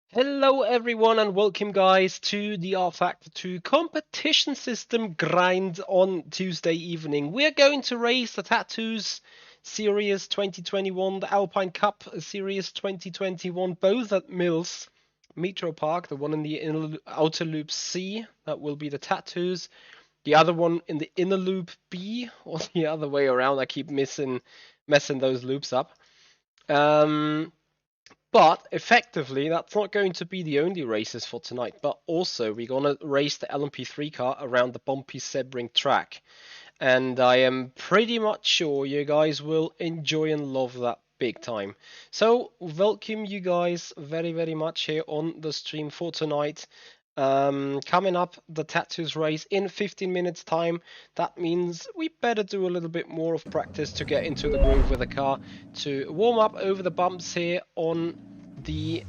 Hello everyone and welcome guys to the rFactor 2 competition system grind on Tuesday evening. We're going to race the Tatuus Series 2021, the Alpine Cup Series 2021, both at Mills Metro Park, the one in the outer loop C, that will be the Tatuus, the other one in the inner loop B, or the other way around. I keep messing those loops up. But effectively, that's not going to be the only races for tonight, but also we're going to race the Lmp3 car around the bumpy Sebring track. And I am pretty much sure you guys will enjoy and love that big time. So, welcome you guys very, very much here on the stream for tonight. Coming up, the Tatuus race in 15 minutes time. That means we better do a little bit more of practice to get into the groove with the car, to warm up over the bumps here on the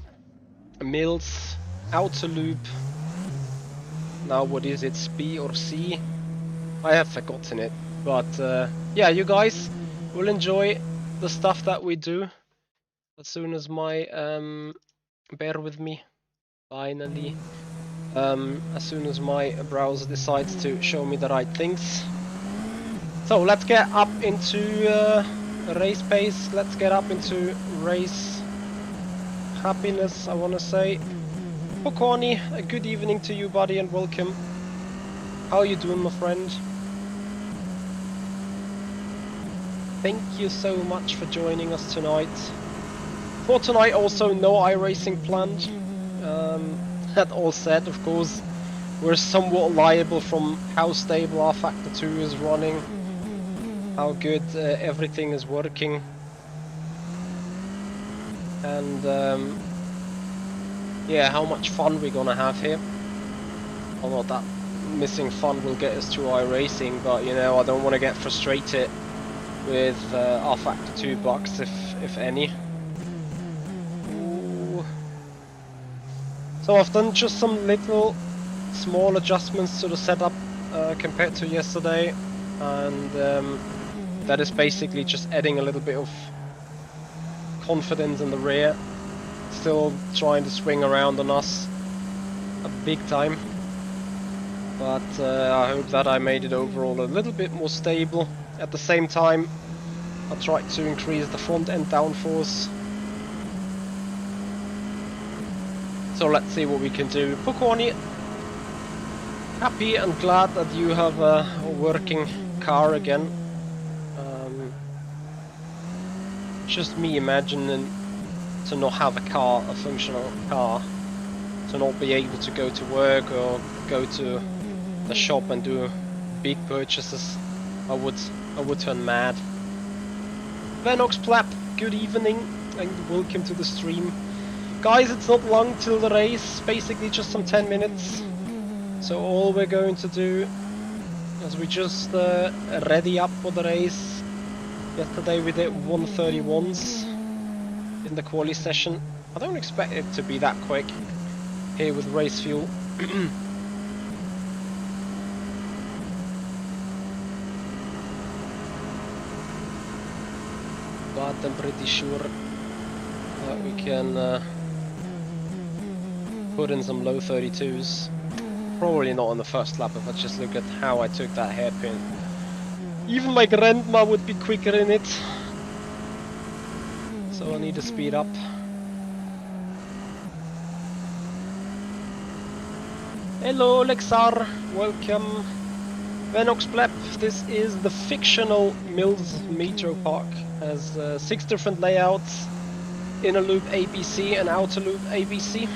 Mills outer loop. Now what is it, B or C? I have forgotten it, but yeah, you guys will enjoy the stuff that we do as soon as my bear with me, finally. As soon as my browser decides to show me the right things. So let's get up into race pace, let's get up into race happiness, I want to say. Pokoni, a good evening to you buddy and welcome. How are you doing my friend? Thank you so much for joining us tonight. For tonight also no iRacing planned. That all said, of course, we're somewhat liable from how stable rFactor 2 is running, how good everything is working, and yeah, how much fun we're gonna have here. Although that missing fun will get us to iRacing, but you know, I don't want to get frustrated with rFactor 2 bugs, if any. So I've done just some little small adjustments to the setup compared to yesterday, and that is basically just adding a little bit of confidence in the rear, still trying to swing around on us a big time, but I hope that I made it overall a little bit more stable. At the same time, I tried to increase the front end downforce. So let's see what we can do. Pokoni, happy and glad that you have a working car again. Just me imagining to not have a car, a functional car, to not be able to go to work or go to the shop and do big purchases. I would turn mad. Venox Plap, good evening and welcome to the stream. Guys, it's not long till the race, basically just some 10 minutes. So all we're going to do is we just ready up for the race. Yesterday we did 131s in the quali session. I don't expect it to be that quick here with race fuel. But I'm pretty sure that we can put in some low 32s. Probably not on the first lap if I just look at how I took that hairpin. Even my grandma would be quicker in it. So I need to speed up. Hello Lexar, welcome. Venox Plep, this is the fictional Mills Metro Park. Has 6 different layouts. Inner loop ABC and outer loop ABC.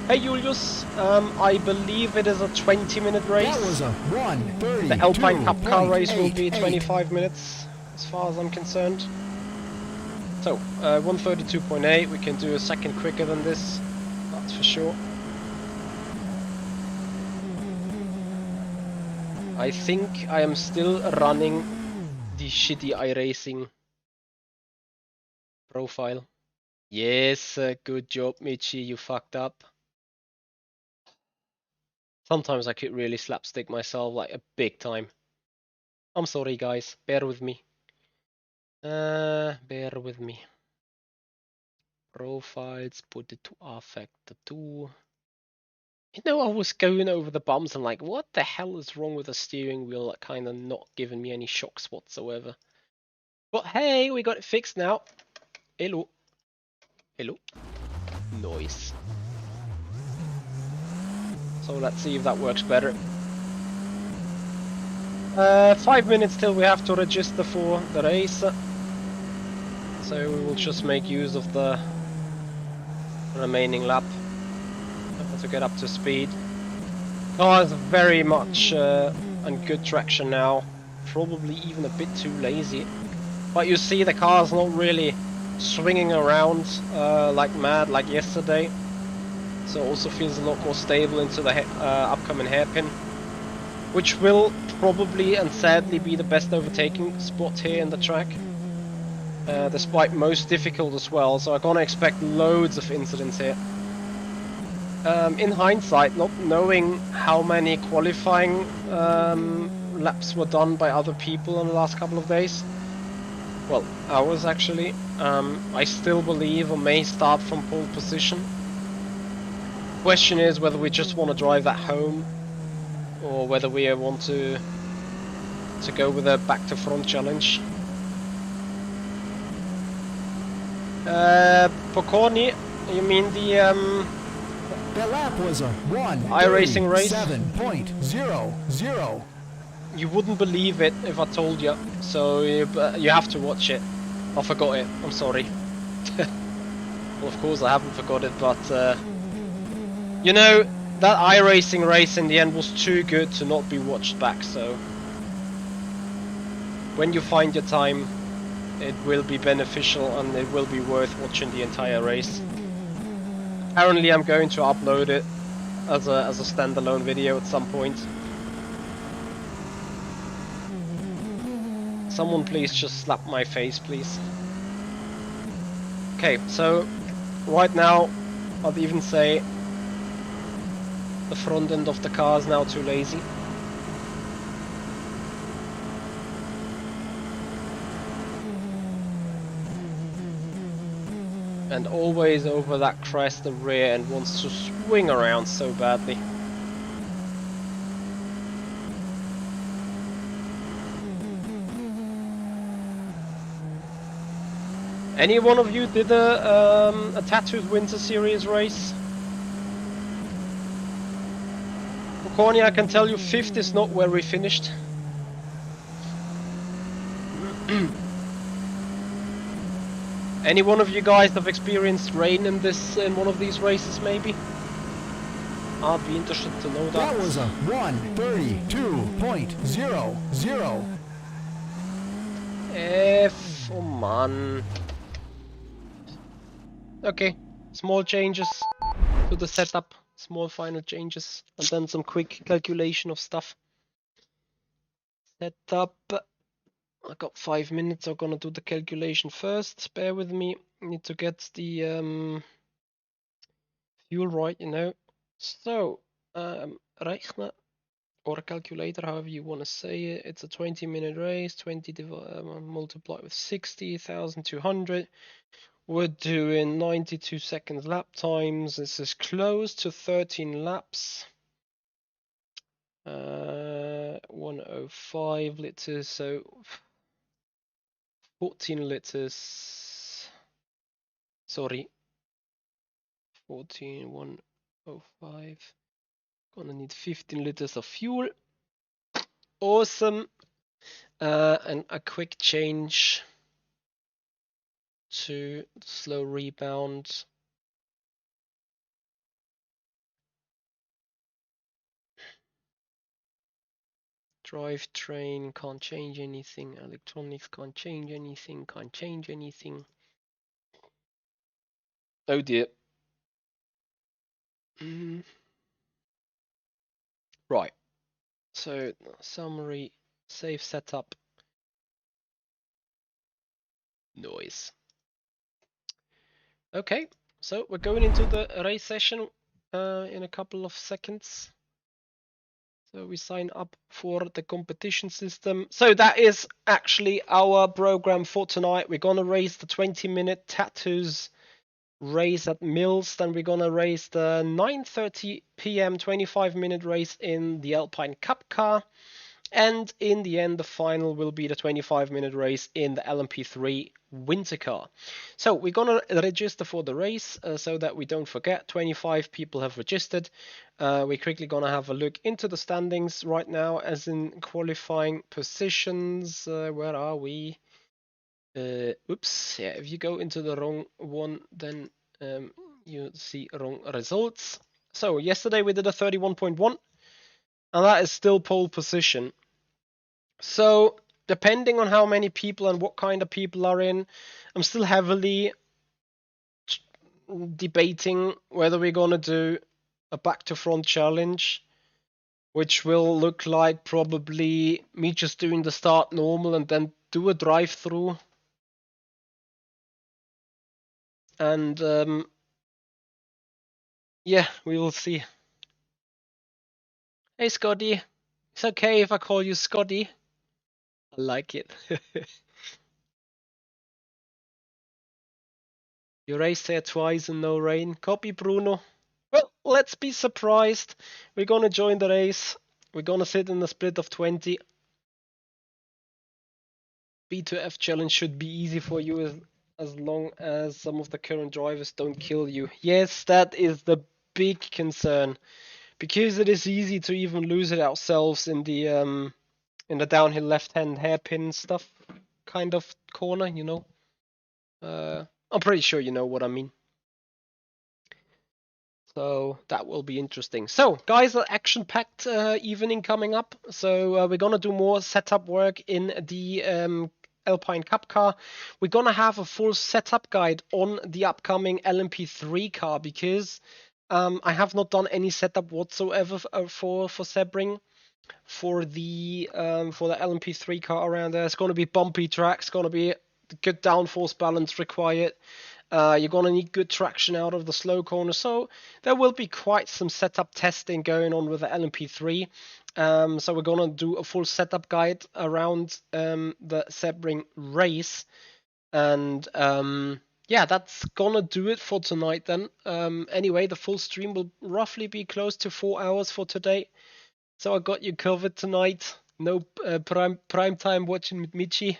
Hey Julius, I believe it is a 20-minute race. That was a 1:32.88. The Alpine Cup car race will be 25 minutes, as far as I'm concerned. So, 1:32.8, we can do a second quicker than this, that's for sure. I think I am still running the shitty iRacing profile. Yes, good job Michi, you fucked up. Sometimes I could really slapstick myself like a big time. I'm sorry guys, bear with me. Bear with me. Profiles, put it to rFactor 2. You know, I was going over the bumps and like, what the hell is wrong with the steering wheel? Like, kind of not giving me any shocks whatsoever. But hey, we got it fixed now. Hello. Hello. Noise. So let's see if that works better. 5 minutes till we have to register for the race. So we will just make use of the remaining lap to get up to speed. Car is very much on good traction now. Probably even a bit too lazy. But you see the car's not really swinging around like mad like yesterday. So it also feels a lot more stable into the upcoming hairpin, which will probably and sadly be the best overtaking spot here in the track, despite most difficult as well. So I'm gonna expect loads of incidents here. In hindsight, not knowing how many qualifying laps were done by other people in the last couple of days, well, hours actually, I still believe I may start from pole position. Question is whether we just want to drive that home or whether we want to go with a back to front challenge. Pokorny, you mean the lap was a iRacing race? 7.00. You wouldn't believe it if I told you, so you have to watch it. I forgot it, I'm sorry. Well, of course I haven't forgot it, but you know, that iRacing race in the end was too good to not be watched back, so when you find your time, it will be beneficial and it will be worth watching the entire race. Apparently I'm going to upload it as a standalone video at some point. Someone please just slap my face, please. Okay, so right now I'd even say the front end of the car is now too lazy. And always over that crest, the rear end wants to swing around so badly. Any one of you did a Tatuus Winter Series race? Pokorny, I can tell you 5th is not where we finished. Any one of you guys have experienced rain in one of these races, maybe? I'd be interested to know that. That was a 1:32.00. Oh man. Okay, small changes to the setup, small final changes, and then some quick calculation of stuff. Setup. I got 5 minutes. I'm gonna do the calculation first. Bear with me. Need to get the fuel right, you know. So, rechnen or calculator, however you want to say it. It's a 20-minute race. 20 multiplied with 60,200. We're doing 92 seconds lap times. This is close to 13 laps. 105 liters, so 14 liters. Sorry, 105. Gonna need 15 liters of fuel. Awesome. And a quick change to slow rebound. Drivetrain can't change anything. Electronics can't change anything. Can't change anything. Oh dear. Right. So summary, save setup, noise. Okay. So we're going into the race session in a couple of seconds. So we sign up for the competition system. So that is actually our program for tonight. We're gonna race the 20-minute Tatuus race at Mills. Then we're gonna race the 9:30 p.m. 25-minute race in the Alpine Cup car. And in the end, the final will be the 25-minute race in the Lmp3 winter car. So we're going to register for the race so that we don't forget. 25 people have registered. We're quickly going to have a look into the standings right now, as in qualifying positions. Where are we? Oops. Yeah, if you go into the wrong one, then you see wrong results. So yesterday we did a 31.1, and that is still pole position. So depending on how many people and what kind of people are in, I'm still heavily debating whether we're gonna do a back to front challenge, which will look like probably me just doing the start normal and then do a drive through. And yeah, we will see. Hey Scotty, it's okay if I call you Scotty. I like it. You raced here twice and no rain. Copy, Bruno. Well, let's be surprised. We're gonna join the race. We're gonna sit in a split of 20. B2F challenge should be easy for you as long as some of the current drivers don't kill you. Yes, that is the big concern. Because it is easy to even lose it ourselves in the downhill left-hand hairpin stuff kind of corner, you know. I'm pretty sure you know what I mean. So that will be interesting. So guys, an action-packed evening coming up. So we're gonna do more setup work in the Alpine Cup car. We're gonna have a full setup guide on the upcoming Lmp3 car, because I have not done any setup whatsoever for Sebring for the Lmp3 car around there. It's gonna be bumpy tracks, gonna be good downforce balance required. You're going to need good traction out of the slow corner. So there will be quite some setup testing going on with the Lmp3. So we're going to do a full setup guide around the Sebring race. And yeah, that's going to do it for tonight then. Anyway, the full stream will roughly be close to 4 hours for today. So I got you covered tonight. No prime time watching with Michi.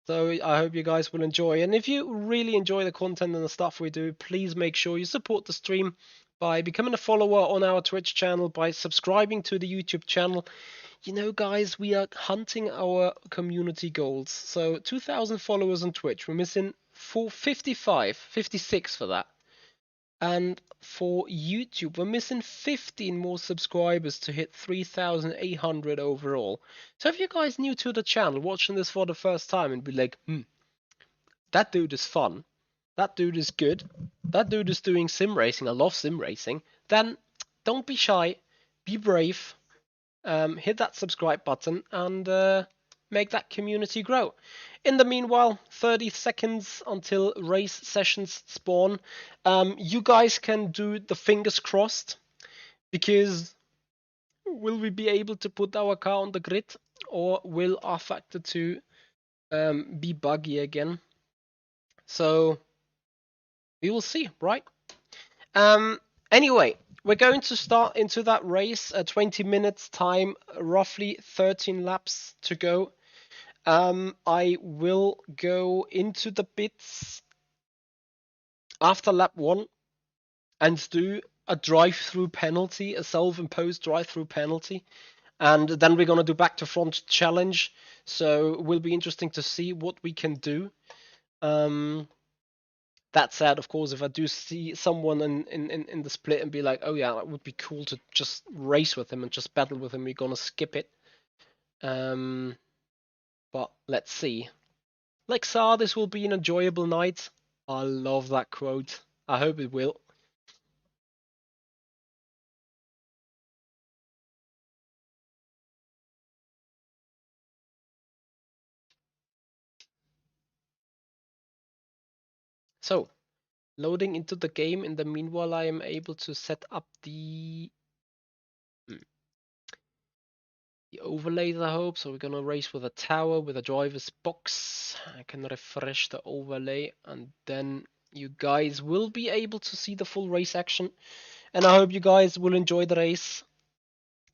So I hope you guys will enjoy. And if you really enjoy the content and the stuff we do, please make sure you support the stream by becoming a follower on our Twitch channel, by subscribing to the YouTube channel. You know, guys, we are hunting our community goals. So 2,000 followers on Twitch. We're missing for 55, 56 for that. And for YouTube, we're missing 15 more subscribers to hit 3,800 overall. So if you guys new to the channel, watching this for the first time and be like, that dude is fun, that dude is good, that dude is doing sim racing, I love sim racing, then don't be shy, be brave, hit that subscribe button and make that community grow. In the meanwhile, 30 seconds until race sessions spawn. You guys can do the fingers crossed, because will we be able to put our car on the grid, or will rFactor 2 be buggy again? So we will see, right? Anyway, we're going to start into that race. 20 minutes time, roughly 13 laps to go. I will go into the pits after lap 1 and do a drive-through penalty, a self-imposed drive-through penalty. And then we're going to do back to front challenge. So it will be interesting to see what we can do. That said, of course, if I do see someone in the split and be like, oh yeah, it would be cool to just race with him and just battle with him, we're going to skip it. But let's see. Like this will be an enjoyable night. I love that quote. I hope it will. So, loading into the game. In the meanwhile, I am able to set up the overlays, I hope. So we're gonna race with a tower, with a driver's box. I can refresh the overlay, and then you guys will be able to see the full race action. And I hope you guys will enjoy the race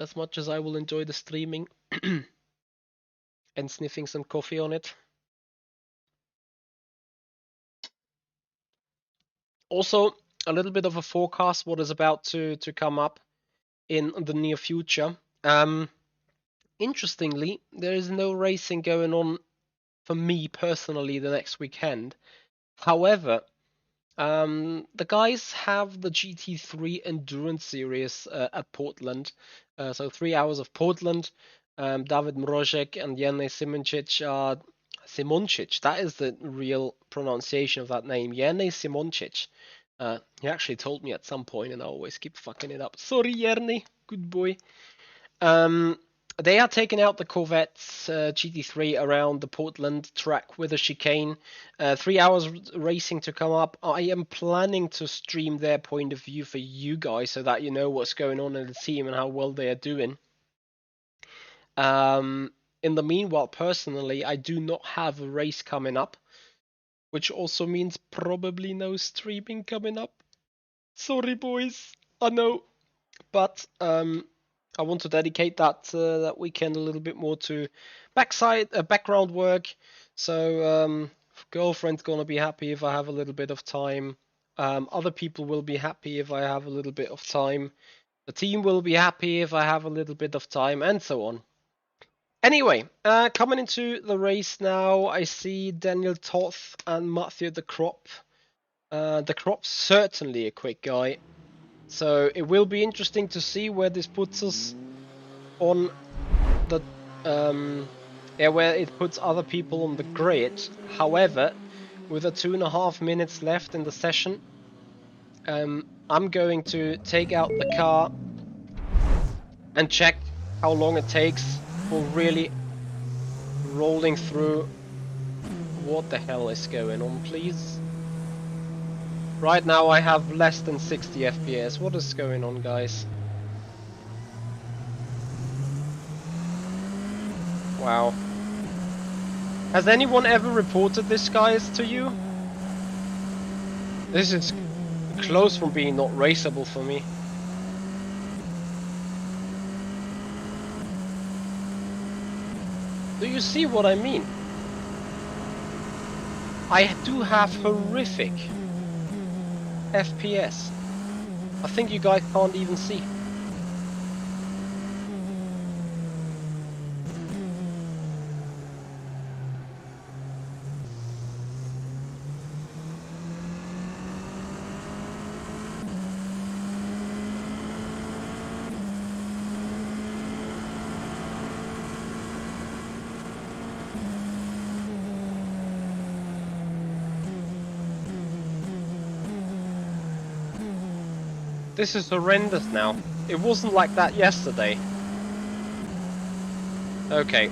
as much as I will enjoy the streaming and sniffing some coffee on it. Also, a little bit of a forecast what is about to come up in the near future. Interestingly, there is no racing going on for me personally the next weekend. However, the guys have the Gt3 Endurance series at Portland. So 3 hours of Portland. David Mrožek and Jene Simoncic are... Simoncic, that is the real pronunciation of that name. Jene Simoncic. He actually told me at some point, and I always keep fucking it up. Sorry, Jerne. Good boy. They are taking out the Corvettes GT3 around the Portland track with a chicane. 3 hours racing to come up. I am planning to stream their point of view for you guys so that you know what's going on in the team and how well they are doing. In the meanwhile, personally, I do not have a race coming up, which also means probably no streaming coming up. Sorry, boys. I know. But I want to dedicate that weekend a little bit more to background work. So girlfriend's gonna be happy if I have a little bit of time. Other people will be happy if I have a little bit of time. The team will be happy if I have a little bit of time, and so on. Anyway, coming into the race now, I see Daniel Toth and Matthew the Crop. The Crop's certainly a quick guy. So it will be interesting to see where this puts us on the where it puts other people on the grid. However, with 2.5 minutes left in the session, I'm going to take out the car and check how long it takes for really rolling through. What the hell is going on, please? Right now I have less than 60 FPS. What is going on, guys? Wow. Has anyone ever reported this, guys, to you? This is close from being not raceable for me. Do you see what I mean? I do have horrific FPS. I think you guys can't even see. This is horrendous now. It wasn't like that yesterday. Okay.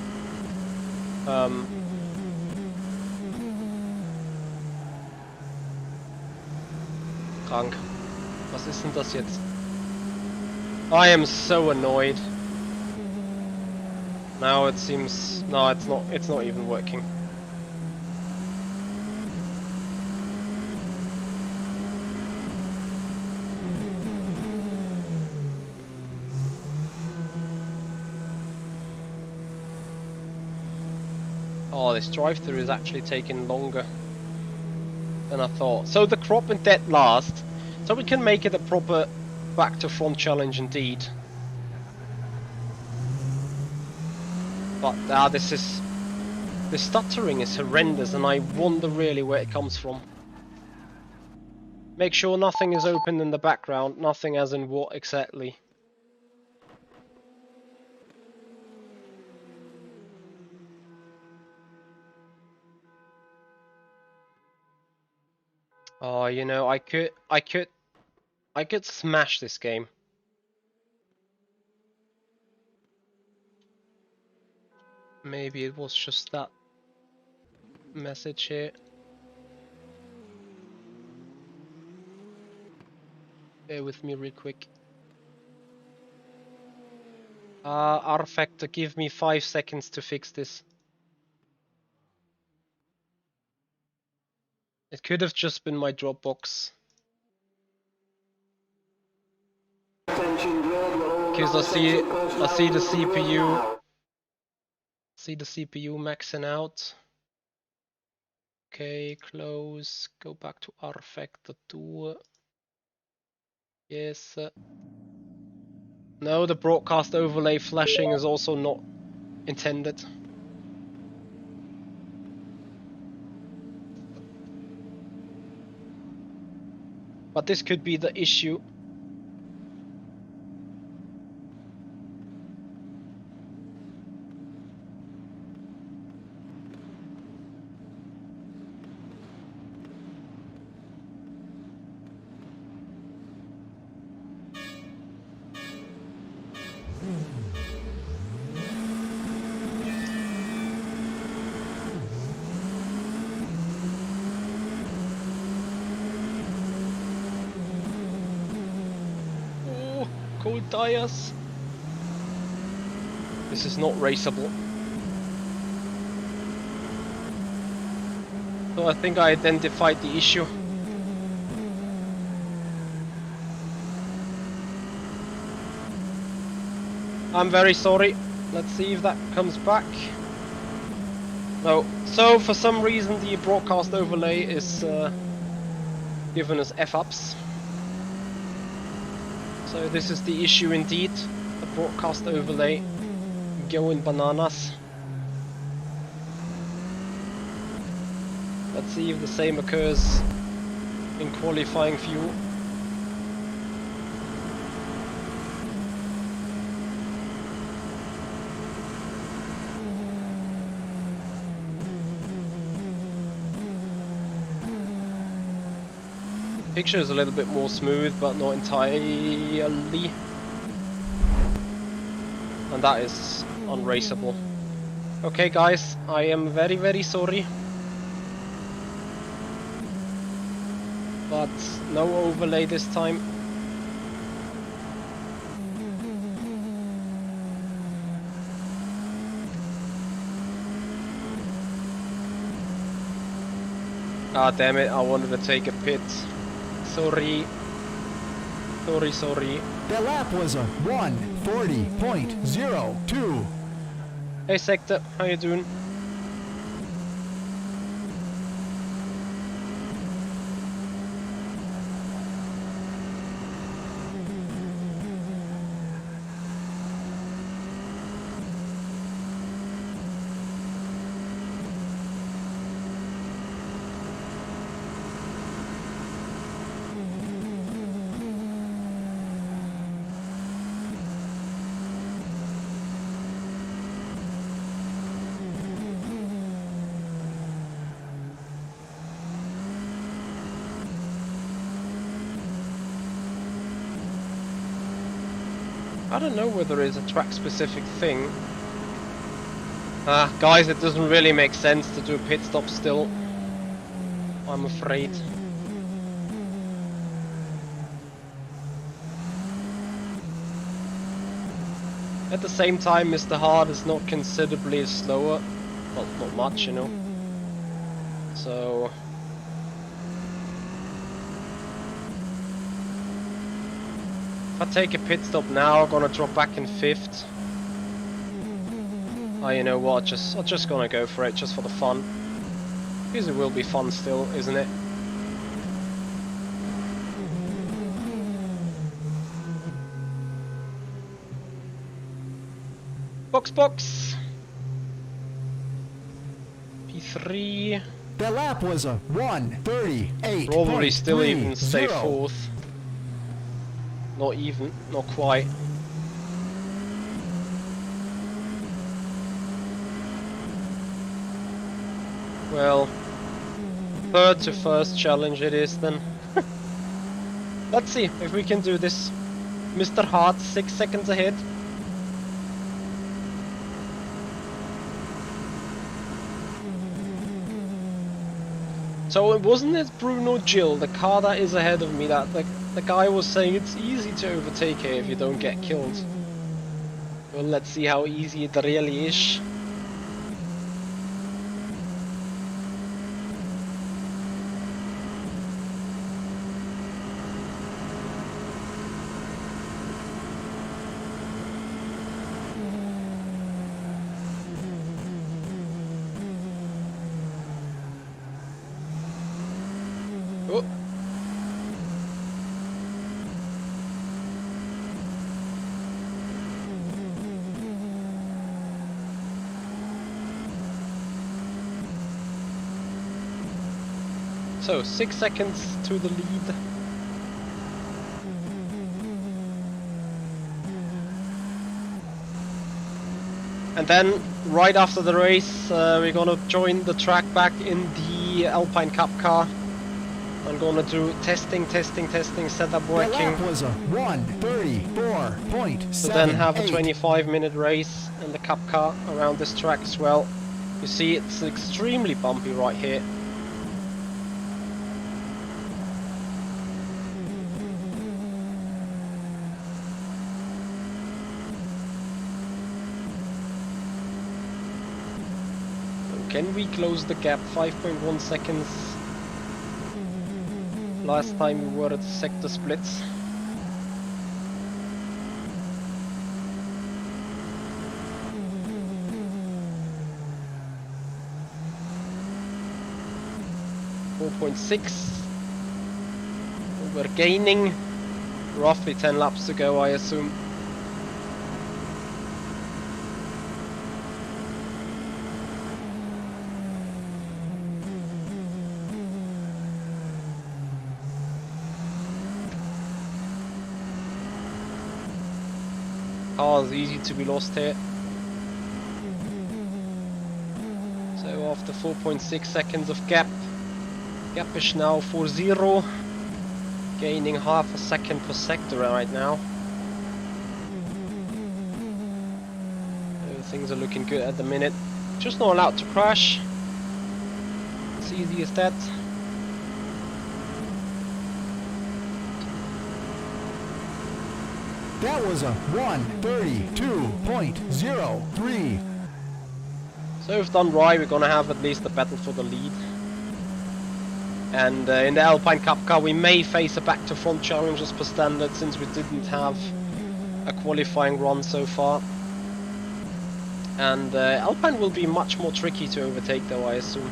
Krank. Was ist denn das jetzt? I am so annoyed. Now it seems... No, it's not even working. Oh, this drive-through is actually taking longer than I thought. So the crop and dead last, so we can make it a proper back to front challenge indeed. But the stuttering is horrendous, and I wonder really where it comes from. Make sure nothing is open in the background, nothing as in what exactly. Oh, you know, I could smash this game. Maybe it was just that message here. Bear with me real quick. rFactor, give me 5 seconds to fix this. It could have just been my Dropbox. Because I see the CPU. See the CPU maxing out. Okay, close. Go back to rFactor 2. Yes. No, the broadcast overlay flashing is also not intended. But this could be the issue. Cold tires. This is not raceable. So I think I identified the issue. I'm very sorry. Let's see if that comes back. No. So for some reason the broadcast overlay is giving us F-ups. So this is the issue indeed, the broadcast overlay going bananas. Let's see if the same occurs in qualifying view. Picture is a little bit more smooth, but not entirely. And that is unraceable. Okay guys, I am very, very sorry. But no overlay this time. Ah damn it, I wanted to take a pit. Sorry. Sorry. The lap was a 1:40.02. Hey Sector, how you doing? I don't know whether it's a track-specific thing. Guys, it doesn't really make sense to do a pit stop still, I'm afraid. At the same time, Mr. Hard is not considerably slower. Well, not much, you know. So... if I take a pit stop now, I'm gonna drop back in 5th. Oh, you know what, I'm just gonna go for it, just for the fun. Because it will be fun still, isn't it? Box! P3... The lap was a 1:38. probably still even stay 4th. Not even, not quite. Well, 3rd to 1st challenge it is then. Let's see if we can do this. Mr. Hart, 6 seconds ahead. So it wasn't it Bruno Gill, the car that is ahead of me, that the guy was saying it's easy to overtake here if you don't get killed. Well, let's see how easy it really is. Oh. So 6 seconds to the lead. And then right after the race we're gonna join the track back in the Alpine Cup car. I'm gonna do testing, setup working. The lap was a 1:34.78. So then have a 25-minute race in the Cup car around this track as well. You see it's extremely bumpy right here. Can we close the gap? 5.1 seconds. Last time we were at sector splits. .6. We're gaining. Roughly 10 laps to go, I assume. Cars easy to be lost here. So after 4.6 seconds of gap is now 4-0, gaining half a second per sector right now. Things are looking good at the minute. Just not allowed to crash. It's easy as that. That was a 1:32.03. So if done right, we're gonna have at least a battle for the lead. And in the Alpine Cup car, we may face a back-to-front challenge as per standard, since we didn't have a qualifying run so far. And Alpine will be much more tricky to overtake, though, I assume.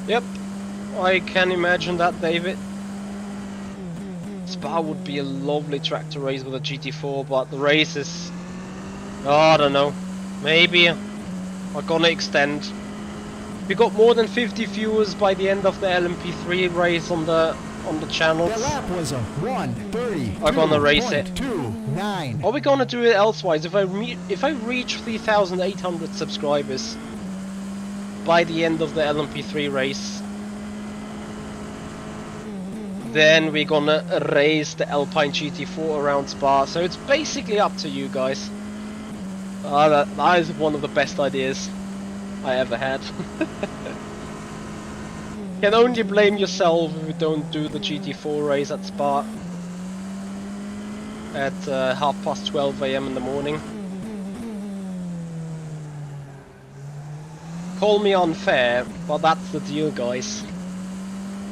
Yep, I can imagine that, David. Spa would be a lovely track to race with a GT4, but the race is... oh, I don't know. Maybe I'm gonna extend. We got more than 50 viewers by the end of the Lmp3 race on the channels. The lap was a 1:30. I'm gonna race it. 2:29. Are we gonna do it elsewise? If I reach 3,800 subscribers by the end of the Lmp3 race, then we're gonna race the Alpine GT4 around Spa. So it's basically up to you guys. That is one of the best ideas I ever had. Can only blame yourself if you don't do the GT4 race at Spa at 12:30 AM in the morning. Call me unfair, but that's the deal, guys.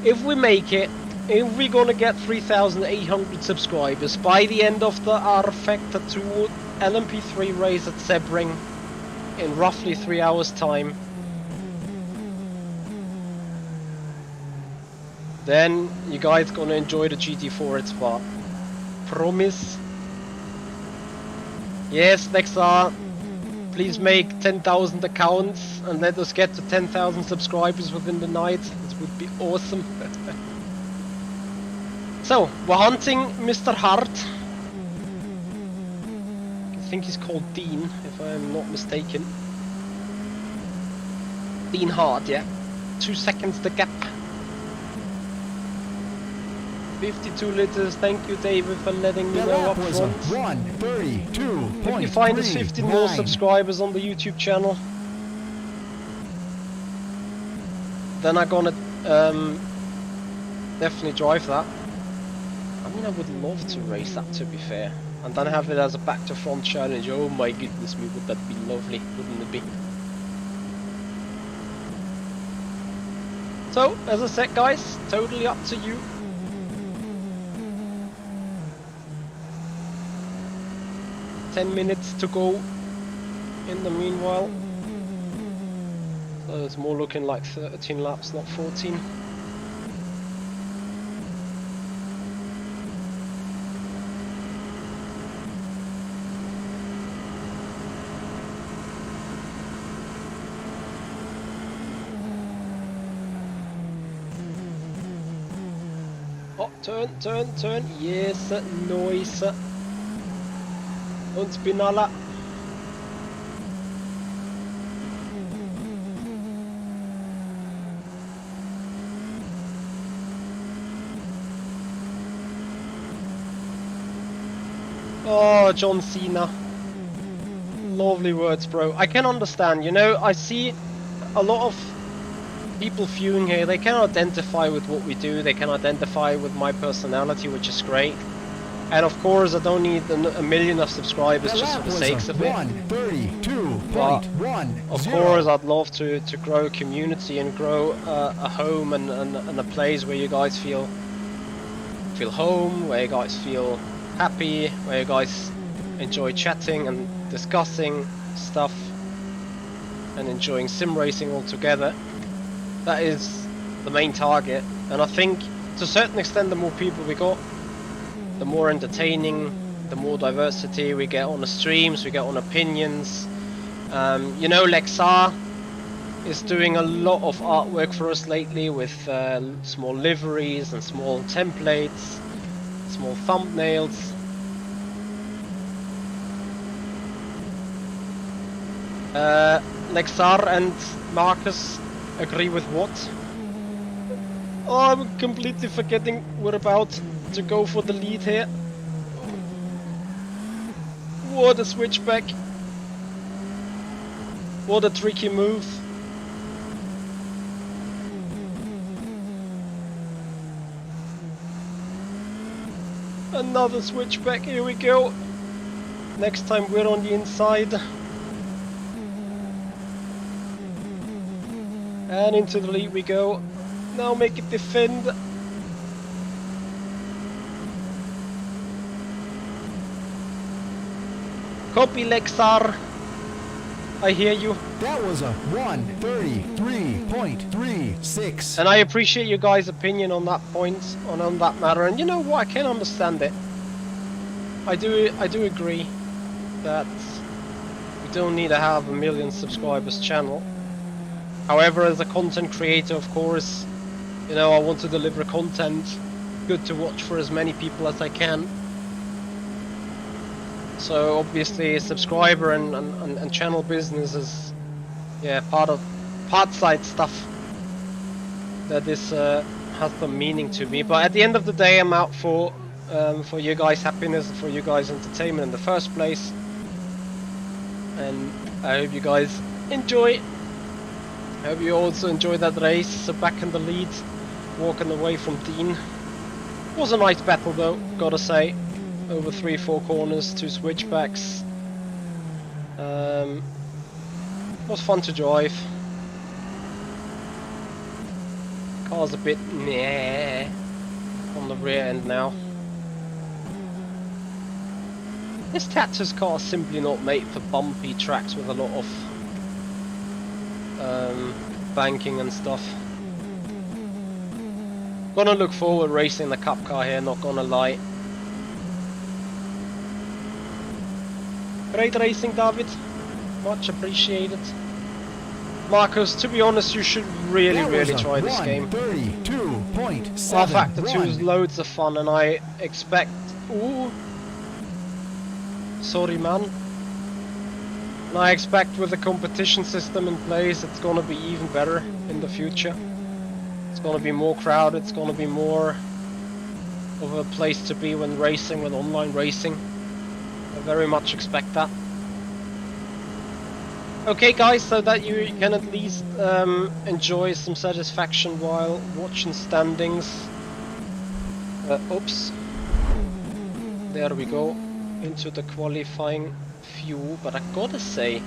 If we make it, if we're gonna get 3,800 subscribers by the end of the rFactor 2 Lmp3 race at Sebring in roughly 3 hours time, then you guys gonna enjoy the GT4 at Spa. Promise. Yes, Nexar, please make 10,000 accounts and let us get to 10,000 subscribers within the night. This would be awesome. So, we're hunting Mr. Hart. I think he's called Dean, if I'm not mistaken. Dean Hart, yeah. 2 seconds the gap. 52 liters, thank you David for letting me know up front. 1:32. If you find us 15 more subscribers on the YouTube channel, then I'm gonna definitely drive that. I mean, I would love to race that, to be fair, and then have it as a back to front challenge. Oh my goodness me, would that be lovely, wouldn't it be? So, as I said guys, totally up to you. Ten minutes to go in the meanwhile. So it's more looking like 13 laps, not 14. Oh, turn, yes, nice. Und Spinala. Oh, John Cena. Lovely words, bro. I can understand, you know, I see a lot of people viewing here, they can identify with what we do, they can identify with my personality, which is great. And of course, I don't need a million of subscribers just for the sakes of it. 1:32.10. Of course, I'd love to grow a community and grow a home and a place where you guys feel home, where you guys feel happy, where you guys enjoy chatting and discussing stuff and enjoying sim racing all together. That is the main target, and I think to a certain extent the more people we got, the more entertaining, the more diversity we get on the streams, we get on opinions. You know, Lexar is doing a lot of artwork for us lately with small liveries and small templates, small thumbnails. Lexar and Marcus agree with what? Oh, I'm completely forgetting we're about to go for the lead here. What a switchback. What a tricky move. Another switchback, here we go. Next time we're on the inside. And into the lead we go. Now make it defend. Copy Lexar. I hear you. That was a 1:33.36. And I appreciate your guys' opinion on that point, on that matter. And you know what? I can understand it. I do agree that we don't need to have a 1 million subscribers channel. However, as a content creator, of course, you know, I want to deliver content good to watch for as many people as I can. So obviously, subscriber and channel business is, yeah, part side stuff that this has some meaning to me. But at the end of the day, I'm out for you guys' happiness, for you guys' entertainment in the first place. And I hope you guys enjoy. I hope you also enjoy that race. So back in the lead, walking away from Dean. Was a nice battle though, gotta say. Over 3-4 corners, 2 switchbacks. Was fun to drive. Car's a bit meh on the rear end now. This Tatuus car is simply not made for bumpy tracks with a lot of banking and stuff. Gonna look forward racing the Cup car here, not gonna lie. Great racing, David. Much appreciated. Marcus, to be honest, you should really try this game. rFactor 2 is loads of fun, and I expect... Ooh. Sorry, man. And I expect with the competition system in place, it's gonna be even better in the future. It's gonna be more crowded, it's gonna be more of a place to be when racing, when online racing. I very much expect that. Okay guys, so that you can at least enjoy some satisfaction while watching standings. Oops. There we go. Into the qualifying few, but I gotta say,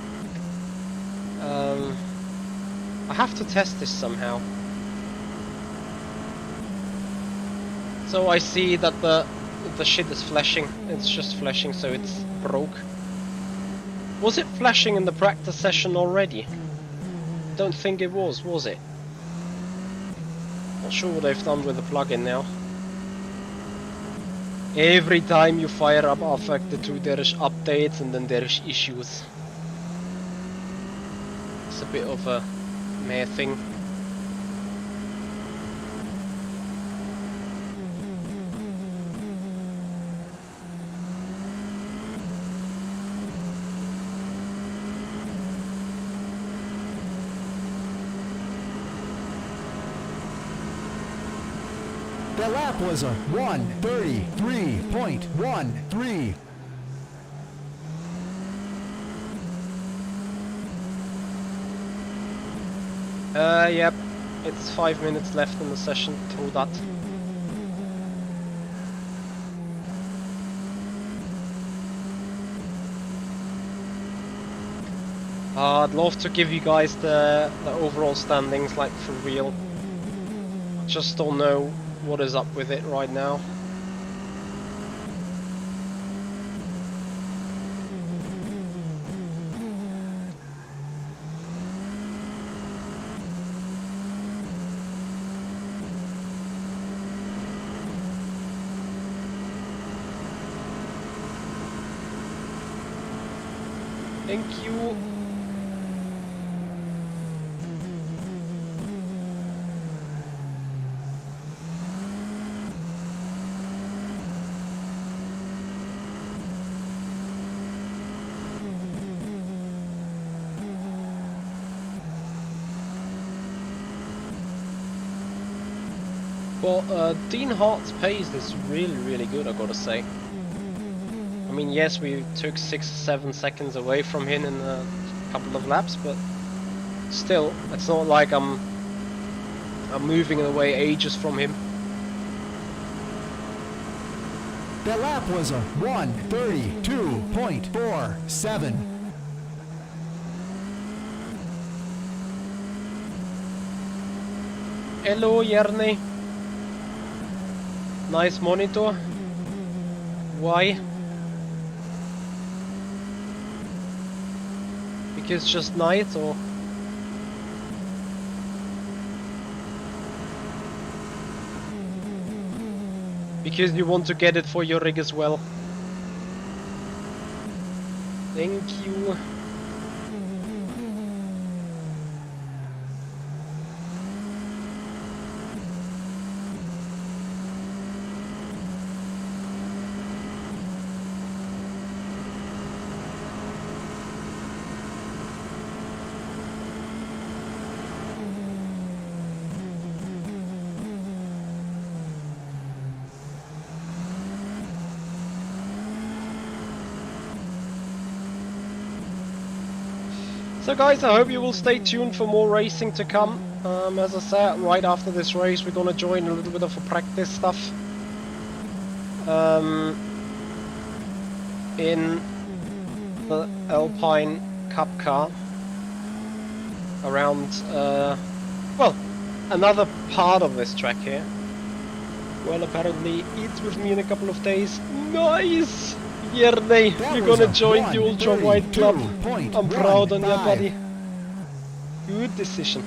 I have to test this somehow. So I see that the shit is flashing. It's just flashing, so it's broke. Was it flashing in the practice session already? Don't think it was it? Not sure what they've done with the plugin now. Every time you fire up rFactor 2 there is updates and then there is issues. It's a bit of a meh thing. The lap was a 1:33.13. Yep. It's 5 minutes left in the session through that. I'd love to give you guys the overall standings, like for real. Just don't know what is up with it right now. Thank you. Well, Dean Hart's pace is really good, I gotta say. I mean, yes, we took 6 or 7 seconds away from him in a couple of laps, but still, it's not like I'm moving away ages from him. The lap was a 1:32.47. Hello, Jernej. Nice monitor. Why? think it's just night, or? Because you want to get it for your rig as well. Thank you. So guys, I hope you will stay tuned for more racing to come. As I said, right after this race we're gonna join a little bit of a practice stuff. In the Alpine Cup car. Around, well, another part of this track here. Well, apparently it's with me in a couple of days. Nice! Gt3, you're gonna join the Ultra Wide Club. I'm proud on you, buddy. Good decision.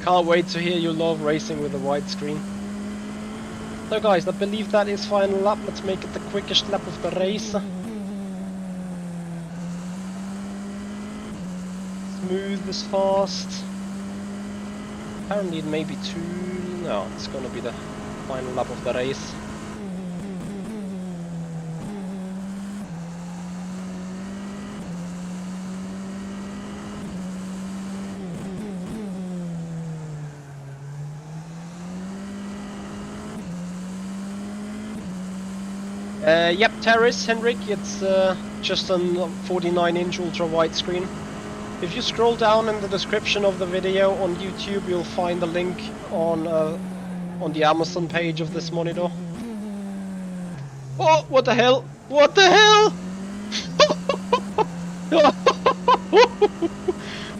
Can't wait to hear you love racing with a widescreen. So guys, I believe that is final lap. Let's make it the quickest lap of the race. Smooth as fast. Apparently it may be two. No, it's gonna be the final lap of the race. Yep, Tatuus, Henrik, it's just a 49-inch ultra-wide screen. If you scroll down in the description of the video on YouTube, you'll find a link on the Amazon page of this monitor. Oh, what the hell? What the hell?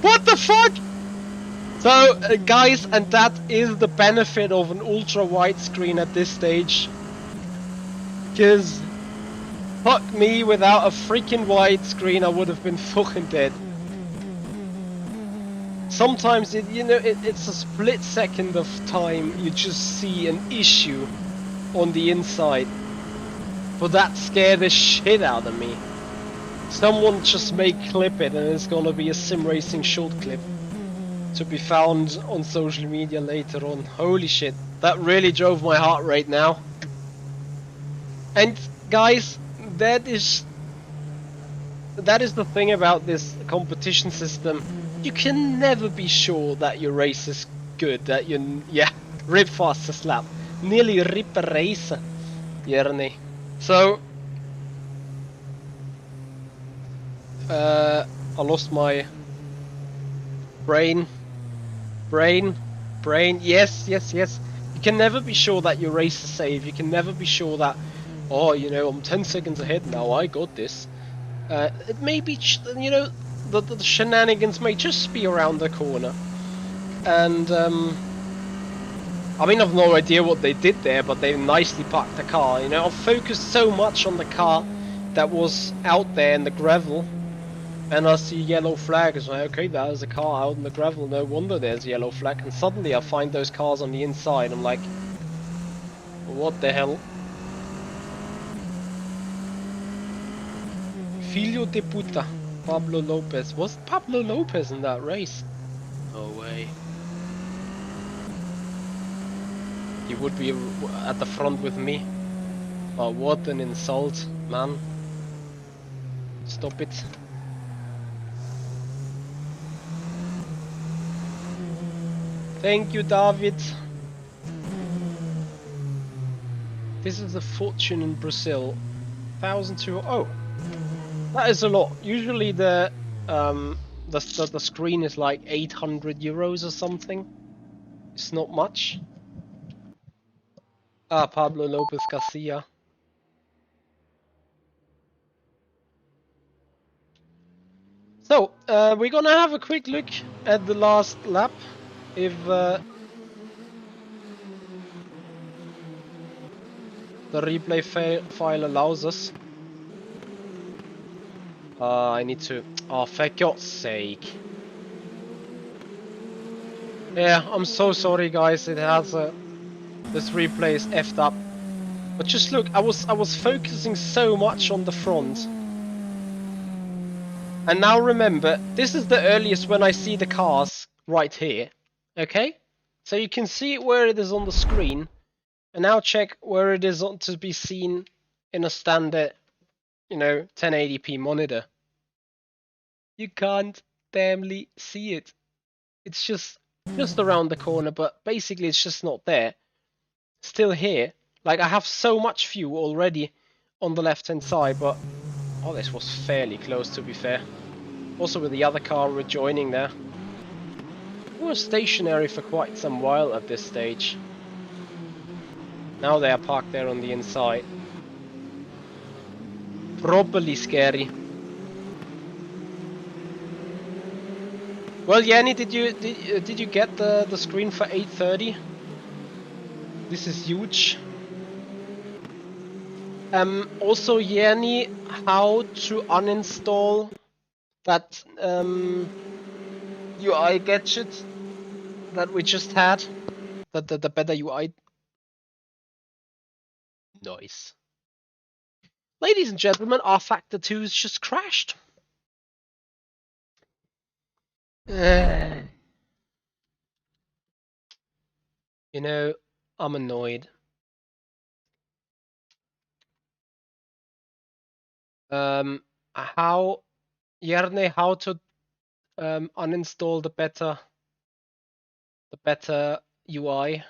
What the fuck? So, guys, and that is the benefit of an ultra-wide screen at this stage. Because, fuck me, without a freaking widescreen I would have been fucking dead. Sometimes, it's a split second of time you just see an issue on the inside. But that scared the shit out of me. Someone just may clip it and it's gonna be a sim racing short clip. To be found on social media later on. Holy shit, that really drove my heart rate now. And guys, that is the thing about this competition system. You can never be sure that your race is good, that you, yeah, rip fastest lap. Nearly rip a race, Gt3. So, I lost my brain, yes. You can never be sure that your race is safe. You can never be sure that, oh, I'm 10 seconds ahead now, I got this. It may be, the shenanigans may just be around the corner. And, I mean, I've no idea what they did there, but they nicely parked the car. I've focused so much on the car that was out there in the gravel. And I see yellow flag, it's like, okay, there's a car out in the gravel, no wonder there's a yellow flag. And suddenly I find those cars on the inside, I'm like, what the hell? Filho de puta, Pablo Lopez. Was Pablo Lopez in that race? No way. He would be at the front with me. Oh, what an insult, man. Stop it. Thank you, David. This is a fortune in Brazil. 1,200. Oh, that is a lot. Usually the screen is like 800 euros or something. It's not much. Ah, Pablo Lopez Garcia. So, we're gonna have a quick look at the last lap. If the replay file allows us. I need to Oh, for God's sake. Yeah, I'm so sorry, guys. It has this replay is effed up. But just look, I was focusing so much on the front. And now remember, this is the earliest when I see the cars right here. Okay? So you can see where it is on the screen. And now check where it is on to be seen in a standard, 1080p monitor. You can't damnly see it. It's just around the corner, but basically it's just not there. Still here. Like I have so much view already on the left hand side, but oh, this was fairly close to be fair. Also with the other car rejoining there. They were stationary for quite some while at this stage. Now they are parked there on the inside. Properly scary. Well, Yanni, did you get the screen for 8:30? This is huge. Also, Yanni, how to uninstall that UI gadget that we just had? The better UI. Nice. Ladies and gentlemen, rFactor 2 has just crashed. You know, I'm annoyed. How, Jerne, how to uninstall the better UI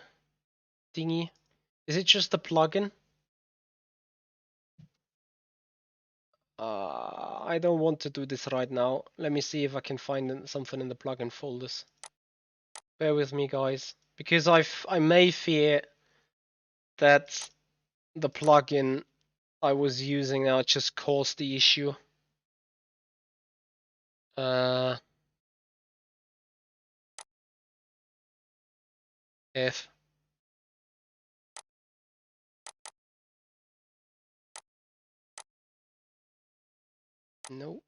thingy? Is it just a plugin? I don't want to do this right now. Let me see if I can find something in the plugin folders. Bear with me, guys, because I may fear that the plugin I was using now just caused the issue. If no.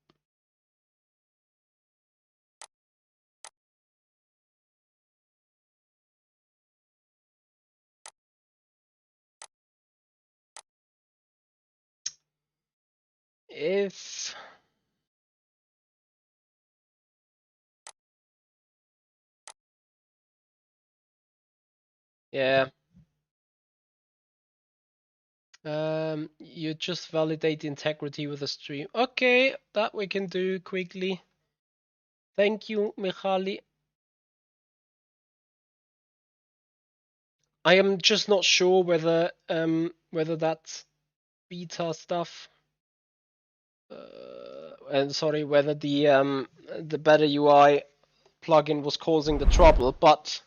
If yeah, you just validate the integrity with the stream. Okay, that we can do quickly. Thank you, Michali. I am just not sure whether that's beta stuff. And sorry, whether the better UI plugin was causing the trouble, but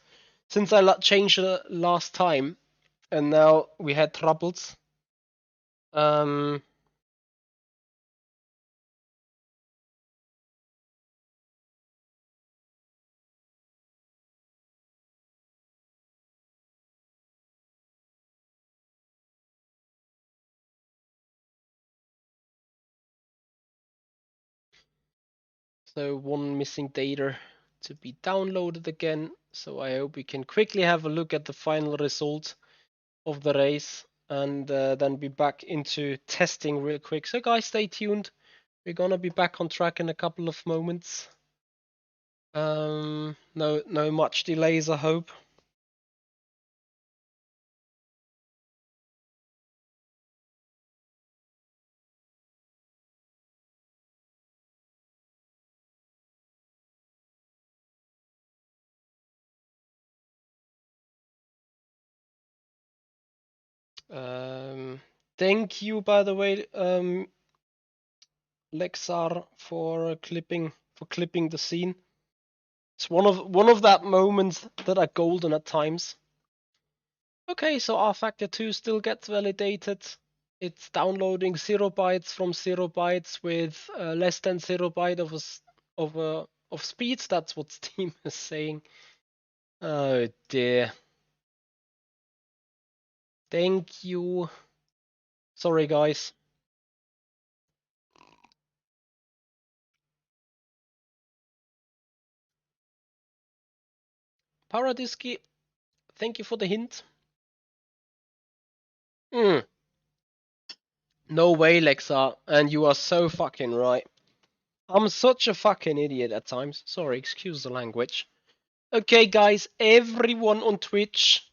since I changed it last time and now we had troubles, so one missing data to be downloaded again. So I hope we can quickly have a look at the final result of the race and then be back into testing real quick. So guys, stay tuned. We're gonna be back on track in a couple of moments. No much delays, I hope. Thank you, by the way, Lexar, for clipping the scene. It's one of that moments that are golden at times. Okay, so rFactor 2 still gets validated. It's downloading 0 bytes from 0 bytes with less than 0 byte of speeds. That's what Steam is saying. Oh dear. Thank you. Sorry, guys. Paradiski, thank you for the hint. No way, Lexa, and you are so fucking right. I'm such a fucking idiot at times. Sorry, excuse the language. Okay, guys, everyone on Twitch,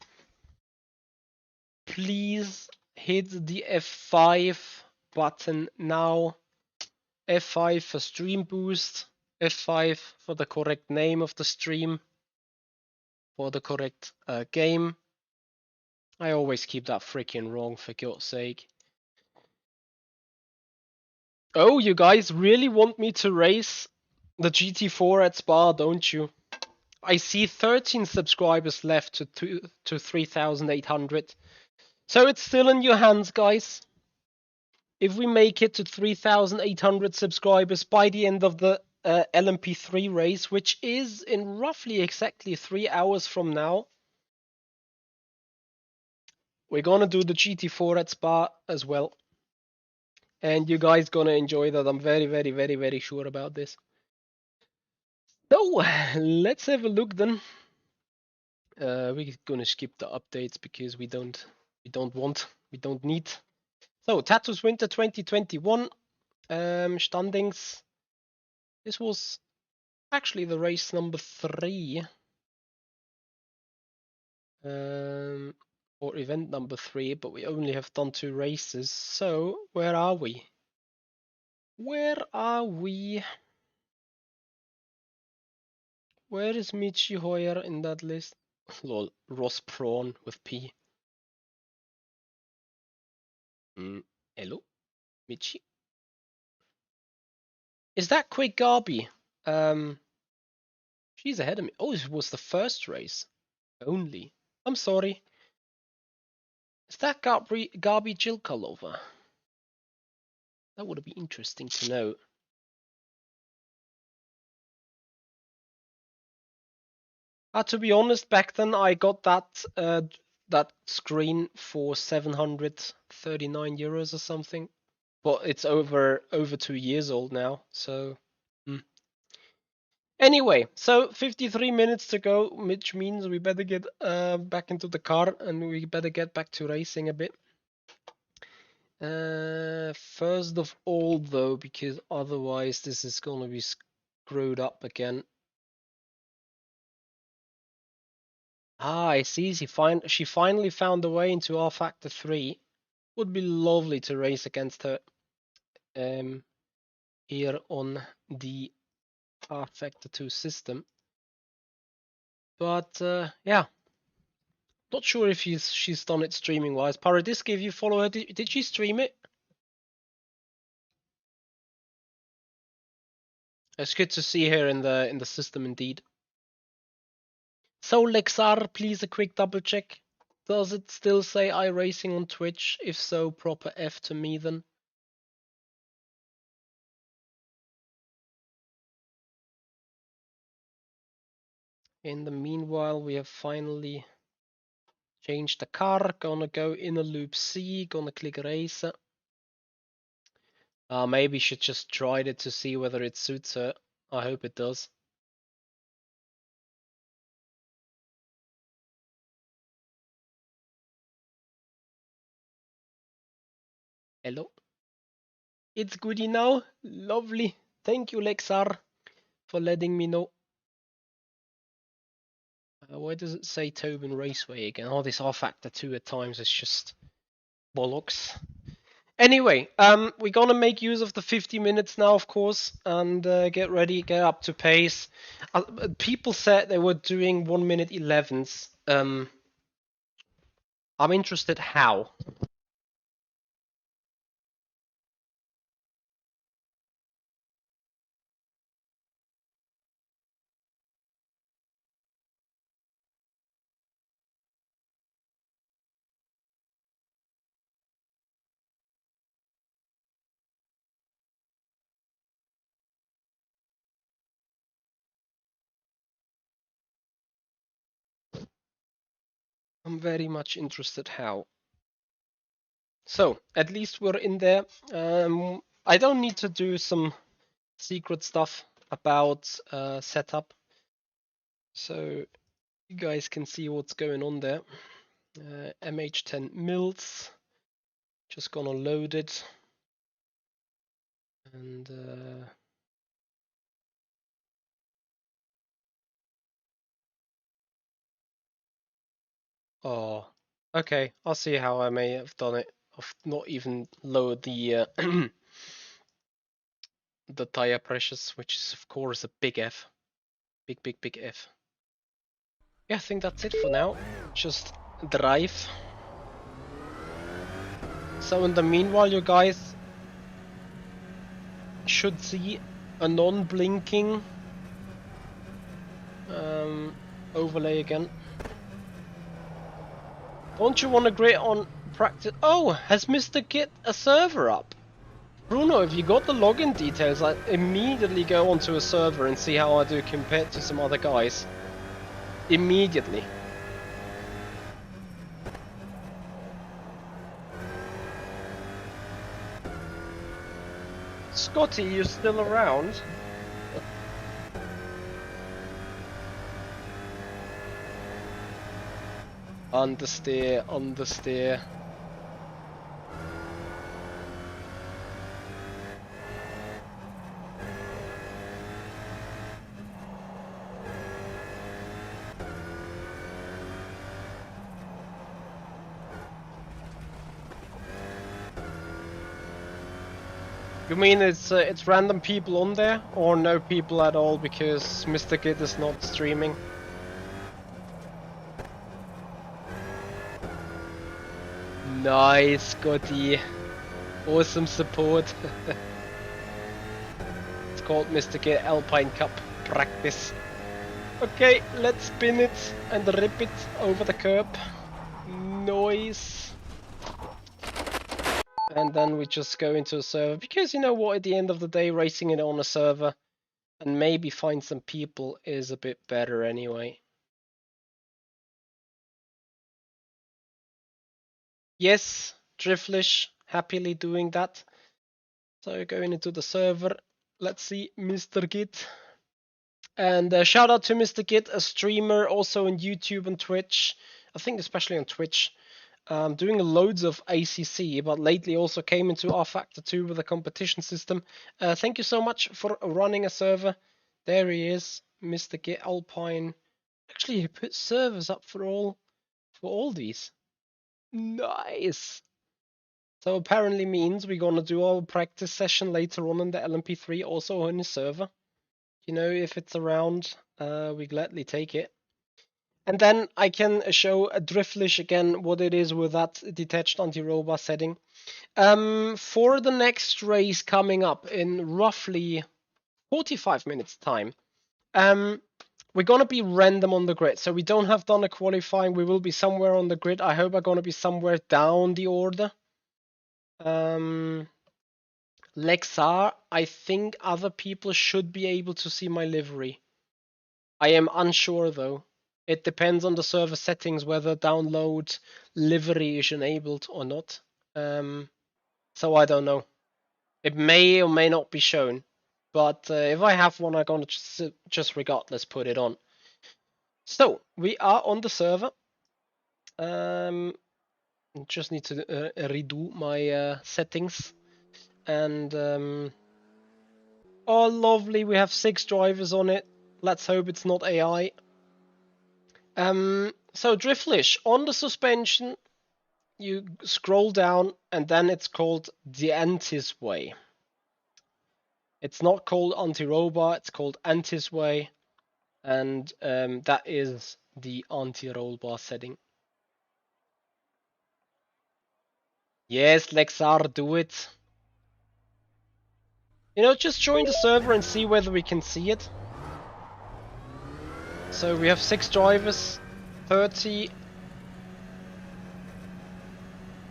please hit the F5 button now. F5 for stream boost, F5 for the correct name of the stream, for the correct game. I always keep that freaking wrong, for God's sake. Oh, you guys really want me to race the GT4 at Spa, don't you? I see 13 subscribers left to 3,800. So it's still in your hands, guys. If we make it to 3,800 subscribers by the end of the Lmp3 race, which is in roughly exactly 3 hours from now, we're gonna do the GT4 at Spa as well. And you guys gonna enjoy that. I'm very, very, very, very sure about this. So, let's have a look then. We're gonna skip the updates because we don't need. So, Tatuus Winter 2021 standings. This was actually the race number 3. Or event number 3, but we only have done 2 races. So, where are we? Where are we? Where is Michi Hoyer in that list? Lol, Ross Prawn with P. Hello, Michi. Is that Quick Garby? She's ahead of me. Oh, it was the first race only. I'm sorry. Is that Garby Jilkalova? That would be interesting to know. To be honest, back then I got that screen for 739 euros or something. But it's over 2 years old now, so. Anyway, so 53 minutes to go, which means we better get back into the car and we better get back to racing a bit. First of all, though, because otherwise this is gonna be screwed up again. I see. She finally found a way into rFactor 3. Would be lovely to race against her here on the rFactor 2 system. But yeah, not sure if she's done it streaming wise. Paradiski, if you follow her, did she stream it? It's good to see her in the system indeed. So Lexar, please a quick double check. Does it still say iRacing on Twitch? If so, proper F to me then. In the meanwhile, we have finally changed the car. Gonna go in a loop C. Gonna click racer. Maybe should just try it to see whether it suits her. I hope it does. Hello. It's goody now. Lovely. Thank you, Lexar, for letting me know. Why does it say Tobin Raceway again? Oh, this rFactor 2 at times is just bollocks. Anyway, we're gonna make use of the 50 minutes now, of course, and get ready, get up to pace. People said they were doing 1 minute 11s. I'm interested how. I'm very much interested how. So, at least we're in there. I don't need to do some secret stuff about setup. So, You guys can see what's going on there. MH10 Mills. Just gonna load it. And oh, okay. I'll see how I may have done it. I've not even lowered the the tire pressures, which is of course a big F. Big F. Yeah, I think that's it for now. Just drive. So in the meanwhile, you guys should see a non-blinking overlay again. Don't you want to grid on practice? Oh, has Mr. Git a server up? Bruno, if you got the login details, I'd immediately go onto a server and see how I do compared to some other guys. Immediately. Scotty, you still around? Understeer, understeer. You mean it's random people on there, or no people at all because Mr. Git is not streaming? Nice, Scotty. Awesome support. It's called Mr. Git Alpine Cup Practice. Okay, let's spin it and rip it over the curb. Noise. And then we just go into a server, because you know what, at the end of the day, racing it on a server and maybe find some people is a bit better anyway. Yes, Driflish, happily doing that. So going into the server, let's see Mr. Git. And shout out to Mr. Git, a streamer also on YouTube and Twitch. I think especially on Twitch. Doing loads of ACC, but lately also came into rFactor 2 with a competition system. Thank you so much for running a server. There he is, Mr. Git Alpine. Actually, he put servers up for all these. Nice. So apparently means we're gonna do our practice session later on in the Lmp3 also on his server. You know, if it's around, we gladly take it. And then I can show a Driflish again what it is with that detached anti-robot setting. For the next race coming up in roughly 45 minutes time, we're gonna be random on the grid. So we don't have done a qualifying. We will be somewhere on the grid. I hope I'm gonna be somewhere down the order. Lexar, I think other people should be able to see my livery. I am unsure though. It depends on the server settings whether download livery is enabled or not. So I don't know. It may or may not be shown. But if I have one, I'm gonna just regardless put it on. So we are on the server. Just need to redo my settings. And oh, lovely! We have 6 drivers on it. Let's hope it's not AI. So Driflish, on the suspension, you scroll down and then it's called the Antis way. It's not called anti-robot, it's called Antis way, and that is the anti-roll bar setting. Yes, Lexar, do it. You know, just join the server and see whether we can see it. So we have 6 drivers, 30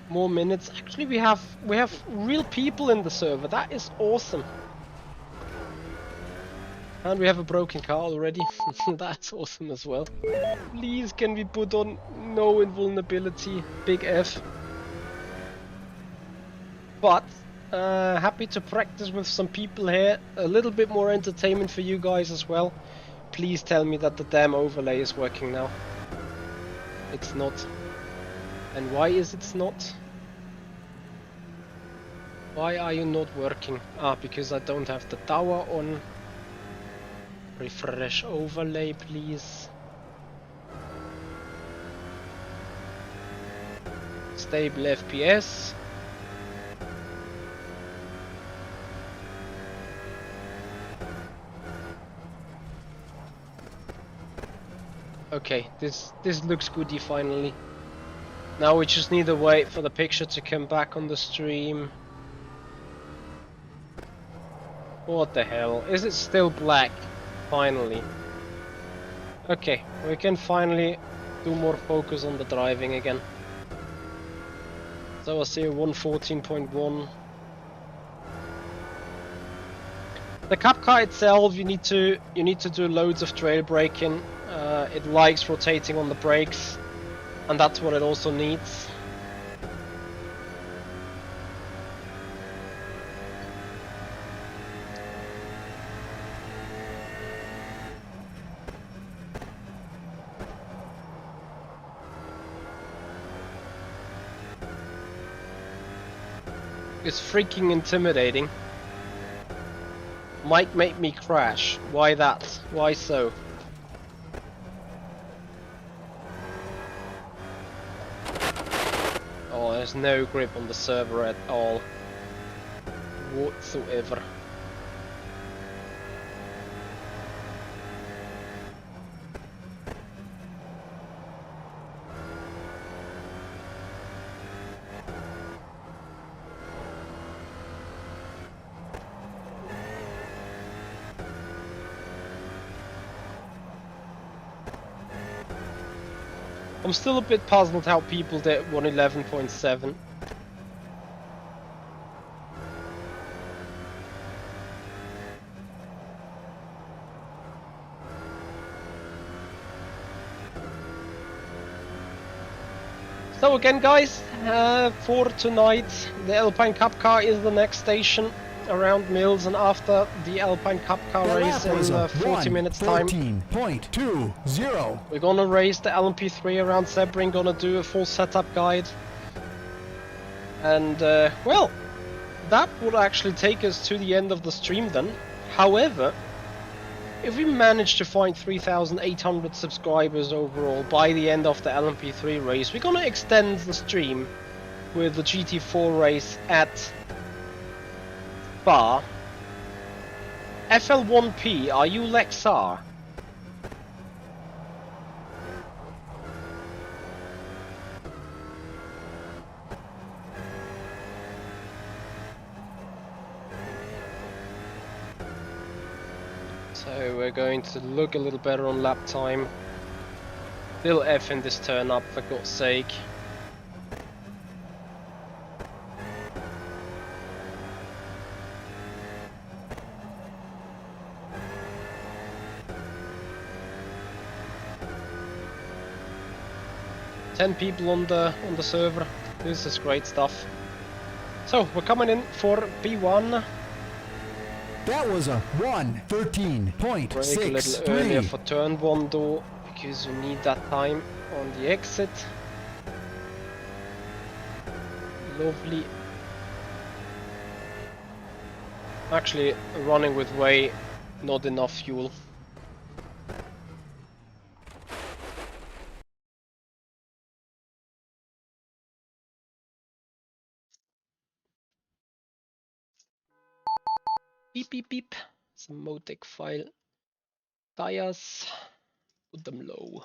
more minutes. Actually, we have real people in the server. That is awesome. And we have a broken car already. That's awesome as well. Please, can we put on no invulnerability? Big F. But happy to practice with some people here. A little bit more entertainment for you guys as well. Please tell me that the damn overlay is working now. It's not. And why is it not? Why are you not working? Ah, because I don't have the tower on. Refresh overlay, please. Stable FPS. Okay, this looks goody finally. Now we just need to wait for the picture to come back on the stream. What the hell? Is it still black? Finally. Okay, we can finally do more focus on the driving again. So I see 114.1. The Cup car itself, you need to do loads of trail braking. It likes rotating on the brakes, and that's what it also needs. It's freaking intimidating. Might make me crash. Why that? Why so? Oh, there's no grip on the server at all. Whatsoever. I'm still a bit puzzled how people did 111.7. So again guys, for tonight, the Alpine Cup car is the next station around Mills, and after the Alpine Cup car race in 40 minutes time, 14.20. we're gonna race the Lmp3 around Sebring, gonna do a full setup guide. And well, that would actually take us to the end of the stream then. However, if we manage to find 3,800 subscribers overall by the end of the Lmp3 race, we're gonna extend the stream with the GT4 race at Spa. FL1P, are you Lexar? So we're going to look a little better on lap time. Little F in this turn up, for God's sake. Ten people on the server. This is great stuff. So we're coming in for P1. That was a Brake a little earlier 1:13.63. for turn 1 though, because you need that time on the exit. Lovely. Actually running with way not enough fuel. Beep beep beep. Some Motec file. Tires. Put them low.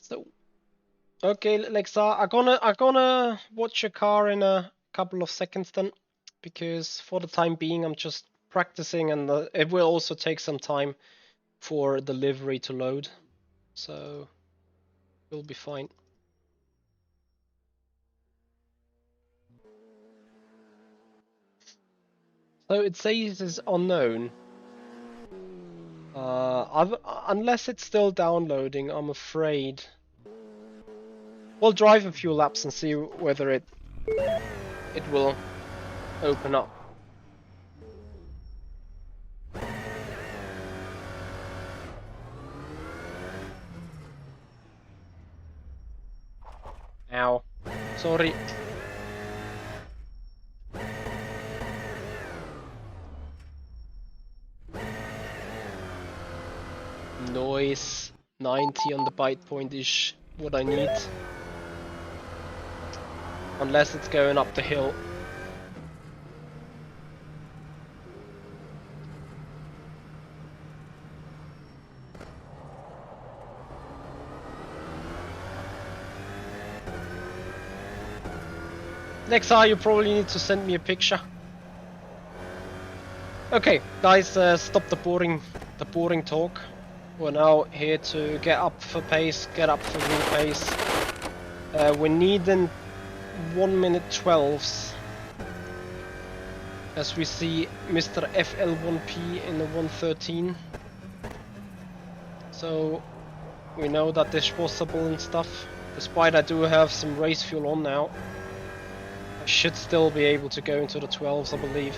So okay, Lexa, I'm gonna watch your car in a couple of seconds then, because for the time being I'm just practicing, and it will also take some time for the livery to load, so we'll be fine. So it says it's unknown. Unless it's still downloading, I'm afraid. We'll drive a few laps and see whether it will open up. Ow. Sorry. Noise. 90 on the bite point is what I need. Unless it's going up the hill. Next time you probably need to send me a picture. Okay, guys, stop the boring talk. We're now here to get up for pace, get up for real pace. We're needing 1 minute 12s. As we see Mr. FL1P in the 113. So we know that this is possible and stuff. Despite I do have some race fuel on now. I should still be able to go into the 12s, I believe.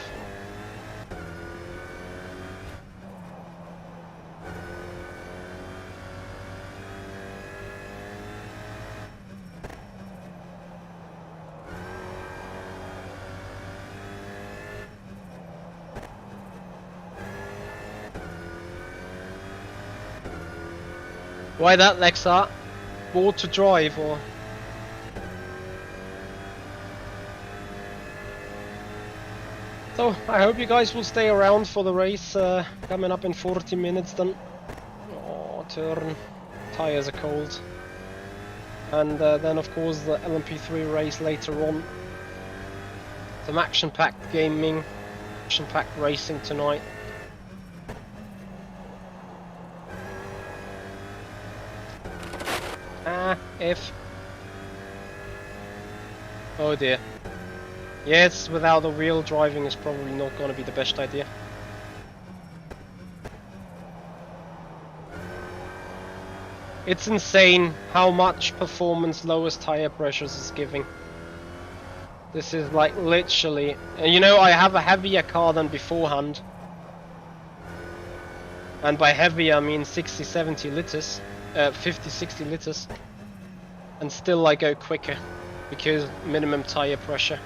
Why that, Lexa? Bored to drive, or? So, I hope you guys will stay around for the race, coming up in 40 minutes then. Oh, turn. Tires are cold. And then of course the Lmp3 race later on. Some action-packed gaming, action-packed racing tonight. Ah, F. Oh dear. Yes, without a wheel, driving is probably not going to be the best idea. It's insane how much performance lowest tire pressures is giving. This is like literally... you know, I have a heavier car than beforehand. And by heavy I mean 60-70 liters. 50-60 liters. And still I go quicker. Because minimum tire pressure.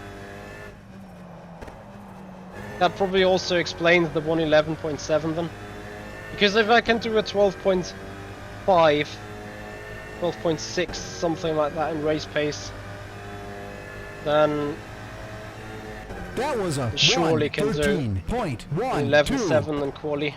That probably also explains the 111.7 then. Because if I can do a 12.5, 12.6, something like that in race pace, then that was a surely can do 11.7 in quali.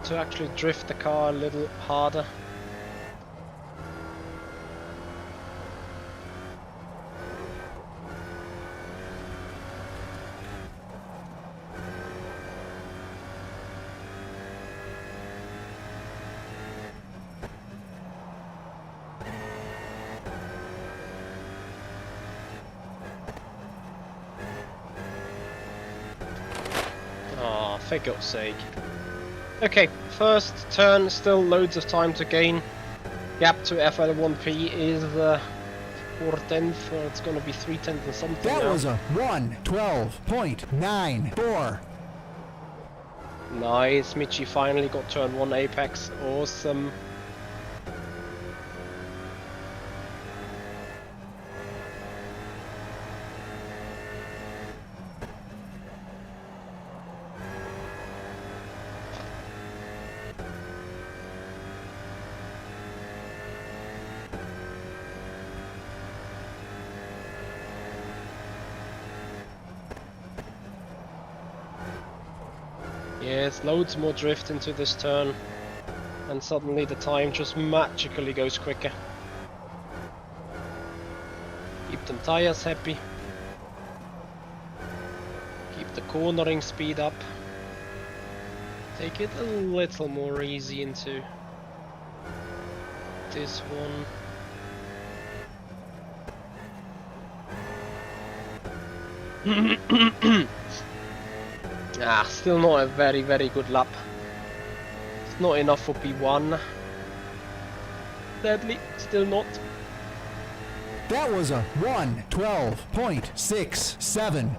To actually drift the car a little harder. Ah, for God's sake. Okay, first turn, still loads of time to gain. Gap to FL1P is 4/10, or it's gonna be 3/10 or something. That now. was a 1:12.94. Nice, Michi finally got turn 1 apex, awesome. Yes, loads more drift into this turn, and suddenly the time just magically goes quicker. Keep them tires happy. Keep the cornering speed up. Take it a little more easy into this one. Still not a very good lap. It's not enough for P1. Sadly, still not. That was a 1:12.67.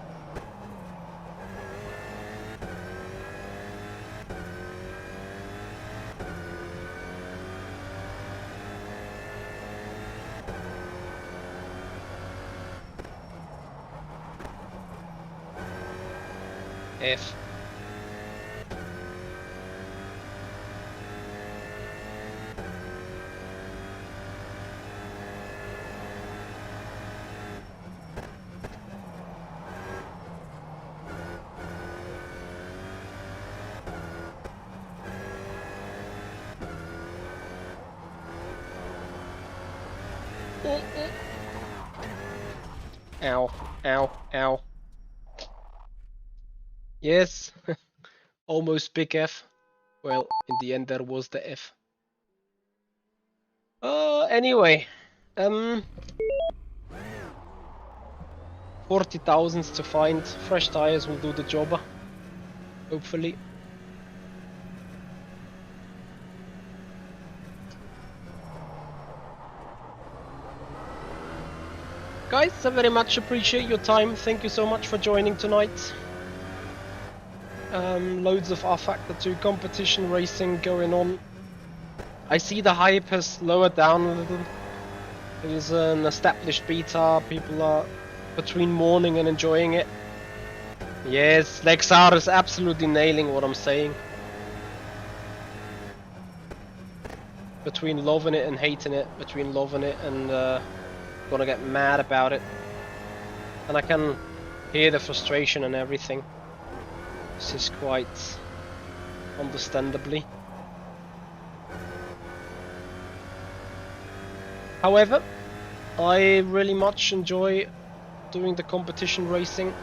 F. Ow, ow, ow. Yes, almost big F. Well, in the end there was the F. Anyway, 40,000 to find. Fresh tires will do the job, hopefully. Guys, I very much appreciate your time. Thank you so much for joining tonight. Loads of rFactor 2 competition racing going on. I see the hype has lowered down a little. It is an established beta. People are between mourning and enjoying it. Yes, Lexar is absolutely nailing what I'm saying. Between loving it and hating it, between loving it and gonna get mad about it. And I can hear the frustration and everything. This is quite understandably. However, I really much enjoy doing the competition racing.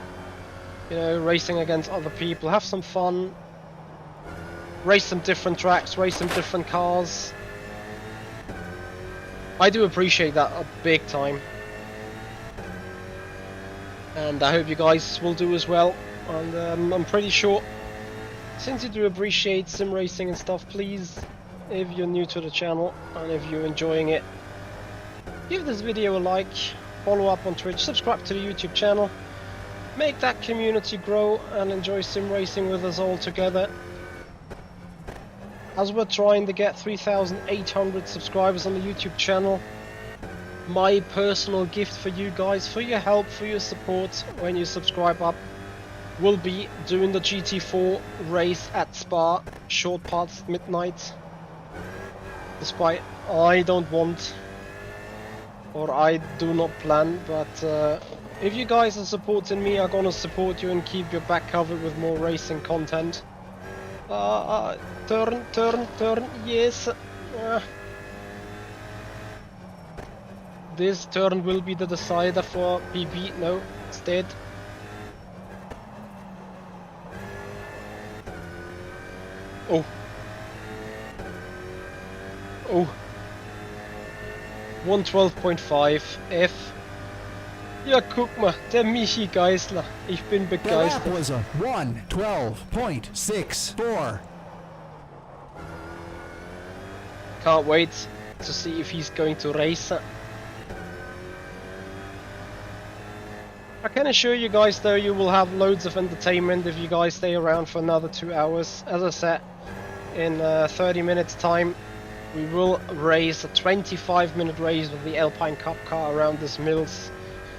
You know, racing against other people, have some fun. Race some different tracks, race some different cars. I do appreciate that a big time. And I hope you guys will do as well. And I'm pretty sure, since you do appreciate sim racing and stuff, please, if you're new to the channel and if you're enjoying it, give this video a like, follow up on Twitch, subscribe to the YouTube channel, make that community grow and enjoy sim racing with us all together. As we're trying to get 3,800 subscribers on the YouTube channel, my personal gift for you guys, for your help, for your support when you subscribe up, will be doing the GT4 race at Spa, short past midnight. Despite I don't want, or I do not plan, but if you guys are supporting me, I'm gonna support you and keep your back covered with more racing content. Turn, yes. This turn will be the decider for PB. No, it's dead. Oh. Oh. 112.5 F. Ja, guck mal, der Michi Geisler. Ich bin begeistert. That was a 1:12.64. Can't wait to see if he's going to race. I can assure you guys though, you will have loads of entertainment if you guys stay around for another 2 hours. As I said, in 30 minutes time, we will race a 25-minute race with the Alpine Cup car around this Mills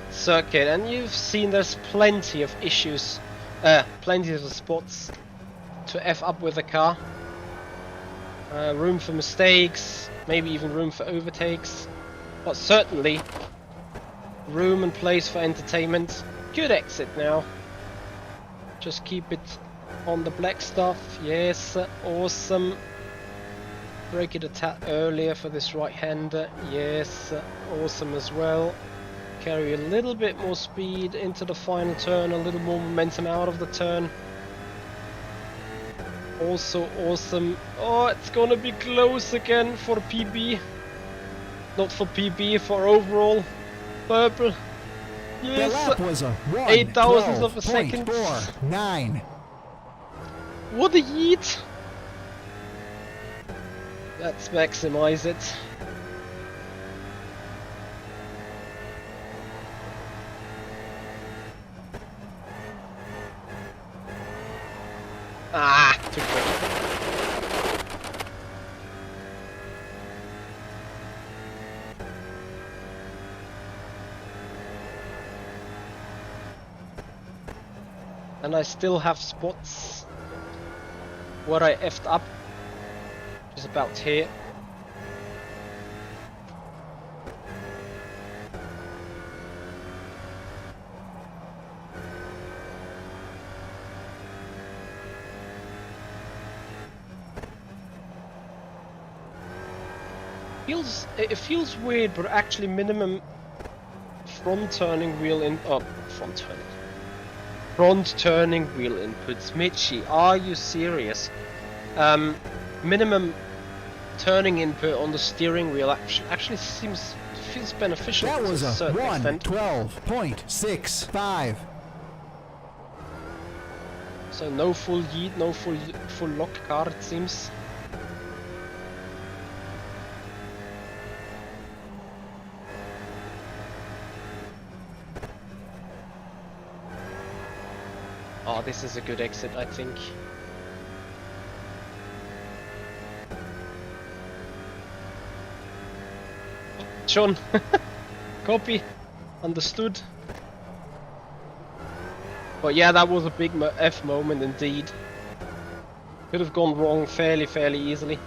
circuit, and you've seen there's plenty of issues, plenty of spots to F up with the car. Room for mistakes, maybe even room for overtakes, but certainly room and place for entertainment. Good exit now. Just keep it on the black stuff. Yes, awesome. Break it a tad earlier for this right-hander. Yes, awesome as well. Carry a little bit more speed into the final turn, a little more momentum out of the turn. Also awesome. Oh, it's gonna be close again for PB. Not for PB, for overall. Purple. Yes. The lap was a 8 thousandths of a second. 1:12.9. What a yeet! Let's maximize it. Ah, too quick. And I still have spots where I effed up, which is about here. It feels weird, but actually minimum front turning wheel in front turning wheel inputs. Mitchie, are you serious? Minimum turning input on the steering wheel actually feels beneficial. That was a certain extent. 1:12.65. So no full yeet, no full lock car, it seems. Oh, this is a good exit, I think. John, copy, understood. But yeah, that was a big F moment indeed. Could have gone wrong fairly easily.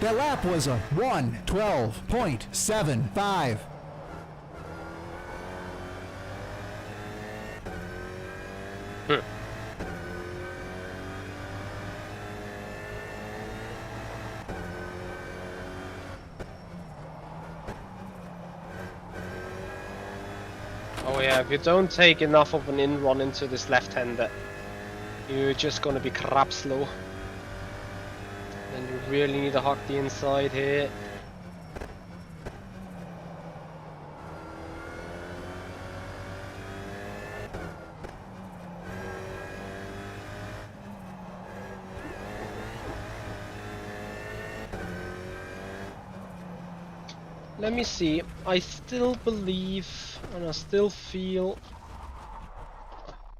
The lap was a 1:12.75. Oh yeah, if you don't take enough of an in-run into this left-hander, you're just gonna be crap slow. And you really need to hug the inside here. Let me see, I still believe and I still feel...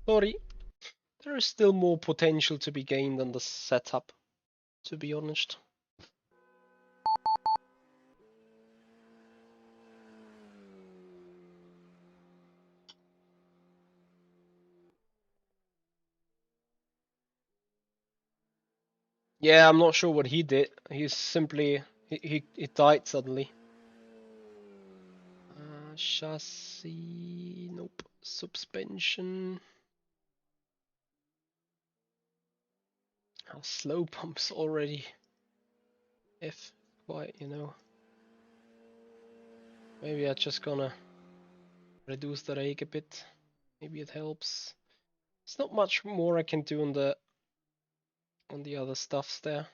Sorry, there is still more potential to be gained on the setup, to be honest. Yeah, I'm not sure what he did. He's simply... he died suddenly. Chassis... nope. Suspension... slow pumps already. If quite, you know. Maybe I'm just gonna reduce the rake a bit. Maybe it helps. There's not much more I can do on the other stuffs there.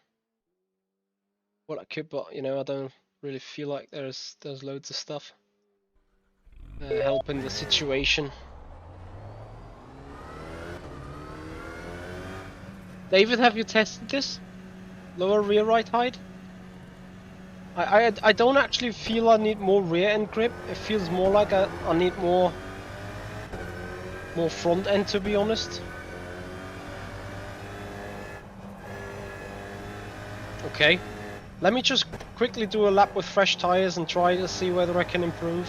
Well, I could, but you know, I don't really feel like there's loads of stuff helping the situation. David, have you tested this? Lower rear right height? I don't actually feel I need more rear end grip. It feels more like I need more more front end, to be honest. Okay, let me just quickly do a lap with fresh tires and try to see whether I can improve.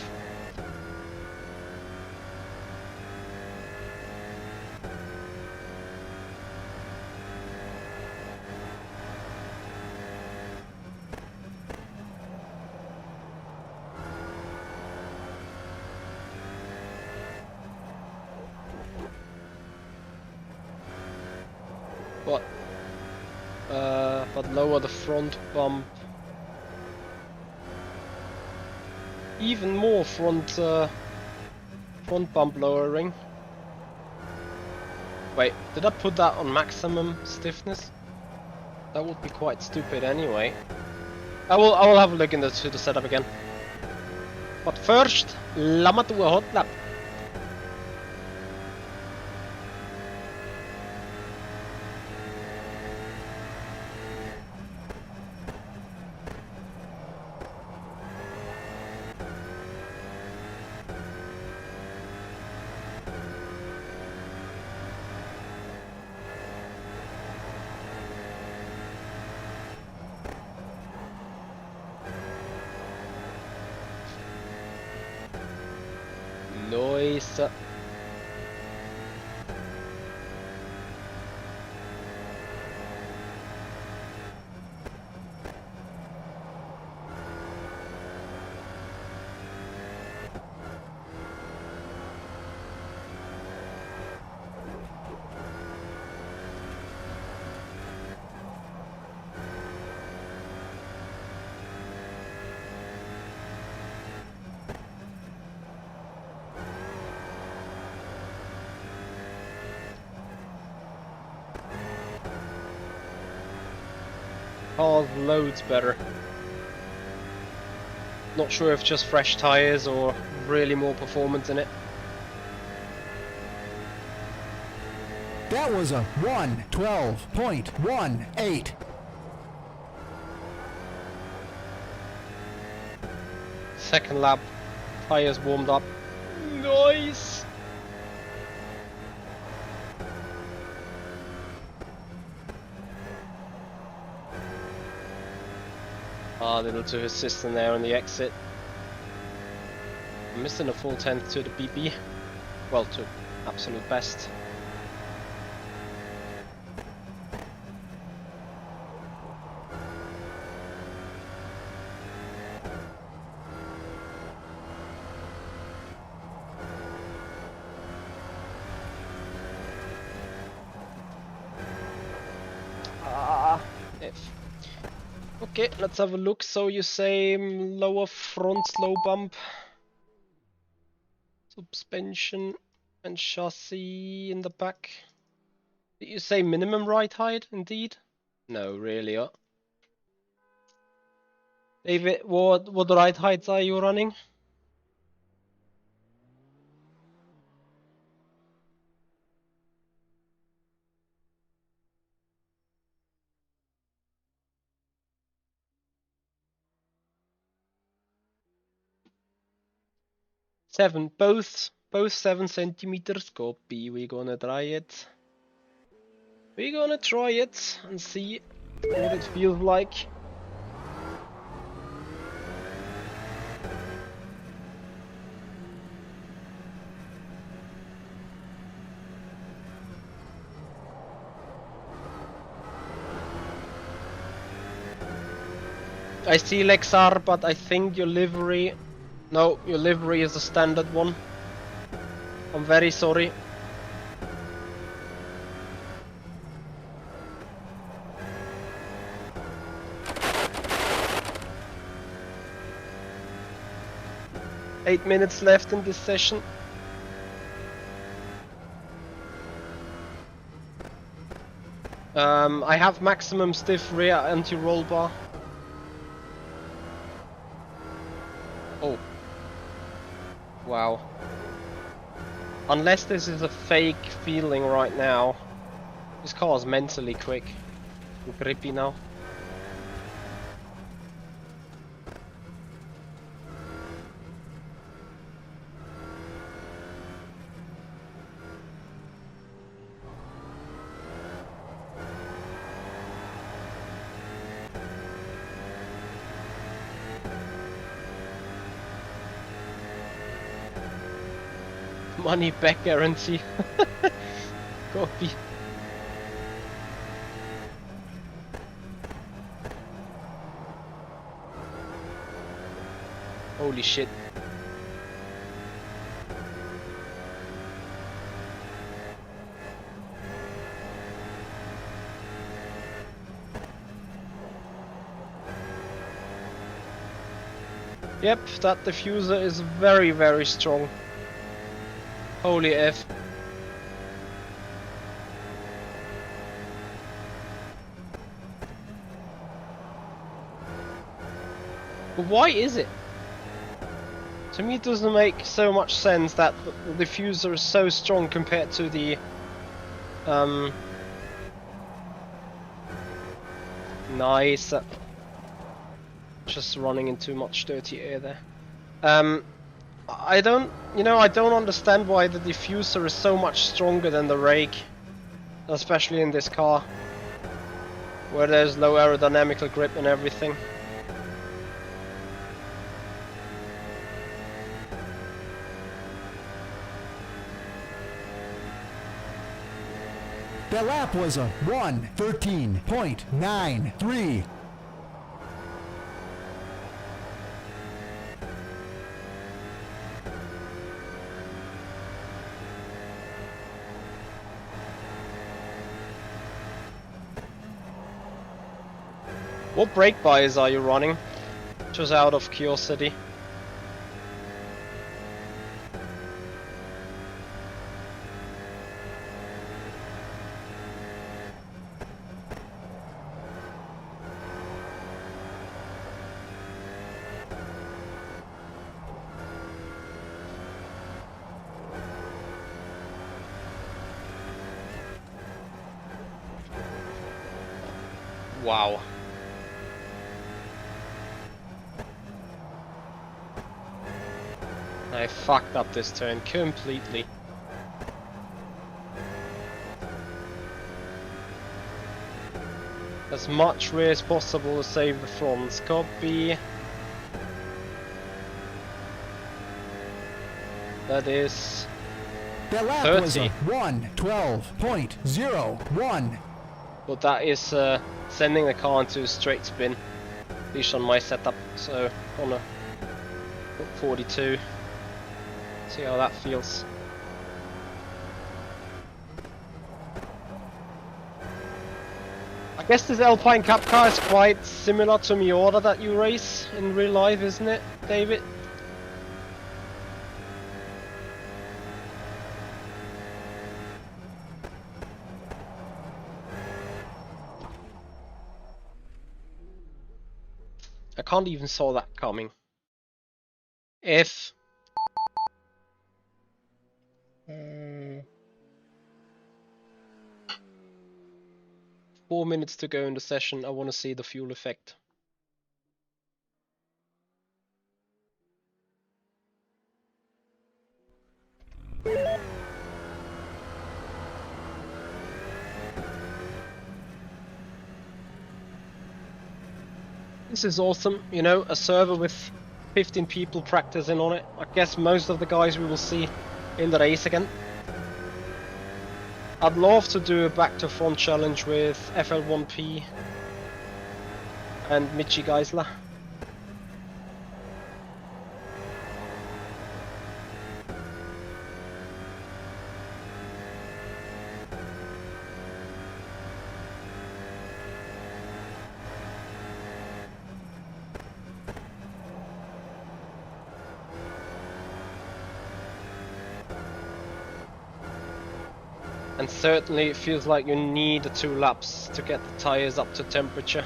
But lower the front bump. Even more front bump lowering. Wait, did I put that on maximum stiffness? That would be quite stupid anyway. I will have a look into the setup again. But first, lama do a hot lap. Nice. Car's loads better. Not sure if just fresh tires or really more performance in it. That was a 1:12.18. Second lap, tires warmed up. Nice. Ah, little to assist in there on the exit. I'm missing a full 10th to the BB. Well, to absolute best. Okay, let's have a look. So you say lower front slow bump, suspension and chassis in the back. Did you say minimum ride height indeed? No, really. David, what ride heights are you running? Seven, both 7 centimeters. Copy. We're gonna try it. We're gonna try it and see what it feels like. I see Lexar, but I think your livery... No, your livery is a standard one. I'm very sorry. Eight minutes left in this session. I have maximum stiff rear anti-roll bar. Oh. Wow. Unless this is a fake feeling right now. This car is mentally quick and grippy now. Money back guarantee. Copy. Holy shit. Yep, that diffuser is very, very strong. Holy F. But why is it? To me it doesn't make so much sense that the diffuser is so strong compared to the nice. Just running into too much dirty air there. I don't understand why the diffuser is so much stronger than the rake, especially in this car, where there's low aerodynamical grip and everything. That lap was a 1:13.93. What brake bias are you running? Just out of curiosity. Wow. I fucked up this turn completely. As much rear as possible to save the fronts. Copy. That is That lap 30. was a 1:12.01. But that is sending the car into a straight spin. At least on my setup. So on a 42. See how that feels. I guess this Alpine Cup car is quite similar to Miata that you race in real life, isn't it, David? I can't even saw that coming. If 4 minutes to go in the session, I want to see the fuel effect. This is awesome, you know, a server with 15 people practicing on it. I guess most of the guys we will see in the race again. I'd love to do a back to front challenge with FL1P and Michi Geisler. And certainly it feels like you need the 2 laps to get the tires up to temperature.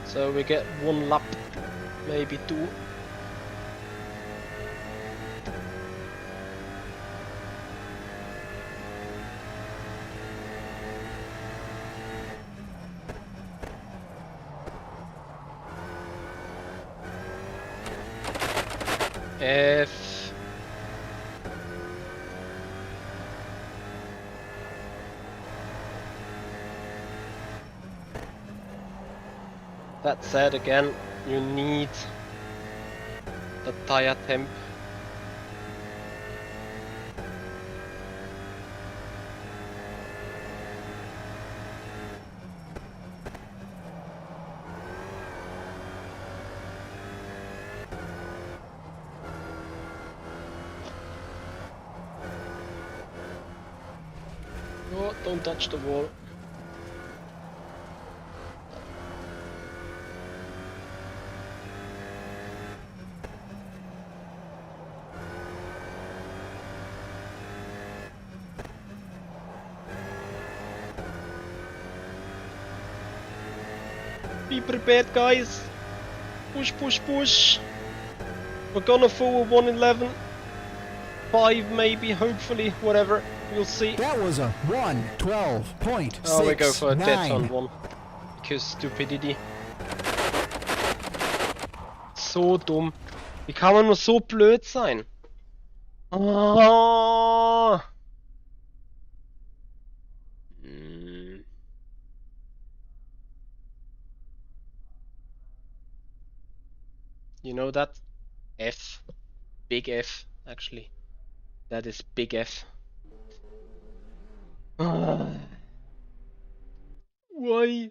So we get 1 lap, maybe 2. That said, again, you need the tire temp. Oh, don't touch the wall. Be prepared, guys. Push, push, push. We're gonna forward 111. 5 maybe, hopefully, whatever. We'll see. That was a 1:12.69. Oh, we go for a dead on one. Because stupidity. So dumm. Wie kann man nur so blöd sein? Oh. You know that? F. Big F, actually. That is big F. Why?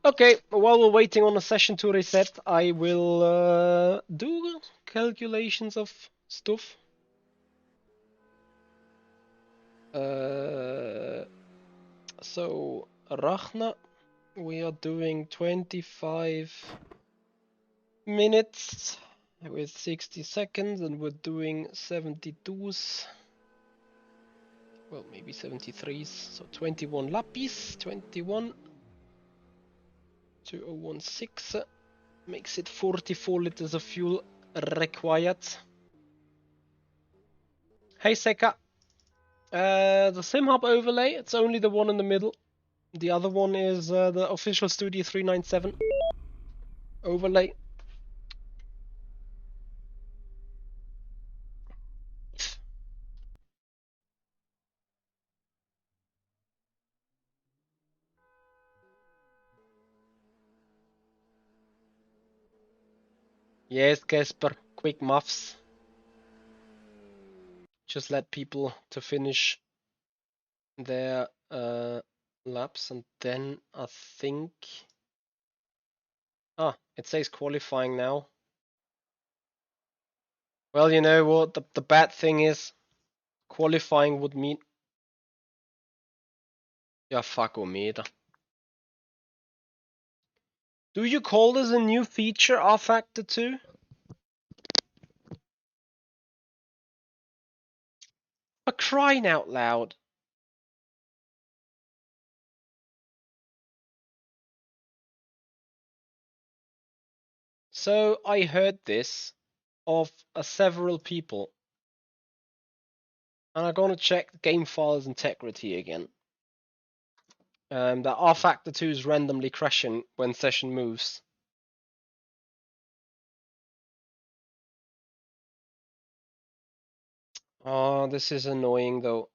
Okay, while we're waiting on the session to reset, I will do calculations of stuff. So, Rachna, we are doing 25 minutes with 60 seconds, and we're doing 72s. Well, maybe 73s, so 21 lapis, 21. 2016 makes it 44 liters of fuel required. Hey Seka, the sim hub overlay, it's only the one in the middle. The other one is the official Studio 397 overlay. Yes, Casper, quick muffs. Just let people to finish their laps, and then I think... Ah, it says qualifying now. Well, you know what, the bad thing is, qualifying would mean... Ja, fuck meter. Do you call this a new feature, rFactor 2? For crying out loud. So I heard this of several people. And I'm gonna check game files integrity again. That rFactor 2 is randomly crashing when session moves. Oh, this is annoying though.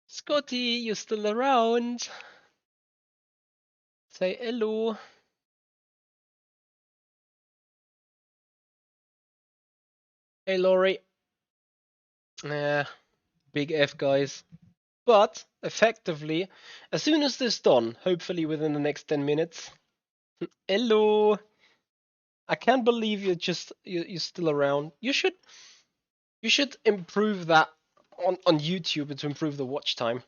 Scotty, you still around? Say hello. Hey Laurie. Big F guys. But effectively, as soon as this is done, hopefully within the next 10 minutes. Hello. I can't believe you're still around. You should improve that on YouTube to improve the watch time.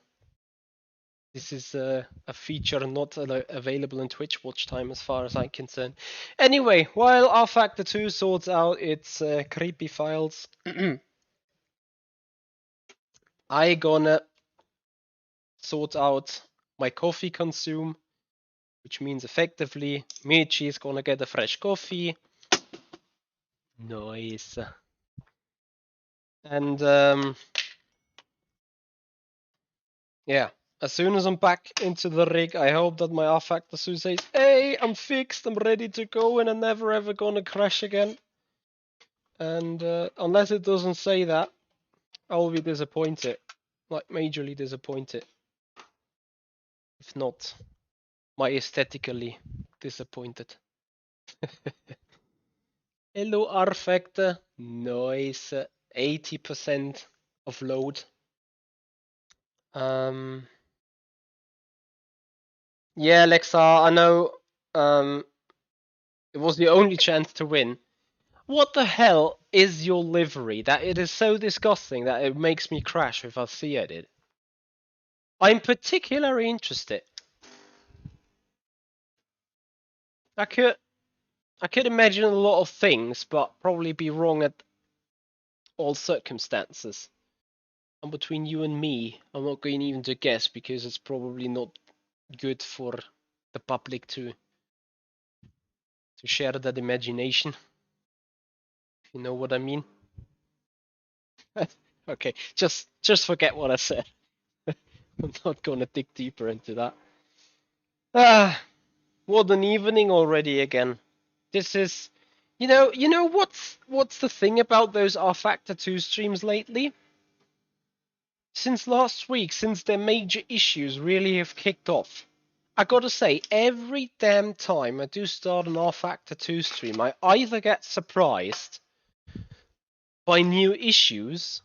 This is a feature not available in Twitch watch time as far as I'm concerned. Anyway, while rFactor 2 sorts out its creepy files, I gonna sort out my coffee consume, which means effectively Michi is gonna get a fresh coffee. Nice. And Yeah. As soon as I'm back into the rig, I hope that my rFactor soon says, "Hey, I'm fixed, I'm ready to go, and I'm never ever gonna crash again." And unless it doesn't say that, I'll be disappointed. Like, majorly disappointed. If not, my aesthetically disappointed. Hello, rFactor. Nice. 80% of load. Yeah, Alexa, I know it was the only chance to win. What the hell is your livery that it is so disgusting that it makes me crash if I see it? I'm particularly interested. I could imagine a lot of things, but probably be wrong at all circumstances. And between you and me, I'm not going even to guess because it's probably not good for the public to share that imagination. If you know what I mean. Okay, just forget what I said. I'm not gonna dig deeper into that. Ah, what an evening already again. This is, you know what's the thing about those rFactor 2 streams lately? Since last week, since their major issues really have kicked off, I gotta say, every damn time I do start an rFactor 2 stream, I either get surprised by new issues,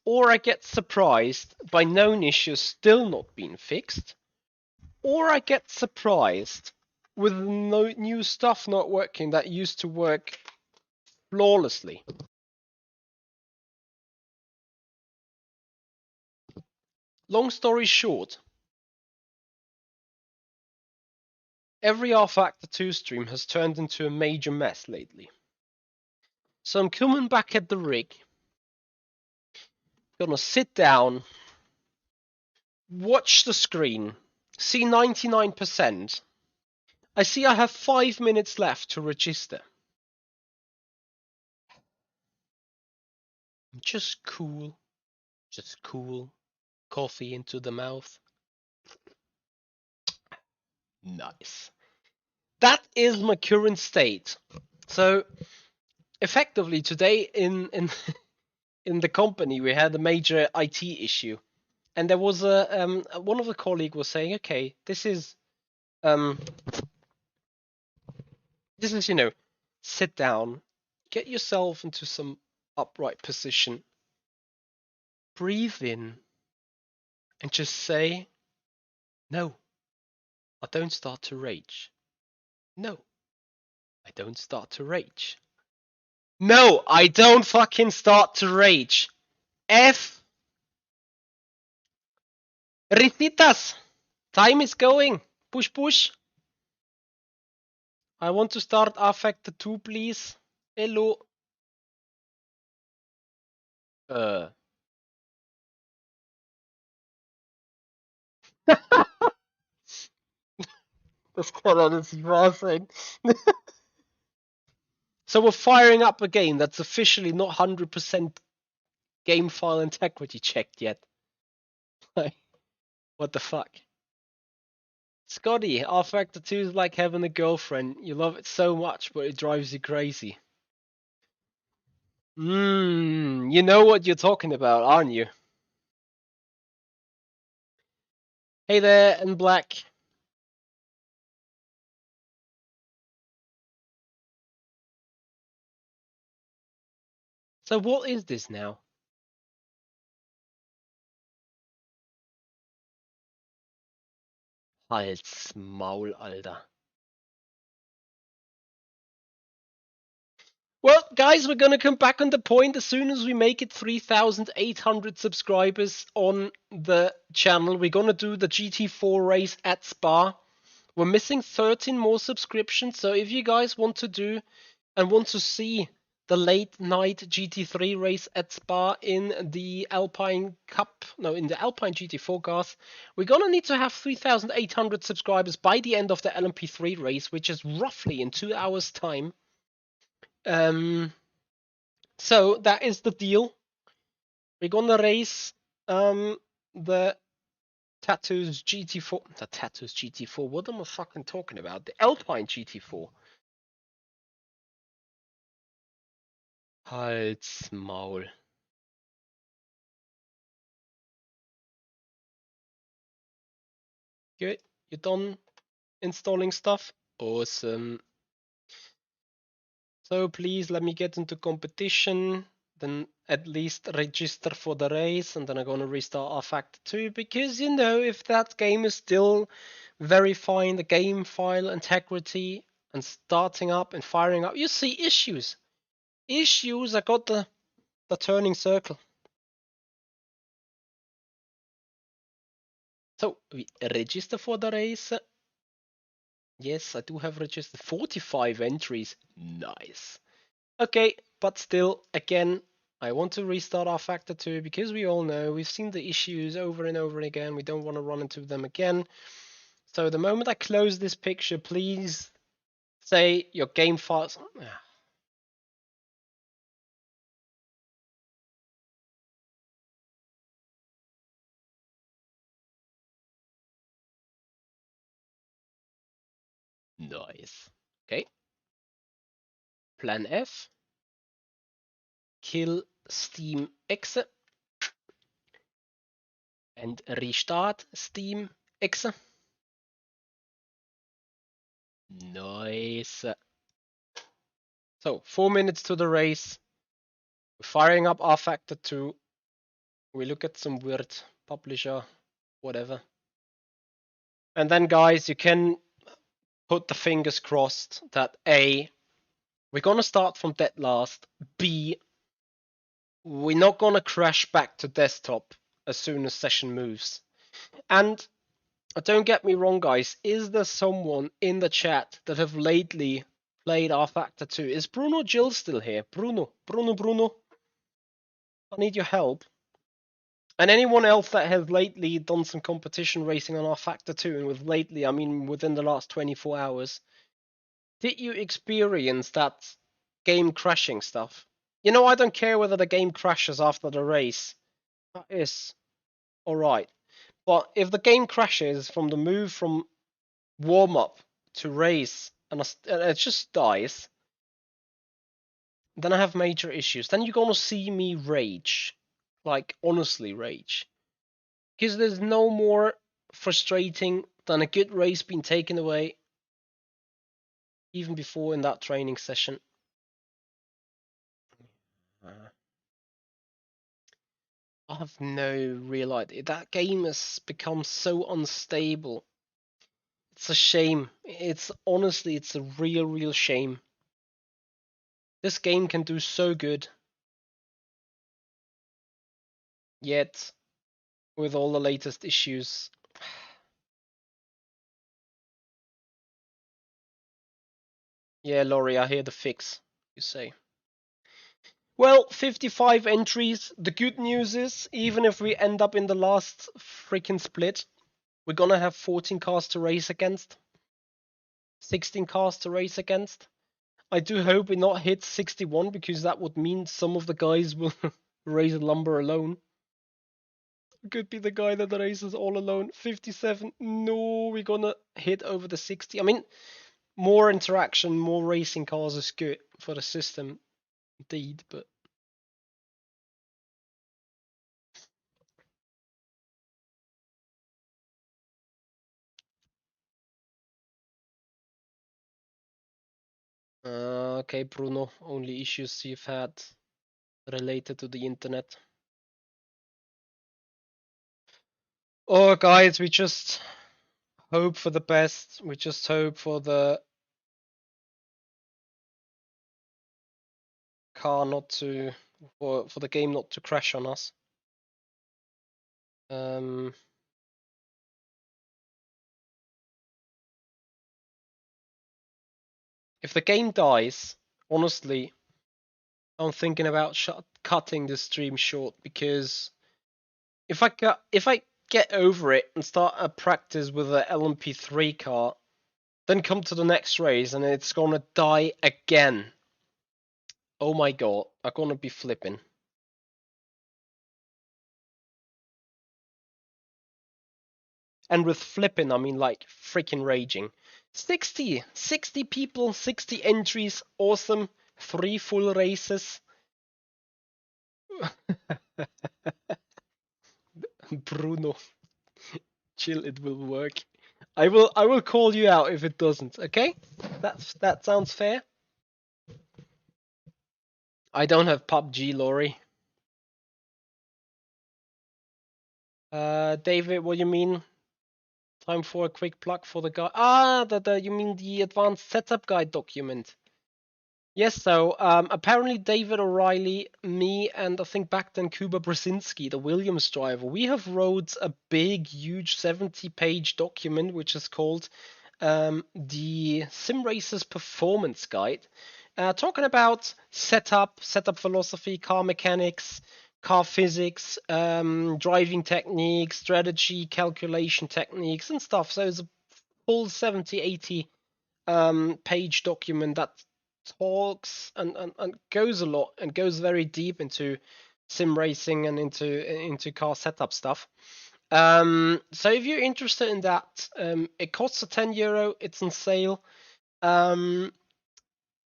or I get surprised by known issues still not being fixed, or I get surprised with no new stuff not working that used to work flawlessly. Long story short, every rFactor 2 stream has turned into a major mess lately. So I'm coming back at the rig, gonna sit down, watch the screen, see 99%. I see I have 5 minutes left to register. Just cool. Coffee into the mouth. Nice. That is my current state. So effectively today in the company we had a major IT issue, and there was one of the colleagues was saying, okay, this is sit down, get yourself into some upright position, breathe in, and just say, no, I don't start to rage. No, I don't start to rage. No, I don't fucking start to rage. F. Ricitas. Time is going. Push, push. I want to start rFactor 2, please. Hello. Das kann doch nicht wahr sein. So we're firing up a game that's officially not 100% game file integrity checked yet. What the fuck? Scotty, rFactor 2 is like having a girlfriend. You love it so much, but it drives you crazy. You know what you're talking about, aren't you? Hey there, in black. So what is this now? Halt's Maul, Alter. Well, guys, we're gonna come back on the point as soon as we make it 3,800 subscribers on the channel. We're gonna do the GT4 race at Spa. We're missing 13 more subscriptions, so if you guys want to do and want to see the late night GT3 race at Spa in the Alpine Cup, no, in the Alpine GT4 cars, we're gonna need to have 3,800 subscribers by the end of the Lmp3 race, which is roughly in 2 hours' time. So that is the deal. We're gonna race the Tatuus GT4. The Tatuus GT4. What am I fucking talking about? The Alpine GT4. Halt's Maul. Good. You done installing stuff? Awesome. So please let me get into competition. Then at least register for the race, and then I'm gonna restart rFactor 2 because you know if that game is still verifying the game file integrity and starting up and firing up, you see issues. Issues. I got the turning circle. So we register for the race. Yes, I do have registered 45 entries. Nice. Okay, but still, again, I want to restart rFactor 2 because we all know we've seen the issues over and over again. We don't want to run into them again. So the moment I close this picture, please say your game files. Nice. Okay. Plan F. Kill Steam exe. And restart Steam exe. Nice. So 4 minutes to the race. We're firing up rFactor 2. We look at some weird publisher, whatever. And then guys, you can put the fingers crossed that A, we're gonna start from dead last. B, we're not gonna crash back to desktop as soon as session moves. And don't get me wrong, guys, is there someone in the chat that have lately played rFactor 2? Is Bruno Jill still here? Bruno, I need your help. And anyone else that has lately done some competition racing on rFactor 2, and with lately, I mean within the last 24 hours, did you experience that game crashing stuff? You know, I don't care whether the game crashes after the race. That is alright. But if the game crashes from the move from warm-up to race and it just dies, then I have major issues. Then you're gonna see me rage. Like, honestly rage. Because there's no more frustrating than a good race being taken away even before in that training session. I have no real idea. That game has become so unstable. It's a shame. It's honestly, it's a real shame. This game can do so good. Yet, with all the latest issues. Yeah, Laurie, I hear the fix, you say. Well, 55 entries. The good news is, even if we end up in the last freaking split, we're gonna have 14 cars to race against. 16 cars to race against. I do hope we not hit 61 because that would mean some of the guys will race lumber alone. Could be the guy that races all alone. 57. No, we're gonna hit over the 60. I mean, more interaction, more racing cars is good for the system, indeed, but. Okay, Bruno, only issues you've had related to the internet. Oh, guys, we just hope for the best. We just hope for the car not to, for the game not to crash on us. If the game dies, honestly, I'm thinking about cutting the stream short because if I get over it and start a practice with a Lmp3 car, then come to the next race and it's gonna die again. Oh my god, I'm gonna be flipping. And with flipping, I mean like freaking raging. 60 people, 60 entries, awesome. 3 full races. Bruno, chill, it will work. I will call you out if it doesn't, okay? That sounds fair. I don't have PUBG, Laurie. David, what do you mean? Time for a quick plug for the guide. Ah, you mean the advanced setup guide document? Yes, so apparently David O'Reilly, me, and I think back then Kuba Brzezinski, the Williams driver, we have wrote a big, huge 70-page document which is called the Sim Racers Performance Guide, talking about setup philosophy, car mechanics, car physics, driving techniques, strategy, calculation techniques, and stuff. So it's a full 70, 80 page document that talks and goes a lot and goes very deep into sim racing and into car setup stuff. So if you're interested in that, it costs €10. It's on sale.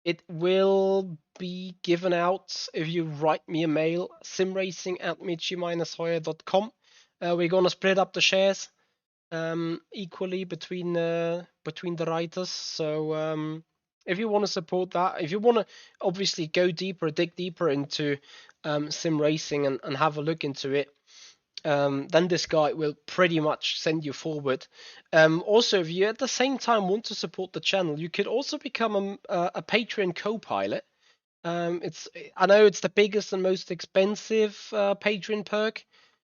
It will be given out if you write me a mail, simracing@michi-hoyer.com. We're gonna split up the shares equally between the writers. So if you want to support that, if you want to obviously dig deeper into sim racing and have a look into it, then this guy will pretty much send you forward. Also, if you at the same time want to support the channel, you could also become a Patreon co-pilot. I know it's the biggest and most expensive Patreon perk,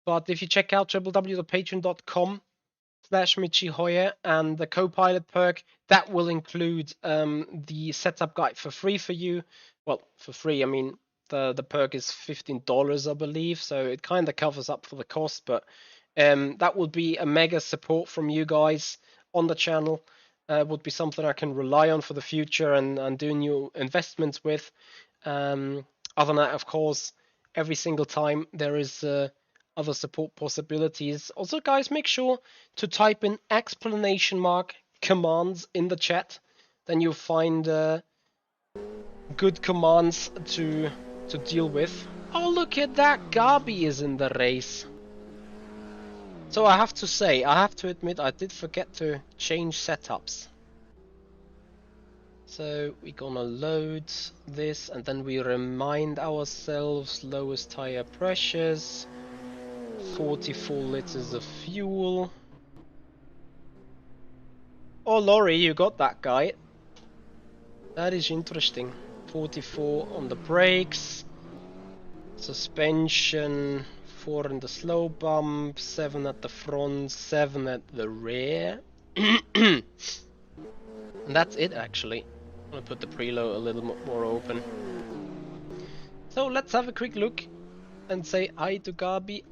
but if you check out www.patreon.com/Michi-Hoyer and the co-pilot perk, that will include the setup guide for free for you. Well, for free, I mean the perk is $15, I believe, so it kind of covers up for the cost, but that would be a mega support from you guys on the channel. Would be something I can rely on for the future and do new investments with. Other than that, of course, every single time there is other support possibilities. Also, guys, make sure to type in !commands in the chat. Then you'll find good commands to deal with. Oh, look at that! Gabi is in the race. So I have to admit, I did forget to change setups. So we're gonna load this and then we remind ourselves lowest tire pressures, 44 liters of fuel. Oh, Laurie, you got that guy. That is interesting. 44 on the brakes, suspension, 4 in the slow bump, 7 at the front, 7 at the rear. And that's it, actually. I'm gonna put the preload a little more open. So let's have a quick look and say hi to Gabi.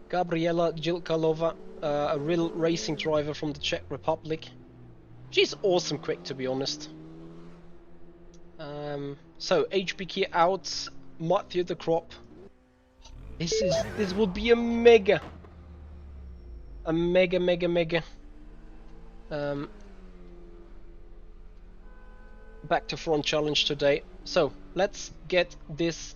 Gabriela Jilkalova, a real racing driver from the Czech Republic. She's awesome quick, to be honest. So HBK out, Matthew the Crop. This would be a mega. Back to front challenge today. So let's get this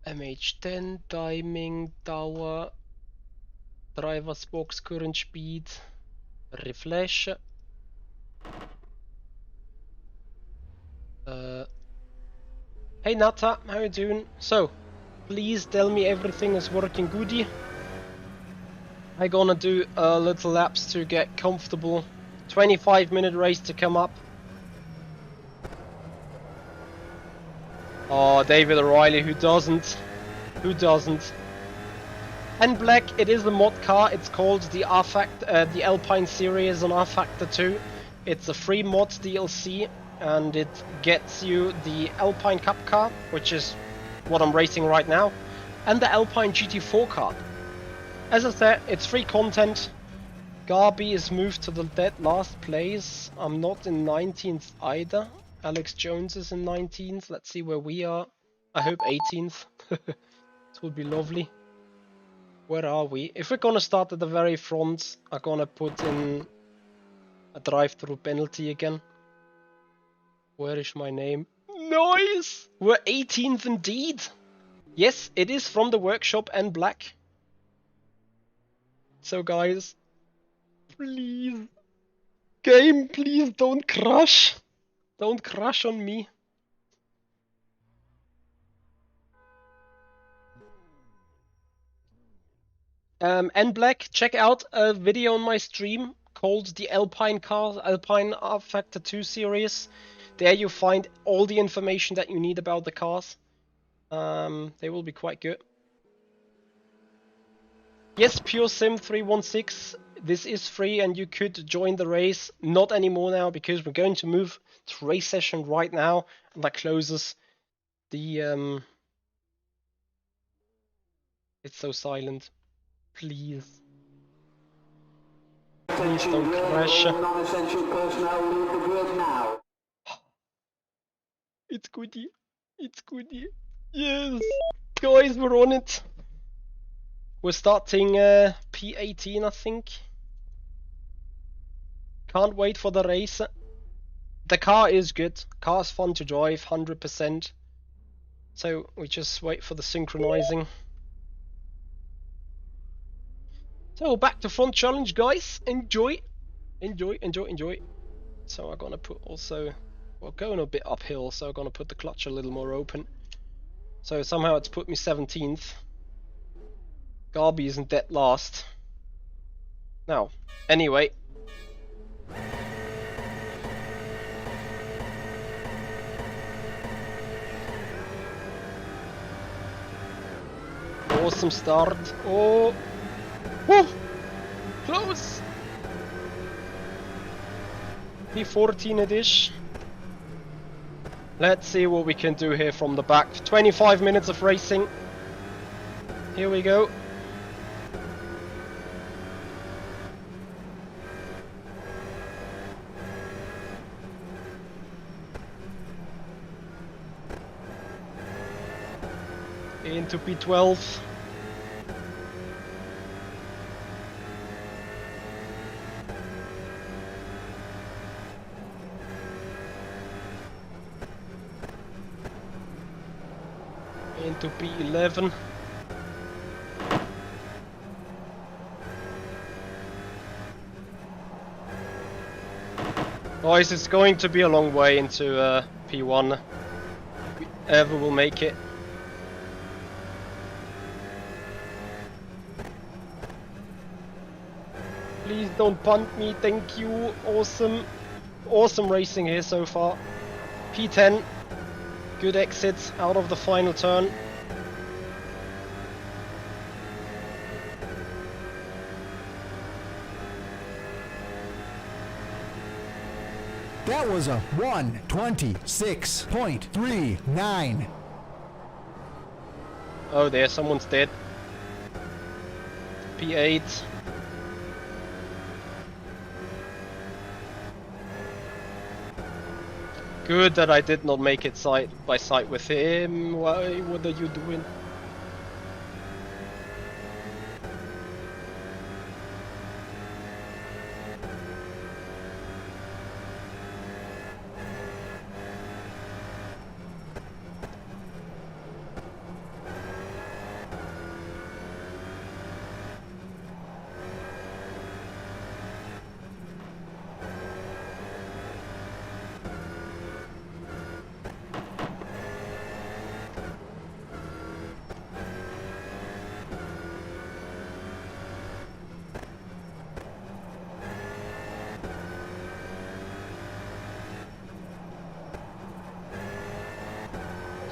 MH10 timing, tower, driver's box, current speed, refresh. Hey Nata, how you doing? So, please tell me everything is working goody. I'm gonna do a little laps to get comfortable. 25-minute race to come up. Oh, David O'Reilly, who doesn't? Who doesn't? And black, it is a mod car. It's called the rFactor, the Alpine series on rFactor 2. It's a free mod DLC, and it gets you the Alpine Cup car, which is what I'm racing right now, and the Alpine GT4 car. As I said, it's free content. Gabi is moved to the dead last place. I'm not in 19th either. Alex Jones is in 19th. Let's see where we are. I hope 18th. It would be lovely. Where are we? If we're gonna start at the very front, I'm gonna put in a drive-through penalty again. Where is my name? Nice! We're 18th indeed! Yes, it is from the workshop and black. So guys, please, game, please don't crash. Don't crash on me. And Black, check out a video on my stream called the Alpine rFactor 2 series. There you find all the information that you need about the cars. They will be quite good. Yes, Pure Sim 316. This is free and you could join the race. Not anymore now because we're going to move to race session right now, and that closes the It's so silent. Please. Please don't crash. Non-essential personnel leave the grid now. It's goodie. It's goodie. Yes. Guys, we're on it. We're starting P18, I think. Can't wait for the race. The car is good. Car's fun to drive, 100%. So we just wait for the synchronizing. So back to front challenge, guys. Enjoy. Enjoy, enjoy, enjoy. So I'm gonna put also, well, going a bit uphill, so I'm gonna put the clutch a little more open. So somehow it's put me 17th. Garby isn't dead last. Now, anyway. Awesome start. Oh! Woo! Close! P14-ish. Let's see what we can do here from the back. 25 minutes of racing. Here we go. Into P12. Into P11. Guys, it's going to be a long way into P1. If we ever will make it. Please don't punt me, thank you. Awesome. Awesome racing here so far. P10. Good exit out of the final turn. That was a 1:26.39. Oh, there, someone's dead. P8. Good that I did not make it side by side with him. Why? What are you doing?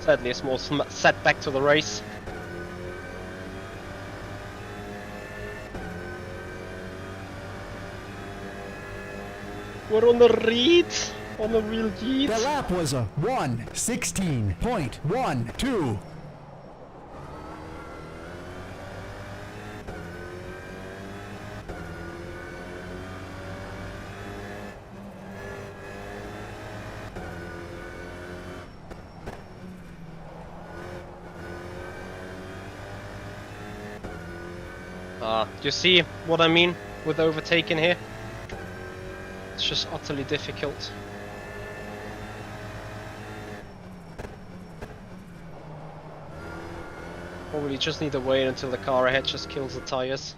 Sadly, a small setback to the race. We're on the read, on the real Gt. The lap was a 1:16.12. You see what I mean with overtaking here? It's just utterly difficult. Probably just need to wait until the car ahead just kills the tires.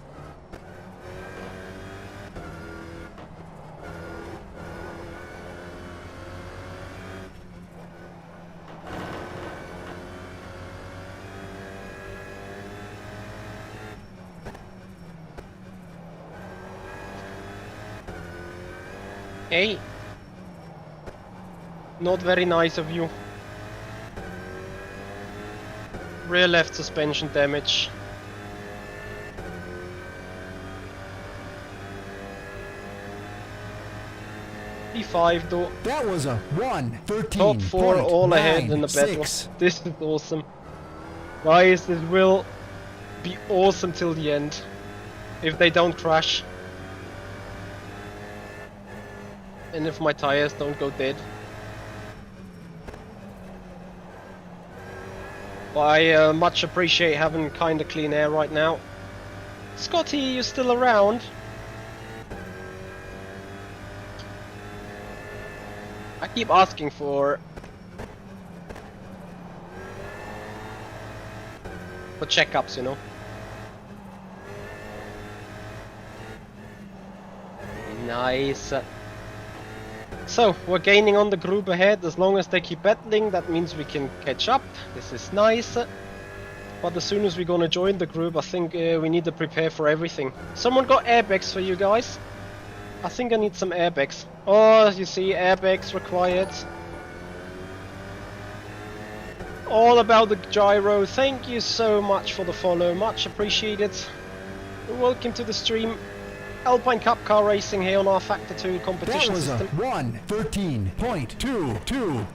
Hey, not very nice of you. Rear left suspension damage. P5 though. That was a 1:13. Top 4 all ahead in the battle. This is awesome. Guys, this will be awesome till the end. If they don't crash. And if my tires don't go dead. But I much appreciate having kinda clean air right now. Scotty, you still around? I keep asking for checkups, you know. Nice. So, we're gaining on the group ahead. As long as they keep battling, that means we can catch up. This is nice. But as soon as we're gonna join the group, I think we need to prepare for everything. Someone got airbags for you guys? I think I need some airbags. Oh, you see, airbags required. All about the gyro. Thank you so much for the follow. Much appreciated. Welcome to the stream. Alpine Cup car racing here on our Factor 2 competition system. That was a 1:13.22.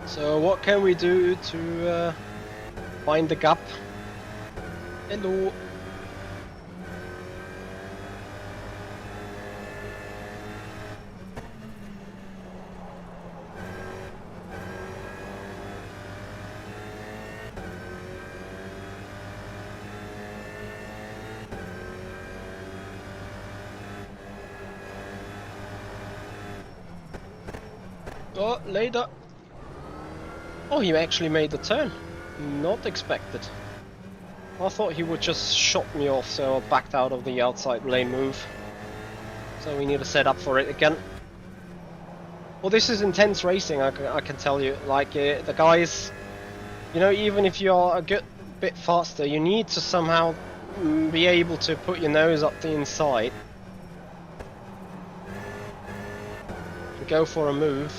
So what can we do to find the gap? Hello. Oh, later. Oh, he actually made the turn. Not expected. I thought he would just shot me off, so I backed out of the outside lane move. So we need to set up for it again. Well, this is intense racing, I can tell you. Like, the guys, you know, even if you are a good bit faster, you need to somehow be able to put your nose up the inside. And go for a move.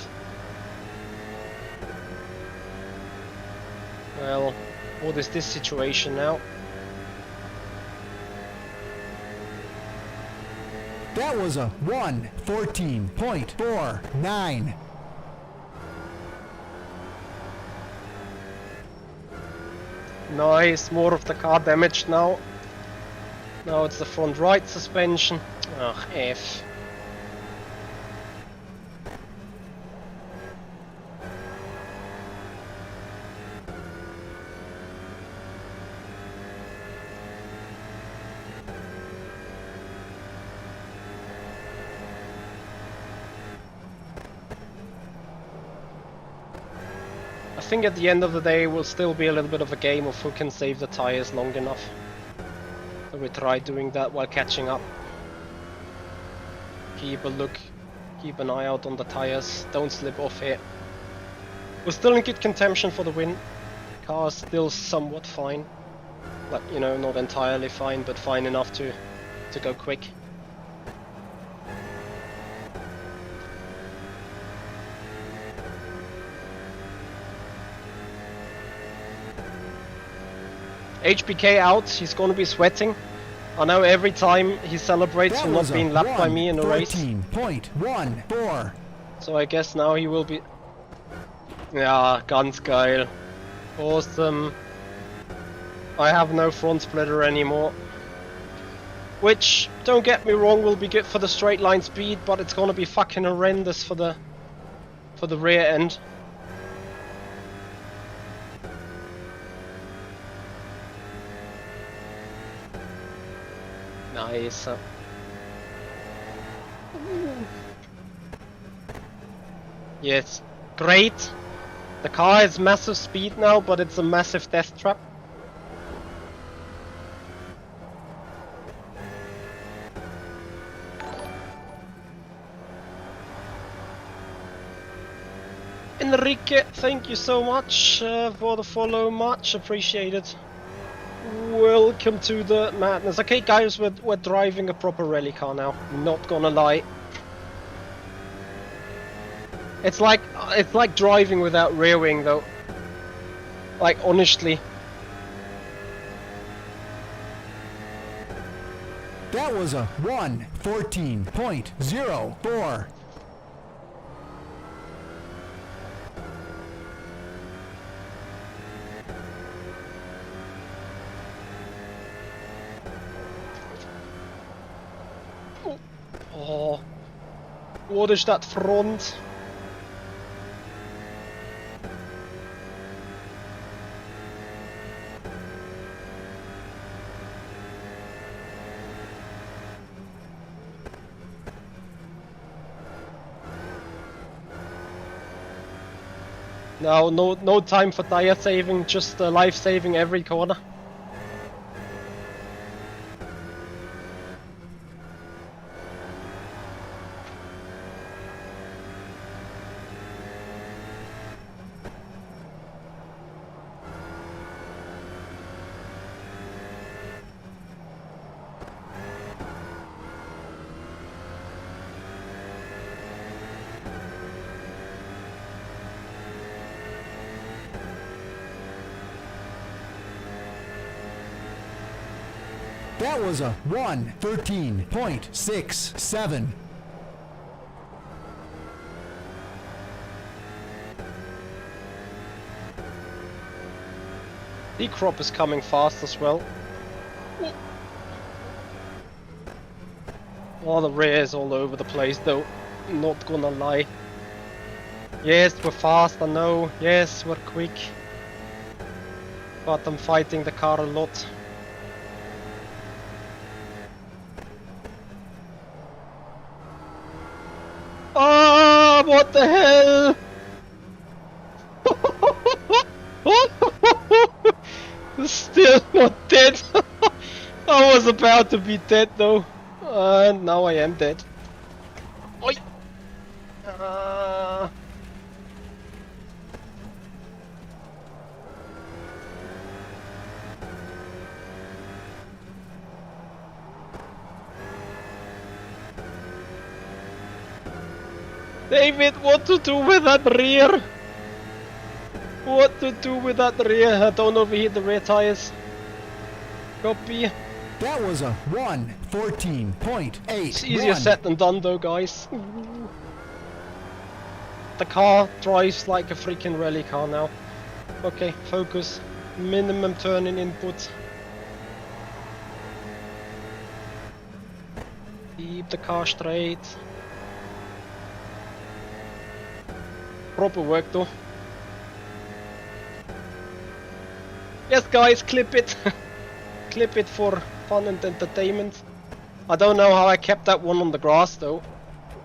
Well, what is this situation now? That was a 1:14.49. Nice, more of the car damaged now. Now it's the front right suspension. Ugh, F. I think at the end of the day it will still be a little bit of a game of who can save the tires long enough. So we try doing that while catching up. Keep a look, keep an eye out on the tires, don't slip off here. We're still in good contention for the win. Car's still somewhat fine. Like, you know, not entirely fine, but fine enough to go quick. HBK out, he's gonna be sweating. I know every time he celebrates for not being lapped by me in a race. 13.14. So I guess now he will be... Yeah, ganz geil. Awesome. I have no front splitter anymore. Which, don't get me wrong, will be good for the straight line speed, but it's gonna be fucking horrendous for the rear end. Nice. Yes, great. The car has massive speed now, but it's a massive death trap. Enrique, thank you so much for the follow, much appreciated. Welcome to the madness. Okay guys, we're driving a proper rally car now, not gonna lie. It's like driving without rear wing though. Like honestly. That was a 1:14.04. Oh, what is that front? No time for tire saving, just life saving every corner. That was a 1:13.67. The crop is coming fast as well. Oh, the rear is all over the place though, not gonna lie. Yes, we're fast, I know. Yes, we're quick. But I'm fighting the car a lot. Ah, what the hell? Still not dead. I was about to be dead though. And now I am dead. Oi. David, what to do with that rear? What to do with that rear? I don't overheat the rear tires. Copy. That was a 1:14.8. It's easier said than done though, guys. The car drives like a freaking rally car now. Okay, focus. Minimum turning input. Keep the car straight. Proper work though. Yes guys, clip it. Clip it for fun and entertainment. I don't know how I kept that one on the grass though.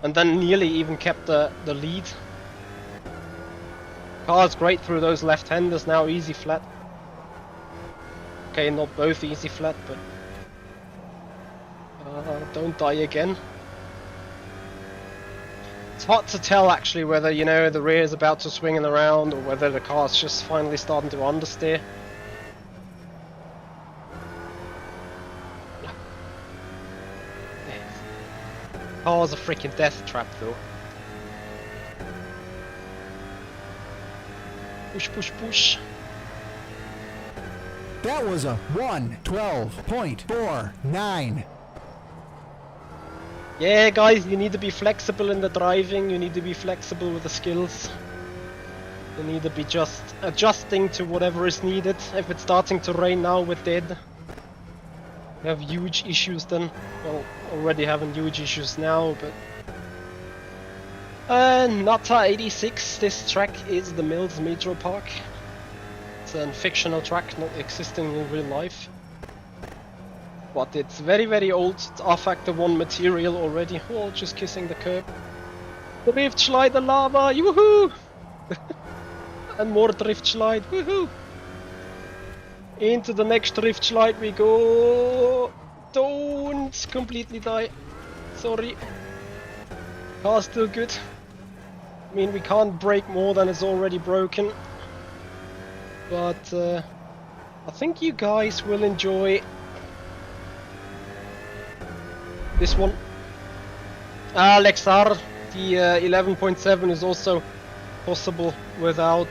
And then nearly even kept the lead. Car's great through those left-handers now, easy flat. Okay, not both easy flat, but... don't die again. It's hard to tell actually whether, you know, the rear is about to swing around or whether the car's just finally starting to understeer. Car's a freaking death trap though. Push, push, push. That was a 1:12.49. Yeah guys, you need to be flexible in the driving, you need to be flexible with the skills. You need to be just adjusting to whatever is needed. If it's starting to rain now, we're dead. We have huge issues then. Well, already having huge issues now, but... Nata 86, this track is the Mills Metro Park. It's a fictional track, not existing in real life. but it's very old. It's rFactor 1 material already. Oh, just kissing the curb. Drift slide the lava, woohoo! And more drift slide, woohoo! Into the next drift slide we go. Don't completely die. Sorry. Car's still good. I mean, we can't break more than is already broken. But I think you guys will enjoy this one. Lexar, the 11.7 is also possible without,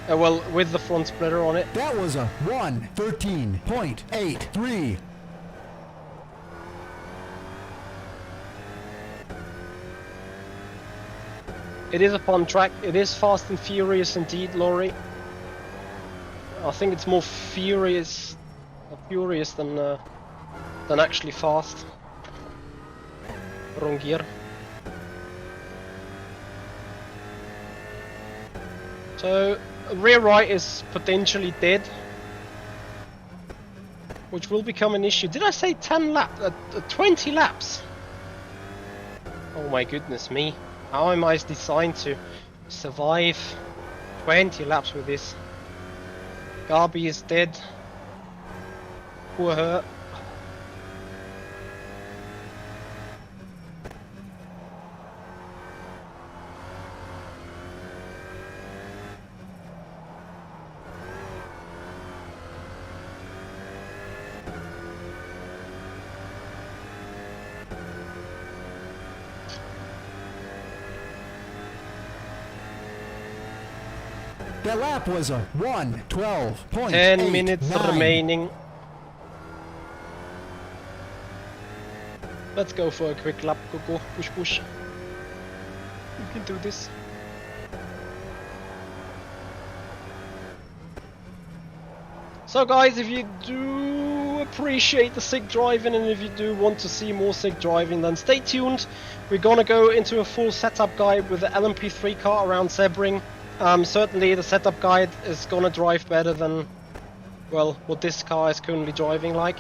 well, with the front splitter on it. That was a 1:13.83. It is a fun track. It is fast and furious indeed, Laurie. I think it's more furious than actually fast. Wrong gear. So rear right is potentially dead, which will become an issue. Did I say 20 laps? Oh my goodness me. How am I designed to survive 20 laps with this? Garby is dead. Poor her. That lap was a 1:12.89. 10 minutes remaining. Let's go for a quick lap. Go, push. You can do this. So guys, if you do appreciate the sick driving and if you do want to see more sick driving, then stay tuned. We're gonna go into a full setup guide with the Lmp3 car around Sebring. Certainly the setup guide is gonna drive better than, well, what this car is currently driving like.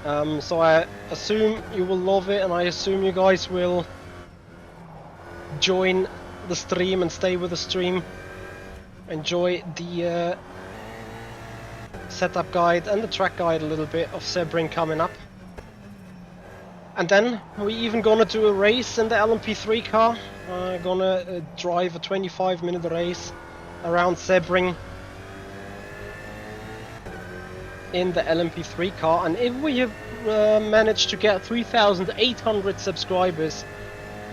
So I assume you will love it, and I assume you guys will join the stream and stay with the stream. Enjoy the setup guide and the track guide a little bit of Sebring coming up. And then we're even gonna do a race in the Lmp3 car. Gonna drive a 25-minute race around Sebring in the Lmp3 car, and if we have managed to get 3,800 subscribers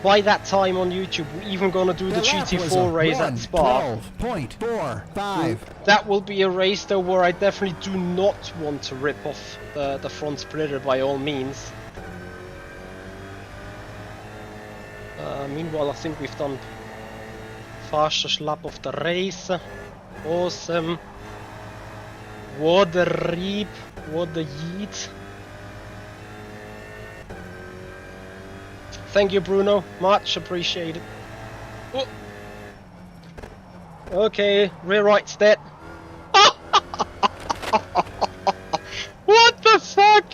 by that time on YouTube, we're even gonna do the GT4 race at Spa. 12.45. That will be a race though where I definitely do not want to rip off the front splitter by all means. Meanwhile, I think we've done fastest lap of the race. Awesome. What a reap, what a yeet. Thank you, Bruno, much appreciated. Oh. Okay, rear right's dead. What the fuck?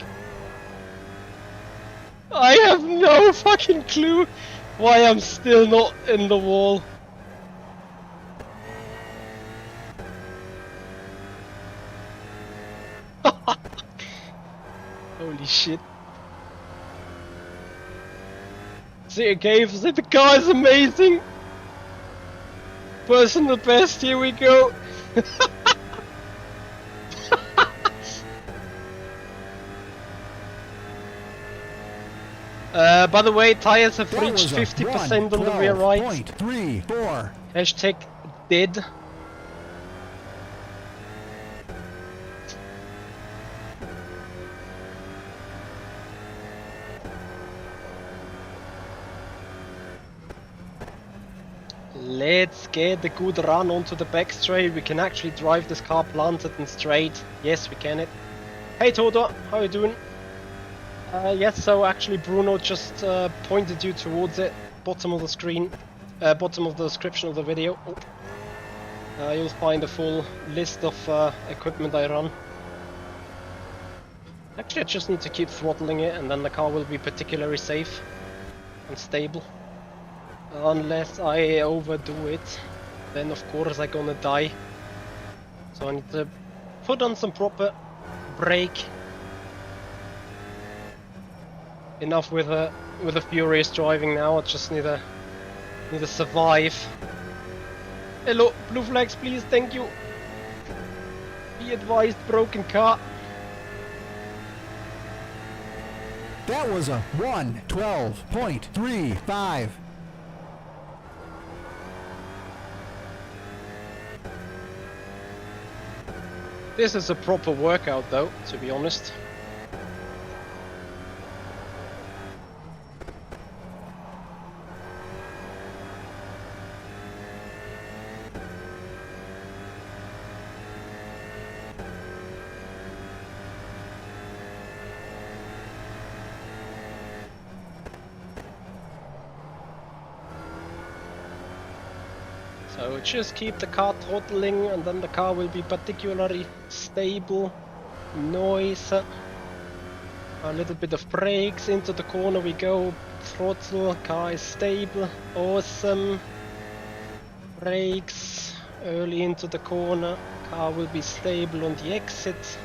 I have no fucking clue why I'm still not in the wall. Holy shit. See a cave, see the car is amazing. Personal best, here we go. By the way, tires have reached 50% on the rear right. Hashtag dead. Let's get a good run onto the back straight. We can actually drive this car planted and straight. Yes, we can it. Hey Toto, how you doing? Yes, so actually Bruno just pointed you towards it. Bottom of the screen, bottom of the description of the video. Oh. You'll find a full list of equipment I run. Actually, I just need to keep throttling it and then the car will be particularly safe and stable. Unless I overdo it, then of course I'm gonna die. So I need to put on some proper brake. Enough with the furious driving now. I just need to survive. Hello, blue flags, please. Thank you. Be advised, broken car. That was a 1:12.35. This is a proper workout though, to be honest. So just keep the car throttling and then the car will be particularly stable. Noise. A little bit of brakes, into the corner we go. Throttle, car is stable. Awesome. Brakes. Early into the corner. Car will be stable on the exit.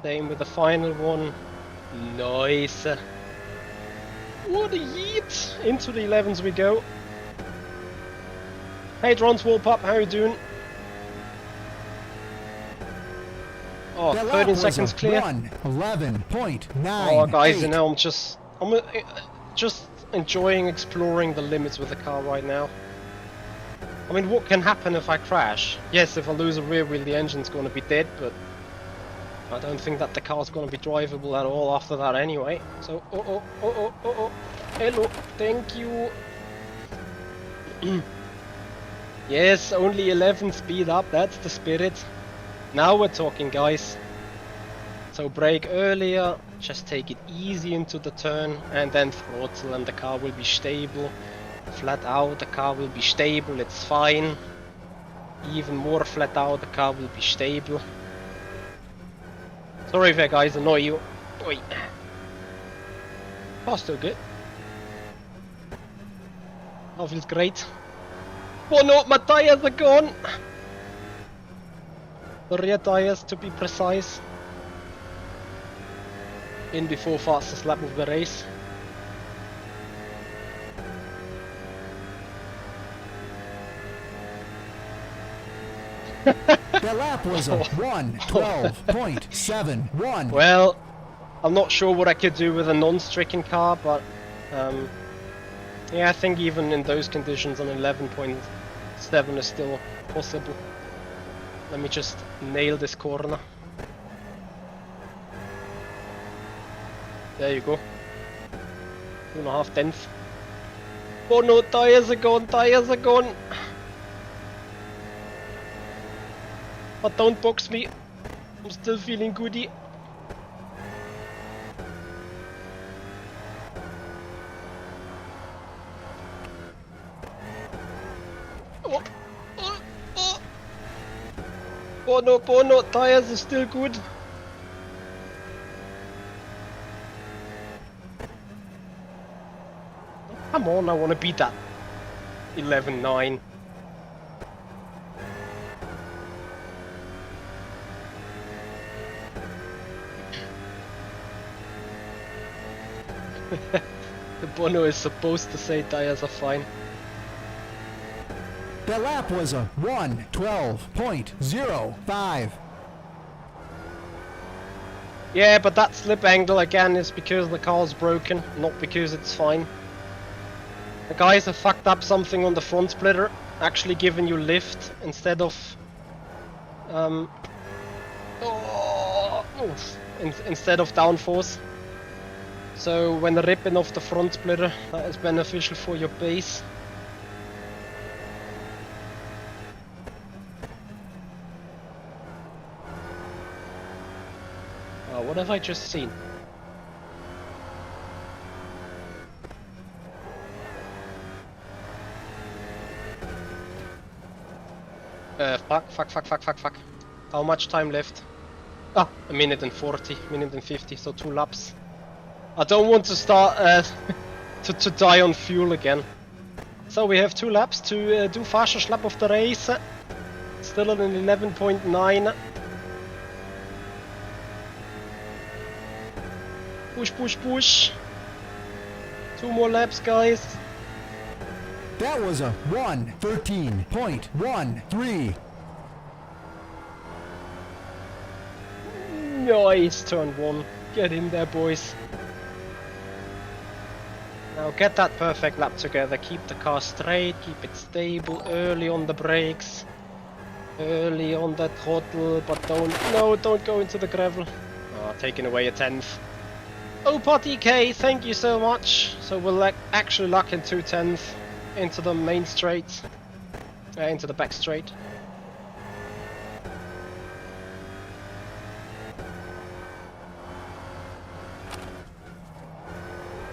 Same with the final one. Nice. What a yeet! Into the 11s we go. Hey Drons, Warp Up, how you doing? Oh, That 13 lap was seconds a clear. 1:11.9. Oh guys, you know, I'm just enjoying exploring the limits with the car right now. I mean, what can happen if I crash? Yes, if I lose a rear wheel, the engine's gonna be dead, but I don't think that the car's gonna be drivable at all after that anyway. So, oh, hello, thank you. Yes, only 11 speed up, that's the spirit. Now we're talking, guys. So brake earlier, just take it easy into the turn, and then throttle and the car will be stable. Flat out, the car will be stable, it's fine. Even more flat out, the car will be stable. Sorry if I guys annoy you. Oi. Oh, still good. Oh, feels great. Oh no, my tires are gone! The rear tires, to be precise. In before fastest lap of the race. That lap was a 1:12.71. Well, I'm not sure what I could do with a non-stricken car, but yeah, I think even in those conditions an 11.7 is still possible. Let me just nail this corner. There you go. 2.5 tenths. Oh no, tires are gone, tires are gone! But don't box me, I'm still feeling goody. Oh no, tires are still good. Come on, I want to beat that 11.9. The Bono is supposed to say tires are fine. That lap was a 1:12.05. Yeah, but that slip angle again is because the car's broken, not because it's fine. The guys have fucked up something on the front splitter, actually giving you lift instead of instead of downforce. So when ripping off the front splitter, that is beneficial for your base. What have I just seen? Fuck. How much time left? Ah, a minute and 40, minute and 50, so 2 laps. I don't want to start to die on fuel again. So we have 2 laps to do fastest lap of the race. Still at an 11.9. Push, push, push. 2 more laps, guys. That was a 1:13.13. Nice, turn 1. Get in there, boys. Now get that perfect lap together. Keep the car straight, keep it stable, early on the brakes. Early on the throttle, but don't go into the gravel. Oh, taking away a 10th. Oh, Potty K, thank you so much. So we'll actually lock in 2/10 into the main straight, into the back straight.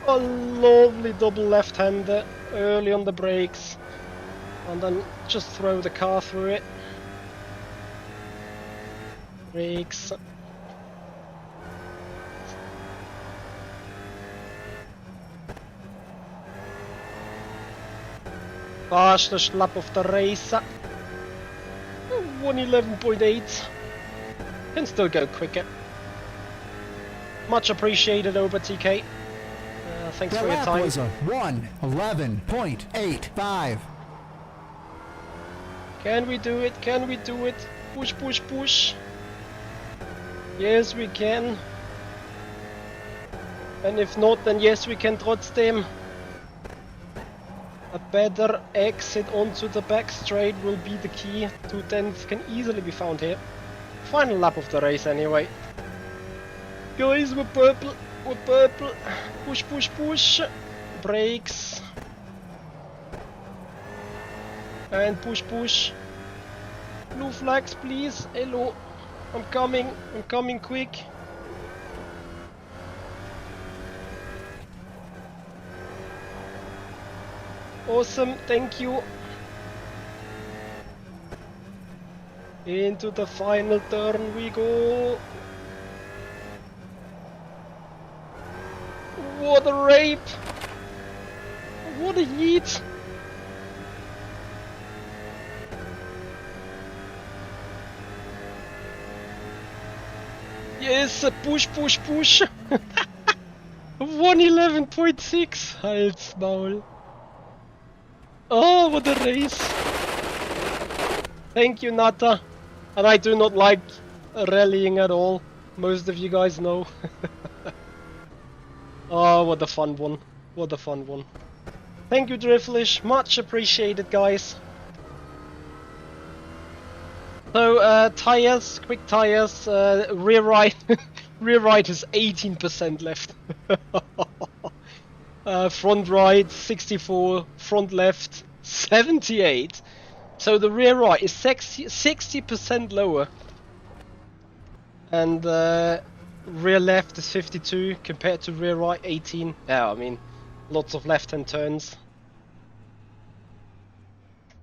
A lovely double left-hander early on the brakes, and then just throw the car through it. Brakes. Fastest lap of the race. 1:11.8. Can still go quicker. Much appreciated over TK. Thanks That for your lap time. was a 1:11.85. Can we do it? Can we do it? Push, push, push. Yes, we can. And if not, then yes, we can trotzdem. A better exit onto the back straight will be the key. 2/10 can easily be found here. Final lap of the race anyway. Guys, we're purple. We're purple. Push, push, push. Brakes. And push, push. Blue flags, please. Hello. I'm coming quick. Awesome, thank you. Into the final turn we go. What a rape! What a yeet! Yes, push, push, push! 1:11.6! Halsmaul! Oh, what a race! Thank you, Nata. And I do not like rallying at all. Most of you guys know. Oh, what a fun one. What a fun one. Thank you, Driflish. Much appreciated, guys. So, tires, quick tires, rear right. Rear right is 18% left. Front right 64, front left 78. So the rear right is 60% lower, and rear left is 52 compared to rear right 18. Yeah, I mean, lots of left-hand turns.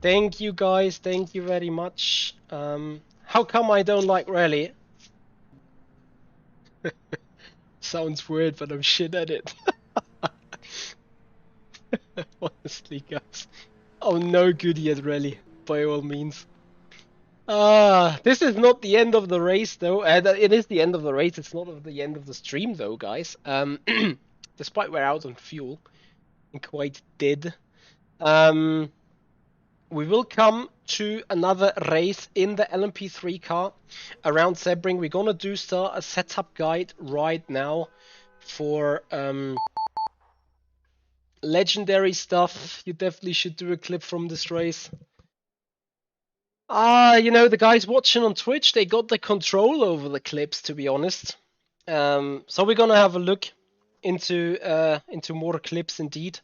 Thank you guys, thank you very much. How come I don't like rally? Sounds weird, but I'm shit at it. Honestly, guys, I'm no good at rally, by all means. This is not the end of the race, though. It is the end of the race. It's not the end of the stream, though, guys. Despite we're out on fuel and quite dead, we will come to another race in the Lmp3 car around Sebring. We're gonna start a setup guide right now for legendary stuff. You definitely should do a clip from this race. You know, the guys watching on Twitch, they got the control over the clips, to be honest. So we're gonna have a look into more clips indeed.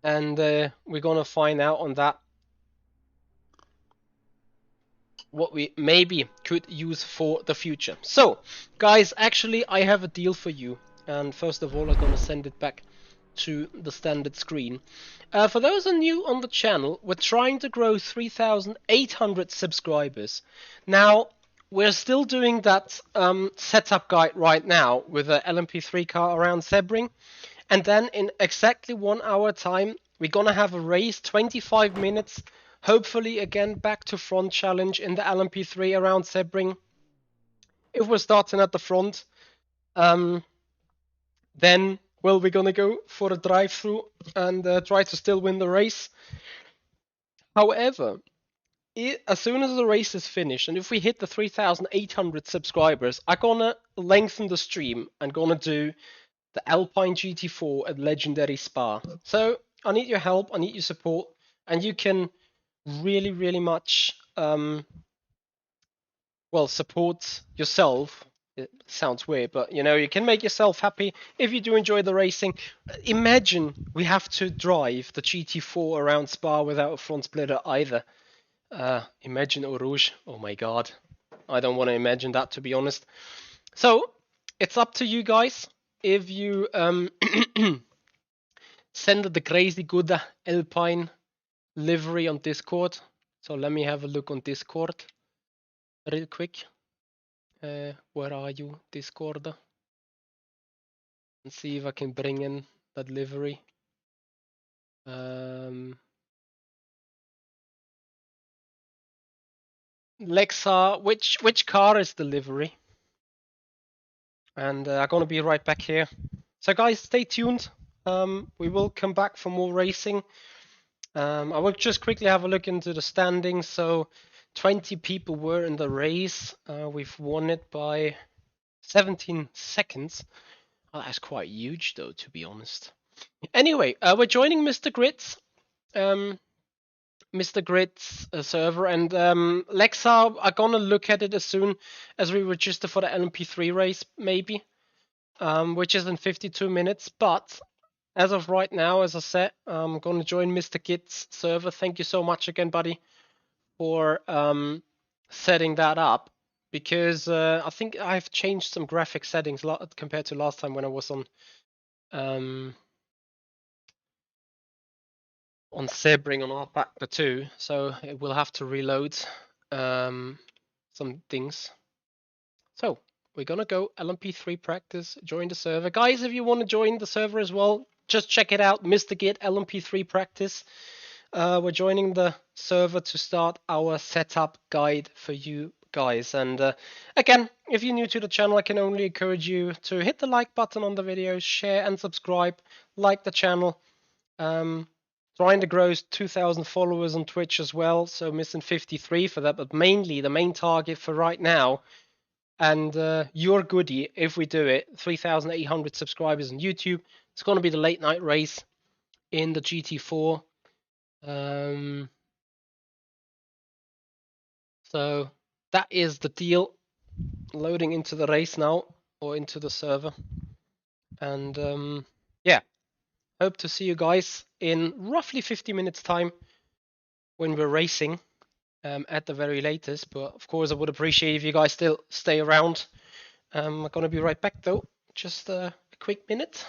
And we're gonna find out on that what we maybe could use for the future. So, guys, actually, I have a deal for you. And first of all, I'm gonna send it back to the standard screen. For those who are new on the channel, we're trying to grow 3,800 subscribers. Now, we're still doing that setup guide right now with a Lmp3 car around Sebring. And then in exactly 1 hour time, we're gonna have a race, 25 minutes, hopefully again back to front challenge in the Lmp3 around Sebring. If we're starting at the front, then, well, we're gonna go for a drive-through and try to still win the race. However, as soon as the race is finished, and if we hit the 3,800 subscribers, I'm gonna lengthen the stream and gonna do the Alpine GT4 at Legendary Spa. So I need your help, I need your support, and you can really, really much, well, support yourself. It sounds weird, but you know, you can make yourself happy if you do enjoy the racing. Imagine we have to drive the GT4 around Spa without a front splitter either. Imagine Eau Rouge. Oh my god. I don't want to imagine that, to be honest. So, it's up to you guys. If you send the crazy good Alpine livery on Discord. So let me have a look on Discord real quick. Where are you, Discord? And see if I can bring in that livery. Lexa, which car is the livery? And I'm gonna be right back here. So guys, stay tuned. We will come back for more racing. I will just quickly have a look into the standings. So 20 people were in the race. We've won it by 17 seconds. Oh, that's quite huge though, to be honest. Anyway, we're joining Mr. Grits. Mr. Grid's server, and Lexa are gonna look at it as soon as we register for the Lmp3 race, maybe, which is in 52 minutes. But as of right now, as I said, I'm gonna join Mr. Gid's server. Thank you so much again, buddy, for setting that up, because I think I've changed some graphic settings compared to last time when I was on Sebring on rFactor 2, so it will have to reload some things. So we're gonna go Lmp3 Practice, join the server. Guys, if you want to join the server as well, just check it out, Mr. Git Lmp3 Practice. We're joining the server to start our setup guide for you guys. And again, if you're new to the channel, I can only encourage you to hit the like button on the video, share and subscribe, like the channel. Trying to grow 2,000 followers on Twitch as well, so missing 53 for that, but mainly the main target for right now, and your goodie, if we do it, 3,800 subscribers on YouTube. It's going to be the late night race in the GT4. So that is the deal. Loading into the race now, or into the server. And yeah. Hope to see you guys in roughly 50 minutes time when we're racing at the very latest. But of course, I would appreciate if you guys still stay around. I'm going to be right back though. Just a quick minute.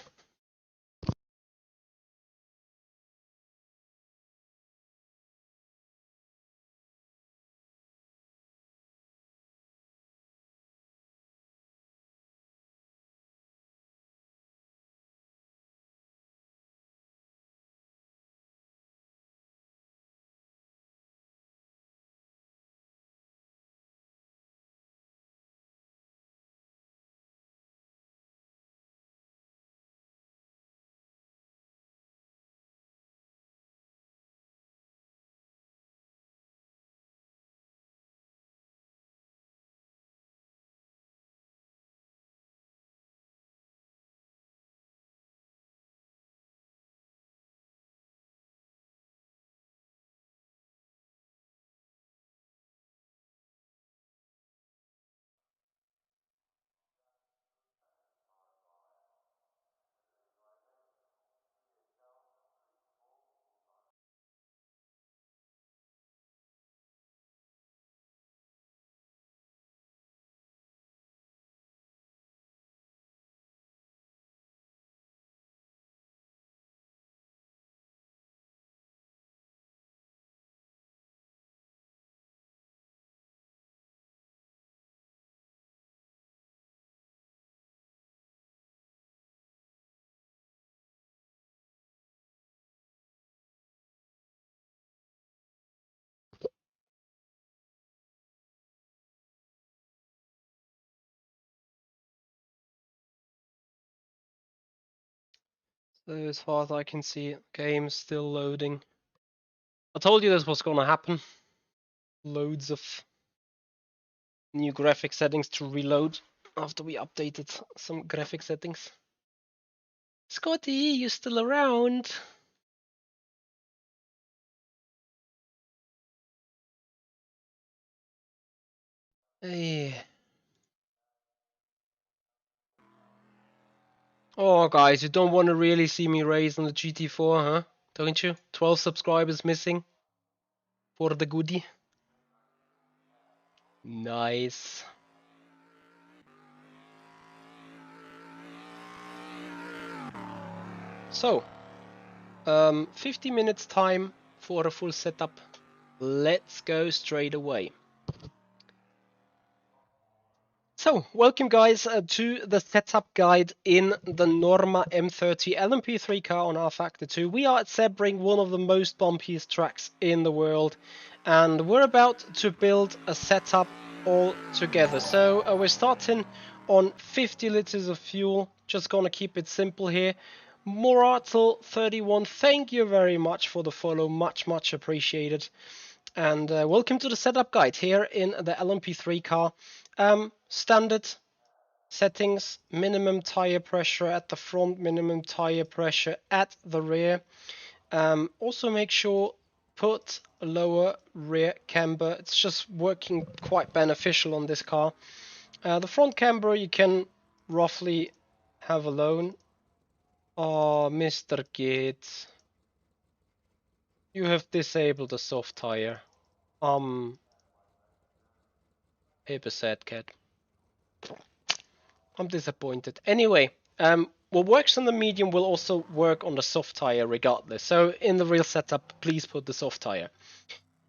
As far as I can see, game's still loading. I told you this was gonna happen. Loads of new graphic settings to reload after we updated some graphic settings. Scotty, you still around? Hey. Oh, guys, you don't want to really see me raise on the GT4, huh? Don't you? 12 subscribers missing for the goodie. Nice. So, 50 minutes time for a full setup. Let's go straight away. So, welcome guys to the setup guide in the Norma M30 LMP3 car on rFactor 2. We are at Sebring, one of the most bumpiest tracks in the world, and we're about to build a setup all together. So we're starting on 50 liters of fuel, just gonna keep it simple here. Moratel31, thank you very much for the follow, much appreciated. And welcome to the setup guide here in the LMP3 car. Standard settings, minimum tire pressure at the front, minimum tire pressure at the rear. Also make sure put a lower rear camber. It's just working quite beneficial on this car. The front camber you can roughly have alone. Oh, Mr. Gates, you have disabled the soft tire. Paper sad cat. I'm disappointed. Anyway, what works on the medium will also work on the soft tire regardless. So in the real setup, please put the soft tire.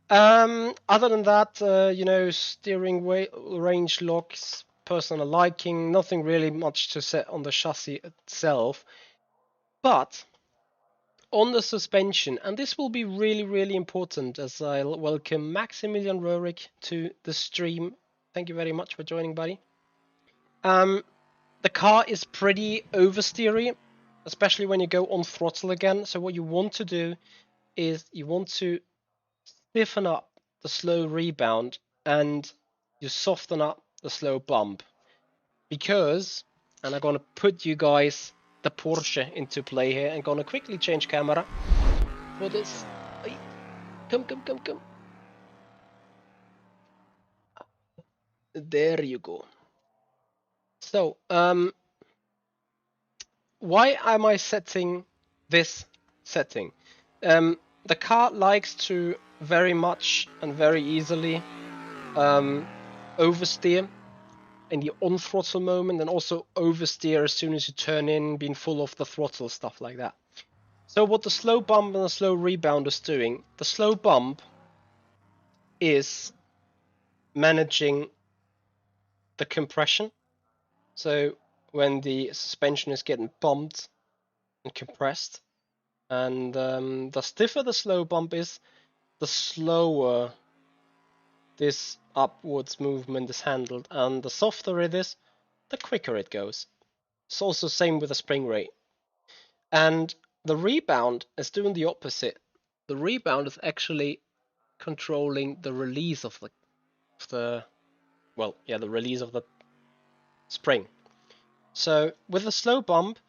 Other than that, you know, steering range locks, personal liking, nothing really much to set on the chassis itself. But on the suspension, and this will be really important as I welcome Maximilian Röhrig to the stream. Thank you very much for joining, buddy. The car is pretty oversteery, especially when you go on throttle again. So what you want to do is you want to stiffen up the slow rebound and you soften up the slow bump. Because, and I'm gonna put you guys the Porsche into play here and gonna quickly change camera for this. Come. There you go. So, why am I setting this setting? The car likes to very much and very easily oversteer in the on throttle moment and also oversteer as soon as you turn in, being full off the throttle, stuff like that. So what the slow bump and the slow rebound is doing, the slow bump is managing the compression. So when the suspension is getting bumped and compressed, and the stiffer the slow bump is, the slower this upwards movement is handled, and the softer it is, the quicker it goes. It's also the same with the spring rate. And the rebound is doing the opposite. The rebound is actually controlling the release of the release of the spring. So with a slow bump,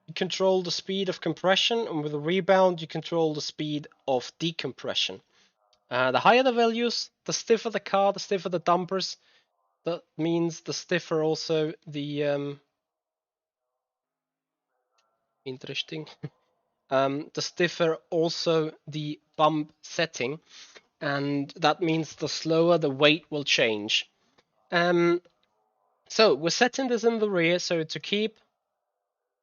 you control the speed of compression, and with a rebound, you control the speed of decompression. The higher the values, the stiffer the car, the stiffer the dampers. That means the stiffer also the interesting. The stiffer also the bump setting, and that means the slower the weight will change. So we're setting this in the rear so to keep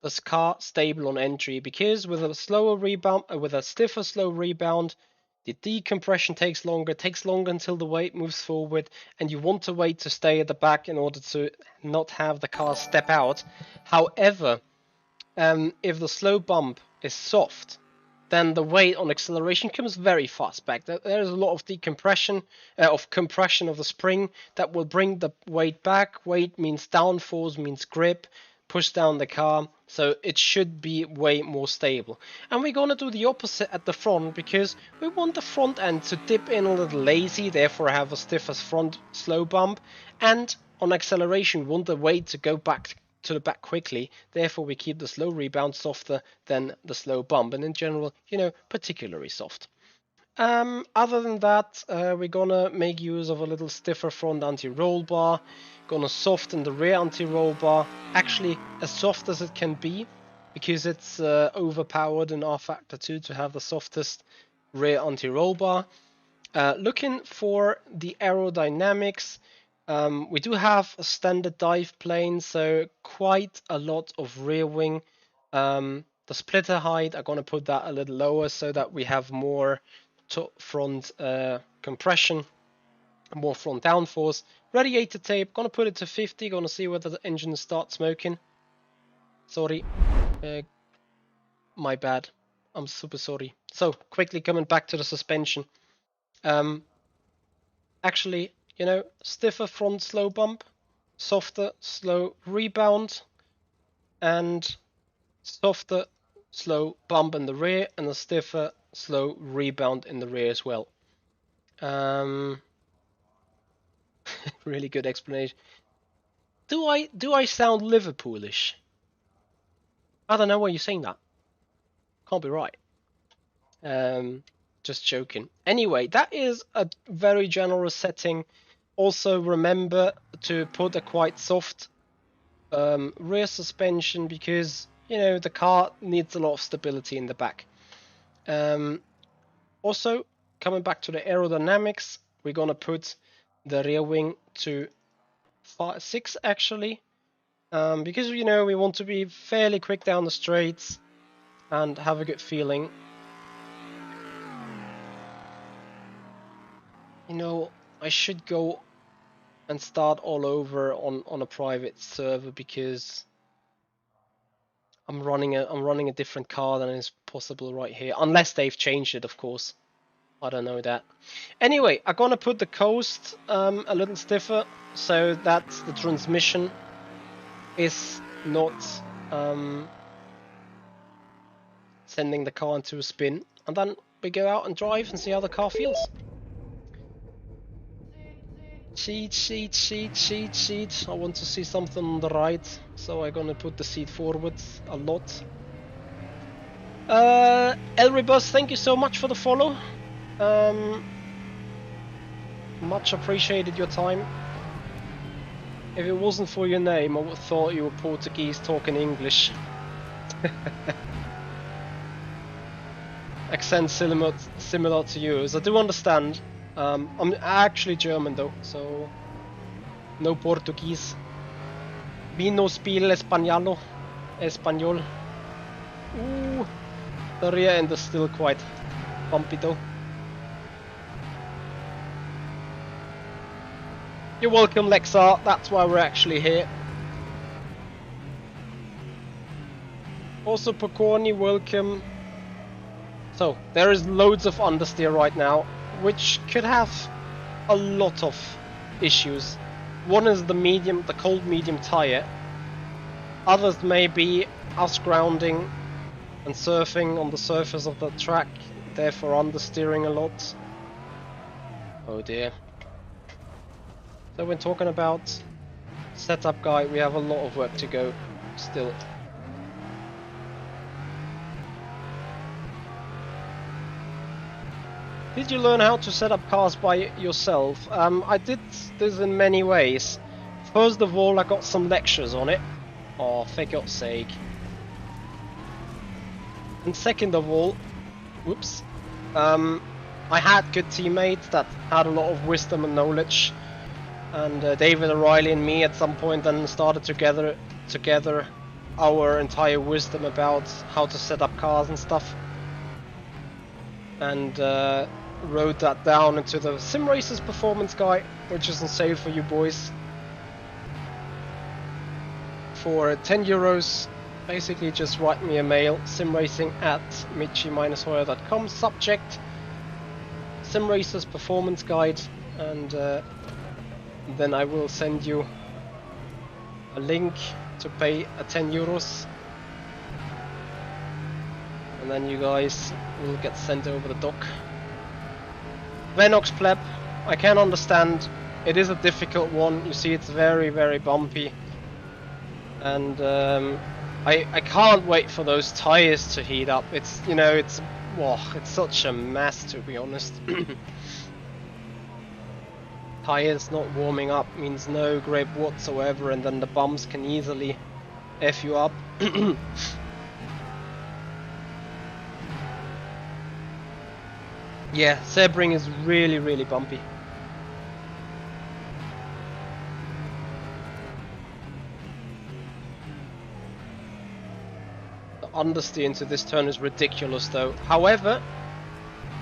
this car stable on entry, because with a slower rebound, with a stiffer slow rebound, the decompression takes longer until the weight moves forward, and you want the weight to stay at the back in order to not have the car step out. However, if the slow bump is soft, then the weight on acceleration comes very fast back. There's a lot of decompression, compression of the spring that will bring the weight back. Weight means downforce, means grip, push down the car, so it should be way more stable. And we're gonna do the opposite at the front, because we want the front end to dip in a little lazy, therefore have a stiffer front slow bump, and on acceleration we want the weight to go back to the back quickly, therefore we keep the slow rebound softer than the slow bump, and in general, you know, particularly soft. Other than that, we're gonna make use of a little stiffer front anti-roll bar, gonna soften the rear anti-roll bar, actually as soft as it can be, because it's overpowered in rFactor 2 to have the softest rear anti-roll bar. Looking for the aerodynamics, we do have a standard dive plane, so quite a lot of rear wing. The splitter height, I'm gonna put that a little lower so that we have more front compression, more front downforce. Radiator tape, gonna put it to 50, gonna see whether the engine starts smoking. Sorry, my bad, I'm super sorry. So quickly coming back to the suspension. Actually, you know, stiffer front slow bump, softer slow rebound, and softer slow bump in the rear, and a stiffer slow rebound in the rear as well. Really good explanation. Do I sound Liverpoolish? I don't know why you're saying that. Can't be right. Just joking. Anyway, that is a very general setting. Also remember to put a quite soft rear suspension, because you know the car needs a lot of stability in the back. Also, coming back to the aerodynamics, we're gonna put the rear wing to 6 actually, because you know we want to be fairly quick down the straights and have a good feeling. You know, I should go and start all over on a private server, because I'm running a different car than is possible right here, unless they've changed it, of course. I don't know that. Anyway, I'm gonna put the coast a little stiffer so that the transmission is not sending the car into a spin, and then we go out and drive and see how the car feels. Cheat. I want to see something on the right, so I'm gonna put the seat forward a lot. Elribus, thank you so much for the follow. Much appreciated your time. If it wasn't for your name, I would have thought you were Portuguese talking English. Accent similar to yours. I do understand. I'm actually German though, so no Portuguese. Vi no spiel español. Ooh, the rear end is still quite bumpy though. You're welcome, Lexar. That's why we're actually here. Also, Pokorny, welcome. So, there is loads of understeer right now, which could have a lot of issues. One is the cold medium tire. Others may be us grounding and surfing on the surface of the track, therefore understeering a lot. Oh dear. So when talking about setup guide, we have a lot of work to go still. Did you learn how to set up cars by yourself? I did this in many ways. First of all, I got some lectures on it. Oh, for God's sake. And second of all, whoops, I had good teammates that had a lot of wisdom and knowledge. And David O'Reilly and me at some point then started together our entire wisdom about how to set up cars and stuff. And wrote that down into the Sim Racers Performance Guide, which is on sale for you boys. For 10 euros, basically just write me a mail, simracing@michi-hoyer.com, subject Sim Racers Performance Guide, and then I will send you a link to pay a 10 euros. And then you guys will get sent over the dock. Venox pleb, I can understand. It is a difficult one. You see, it's very, very bumpy. And I can't wait for those tires to heat up. It's, you know, it's such a mess, to be honest. Tires not warming up means no grip whatsoever, and then the bumps can easily F you up. Yeah, Sebring is really, really bumpy. The understeer into this turn is ridiculous though. However,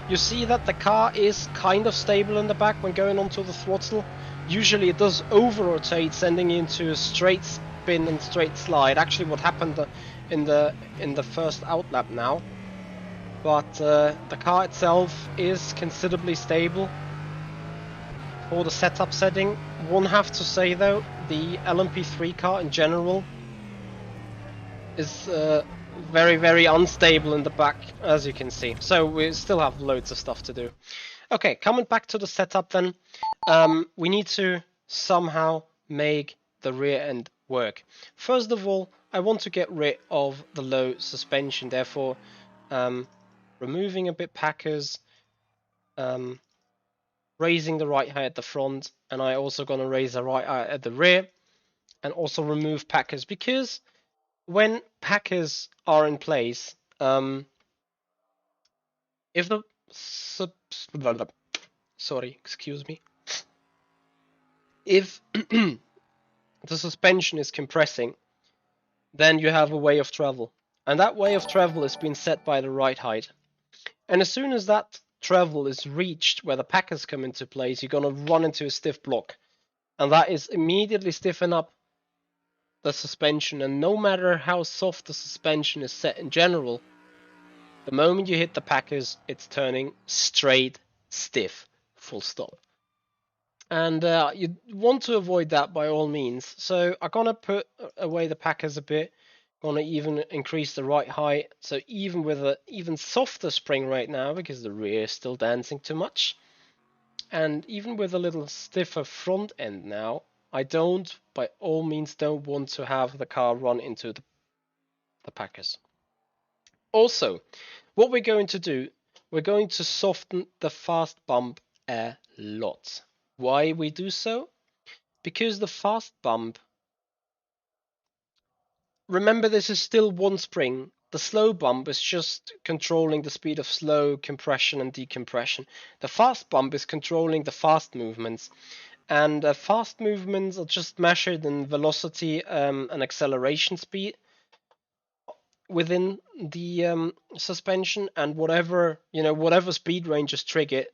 you see that the car is kind of stable in the back when going onto the throttle. Usually it does over-rotate, sending you into a straight spin and straight slide. Actually what happened in the first outlap now. But the car itself is considerably stable for the setup setting. One have to say though, the Lmp3 car in general is very, very unstable in the back, as you can see. So we still have loads of stuff to do. Okay, coming back to the setup then. We need to somehow make the rear end work. First of all, I want to get rid of the low suspension, therefore removing a bit packers, raising the right height at the front, and I also gonna raise the right height at the rear, and also remove packers, because when packers are in place, if the if the suspension is compressing, then you have a way of travel, and that way of travel is being set by the right height. And as soon as that travel is reached where the packers come into place, you're gonna run into a stiff block, and that is immediately stiffen up the suspension. And no matter how soft the suspension is set in general, the moment you hit the packers, it's turning straight stiff, full stop. And you want to avoid that by all means. So I'm gonna put away the packers a bit, gonna even increase the right height, so even with an even softer spring right now, because the rear is still dancing too much, and even with a little stiffer front end now, I don't, by all means, don't want to have the car run into the packers. Also, what we're going to do, we're going to soften the fast bump a lot. Why we do so? Because the fast bump, remember, this is still one spring. The slow bump is just controlling the speed of slow compression and decompression. The fast bump is controlling the fast movements. And fast movements are just measured in velocity and acceleration speed within the suspension, and whatever speed range is triggered,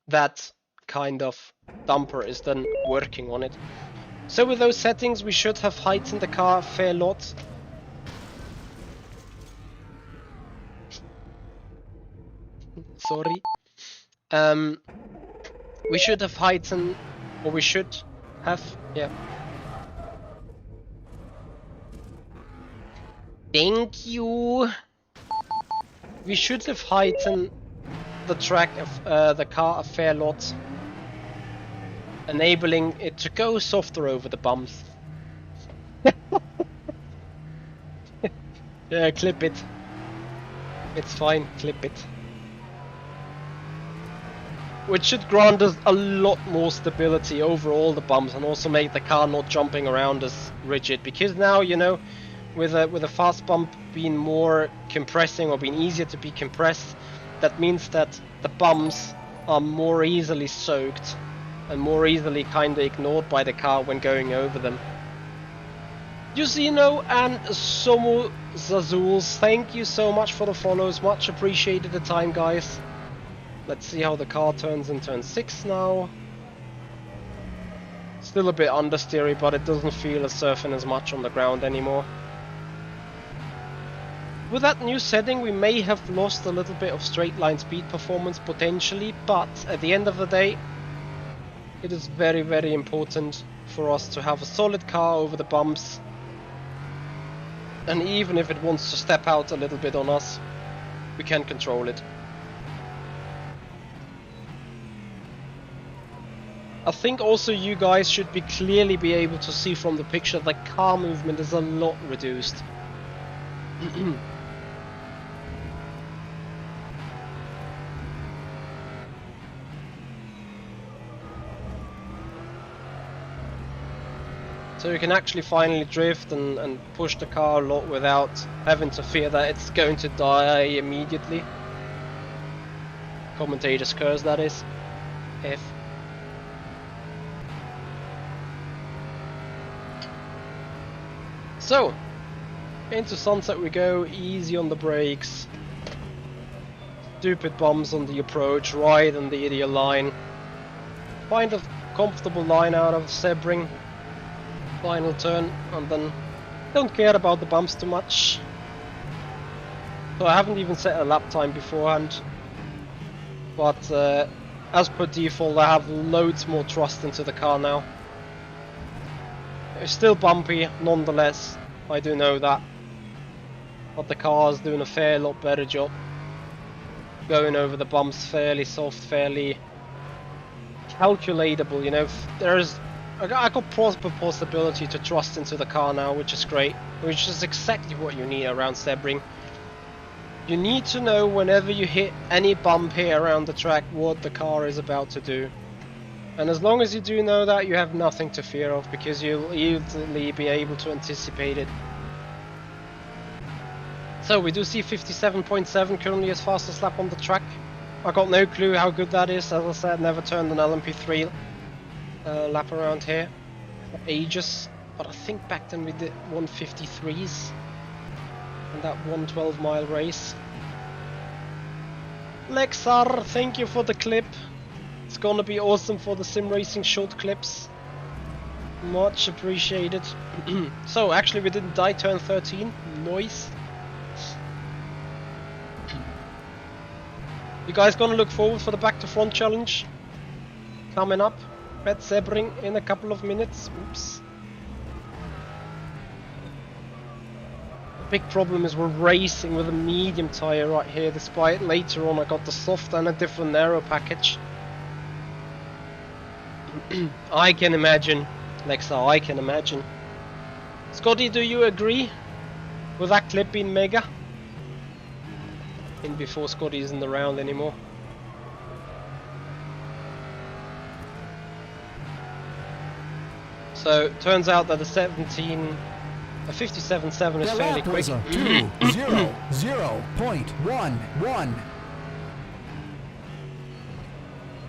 that kind of damper is then working on it. So with those settings, we should have heightened the car a fair lot. Sorry. We should have heightened, or we should have, yeah. Thank you. We should have heightened the track of the car a fair lot, enabling it to go softer over the bumps. Yeah, clip it. It's fine, clip it. Which should grant us a lot more stability over all the bumps, and also make the car not jumping around as rigid. Because now, you know, with a fast bump being more compressing, or being easier to be compressed, that means that the bumps are more easily soaked and more easily kind of ignored by the car when going over them. Yusino and Somu Zazuls, thank you so much for the follows, much appreciated the time, guys. Let's see how the car turns in turn 6 now. Still a bit understeery, but it doesn't feel as surfing as much on the ground anymore. With that new setting, we may have lost a little bit of straight line speed performance potentially, but at the end of the day, it is very, very important for us to have a solid car over the bumps And even if it wants to step out a little bit on us, we can control it. I think also you guys should clearly be able to see from the picture the car movement is a lot reduced. So you can actually finally drift and push the car a lot without having to fear that it's going to die immediately. Commentator's curse, that is. F. So, into sunset we go, easy on the brakes. Stupid bumps on the approach, right on the ideal line. Find a comfortable line out of Sebring. Final turn, and then don't care about the bumps too much. So I haven't even set a lap time beforehand. But as per default I have loads more trust into the car now. It's still bumpy, nonetheless, I do know that. But the car is doing a fair lot better job. Going over the bumps fairly soft, fairly calculatable, you know. I got proper possibility to trust into the car now, which is great. Which is exactly what you need around Sebring. You need to know whenever you hit any bump here around the track what the car is about to do. And as long as you do know that, you have nothing to fear of, because you'll easily be able to anticipate it. So we do see 57.7 currently as fastest lap on the track. I got no clue how good that is. As I said, never turned an Lmp3 lap around here for ages. But I think back then we did 153s in that 112-mile race. Lexar, thank you for the clip. It's gonna be awesome for the sim racing short clips. Much appreciated. So actually we didn't die, turn 13. Nice. You guys gonna look forward for the back to front challenge coming up at Sebring in a couple of minutes. Oops. The big problem is we're racing with a medium tire right here, despite later on I got the soft and a different narrow package. I can imagine, Lexa, I can imagine. Scotty, do you agree with that clip being mega? In before Scotty isn't around anymore. So turns out that a 57.7 is fairly quick. 2:00.11.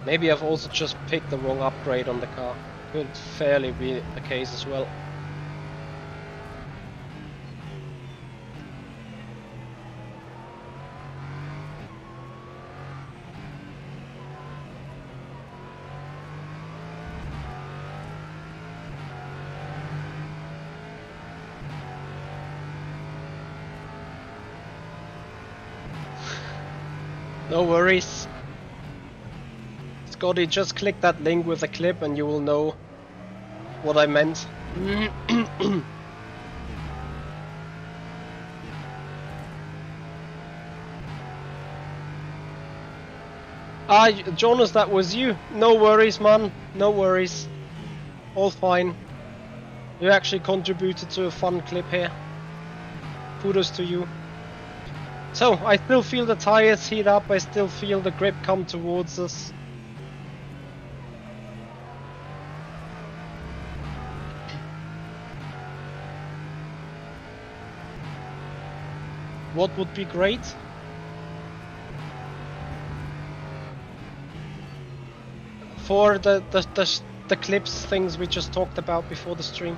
Maybe I've also just picked the wrong upgrade on the car. Could fairly be the case as well. No worries. Scotty, just click that link with a clip and you will know what I meant. Ah, Jonas, that was you. No worries, man. No worries. All fine. You actually contributed to a fun clip here. Kudos to you. So, I still feel the tires heat up, I still feel the grip come towards us. What would be great? For the clips things we just talked about before the stream.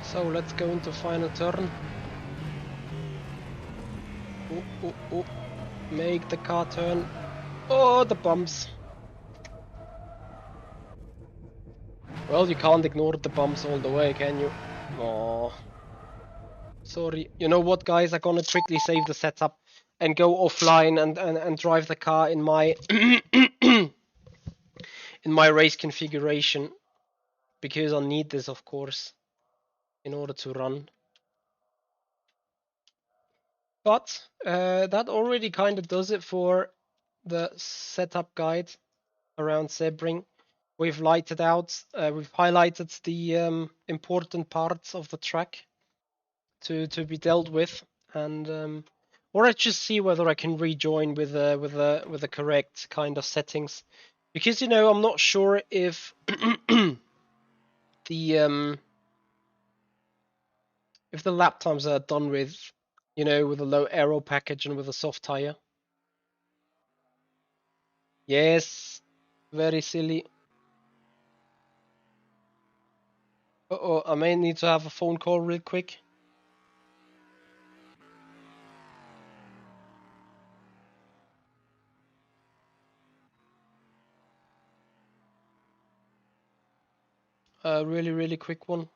So let's go into final turn. Oh. Make the car turn. Oh, the bumps. Well, you can't ignore the bumps all the way, can you? Oh. Sorry. You know what, guys? I'm gonna quickly save the setup and go offline and drive the car in my in my race configuration, because I need this, of course, in order to run. But that already kind of does it for the setup guide around Sebring. We've lighted out, we've highlighted the important parts of the track to be dealt with, and or I just see whether I can rejoin with the correct kind of settings, because I'm not sure if the lap times are done with with a low aero package and with a soft tire. Yes, very silly. Uh-oh, I may need to have a phone call real quick. Really, really quick one.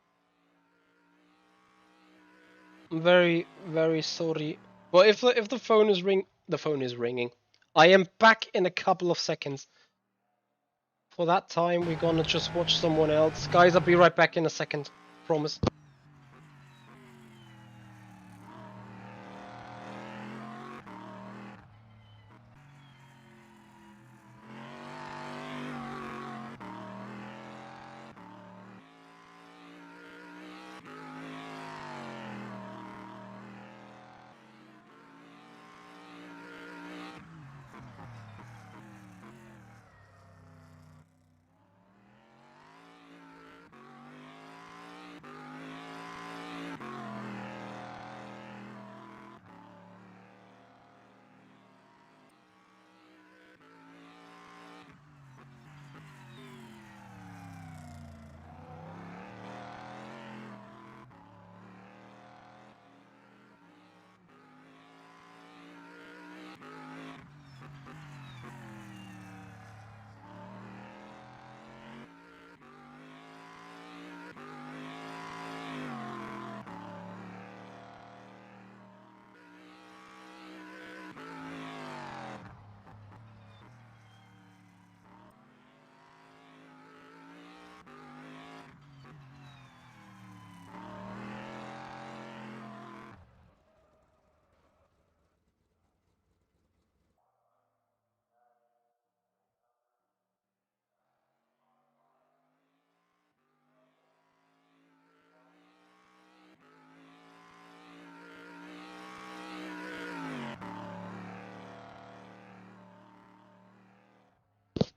I'm very, very sorry. Well, if the phone is the phone is ringing. I am back in a couple of seconds. For that time, we're gonna just watch someone else. Guys, I'll be right back in a second. Promise.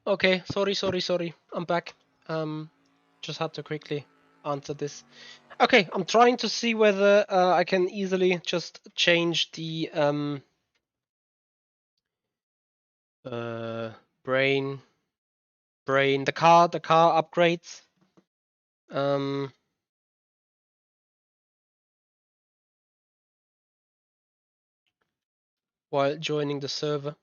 Okay, sorry. I'm back. Just had to quickly answer this. Okay, I'm trying to see whether I can easily just change the uh brain the car upgrades while joining the server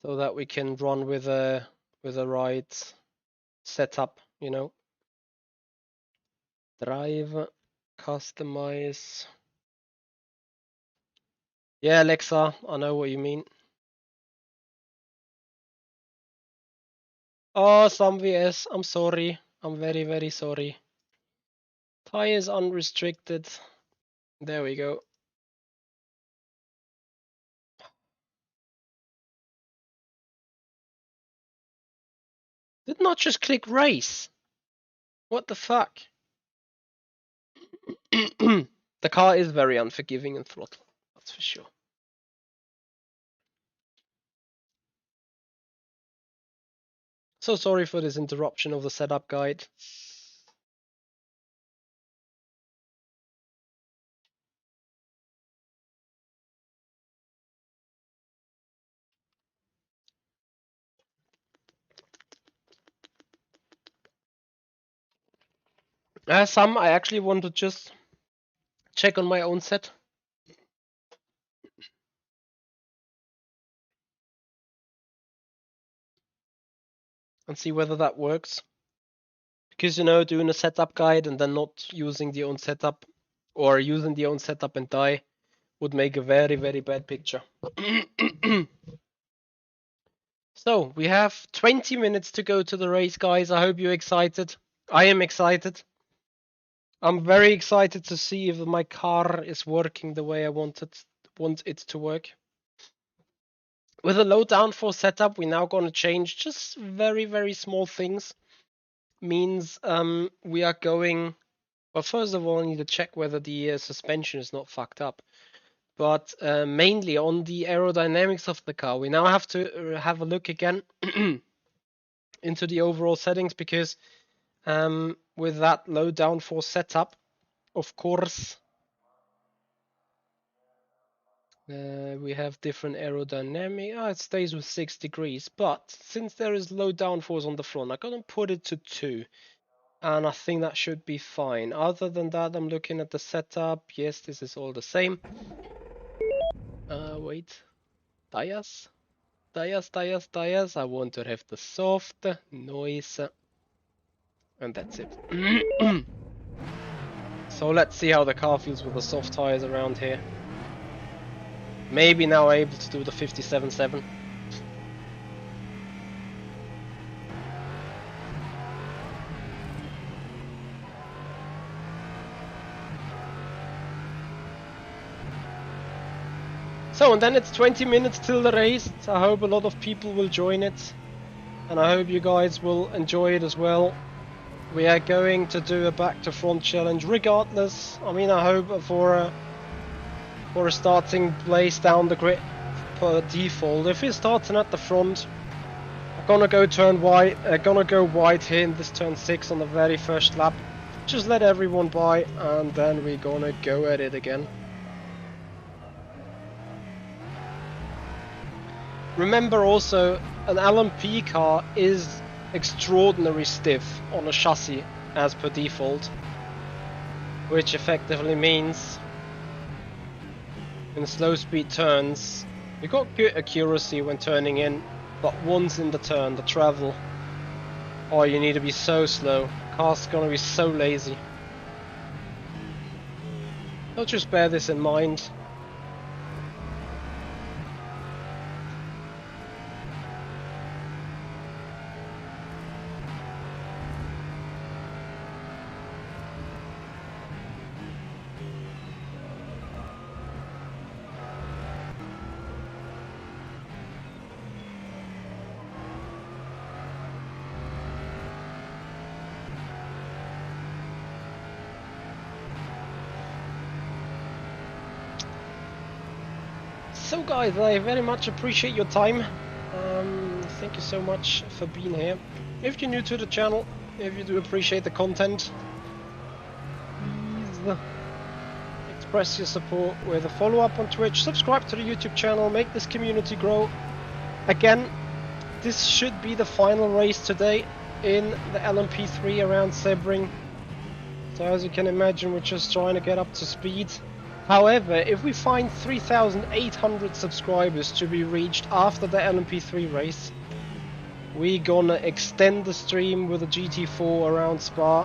so that we can run with a right setup, drive, customize. Yeah, Alexa, I know what you mean. Oh, some VS, I'm sorry. I'm very, very sorry. Tires unrestricted. There we go. Did not just click race. What the fuck? The car is very unforgiving in throttle, that's for sure. So sorry for this interruption of the setup guide. Some I actually want to just check on my own set. And see whether that works. Because, you know, doing a setup guide and then not using the own setup, or using the own setup and die, would make a very, very bad picture. So, we have 20 minutes to go to the race, guys. I hope you're excited. I am excited. I'm very excited to see if my car is working the way I want it to work. With a low downforce setup, we're now going to change just very, very small things. Means we are going... Well, first of all, I need to check whether the suspension is not fucked up. But mainly on the aerodynamics of the car, we now have to have a look again into the overall settings, because with that low downforce setup, of course, we have different aerodynamic. It stays with 6 degrees, but since there is low downforce on the front, I'm gonna put it to 2, and I think that should be fine. Other than that, I'm looking at the setup. Yes, this is all the same. Wait, tires. I want to have the soft noise, and that's it. So let's see how the car feels with the soft tires around here. Maybe now able to do the 57.7. So, and then it's 20 minutes till the race. I hope a lot of people will join it, and I hope you guys will enjoy it as well. We are going to do a back to front challenge regardless. I mean, I hope for a starting place down the grid per default. If we're starting at the front, I'm gonna go go wide here in this turn 6 on the very first lap. Just let everyone by, and then we're gonna go at it again. Remember also, an Lmp car is extraordinarily stiff on a chassis as per default, which effectively means in slow speed turns you got good accuracy when turning in, but once in the turn, the travel, oh, you need to be so slow. Car's gonna be so lazy. So just bear this in mind. So guys, I very much appreciate your time. Thank you so much for being here. If you're new to the channel, if you do appreciate the content, please express your support with a follow-up on Twitch, subscribe to the YouTube channel, make this community grow. Again, this should be the final race today in the Lmp3 around Sebring. So as you can imagine, we're just trying to get up to speed. However, if we find 3,800 subscribers to be reached after the Lmp3 race, we're gonna extend the stream with a GT4 around Spa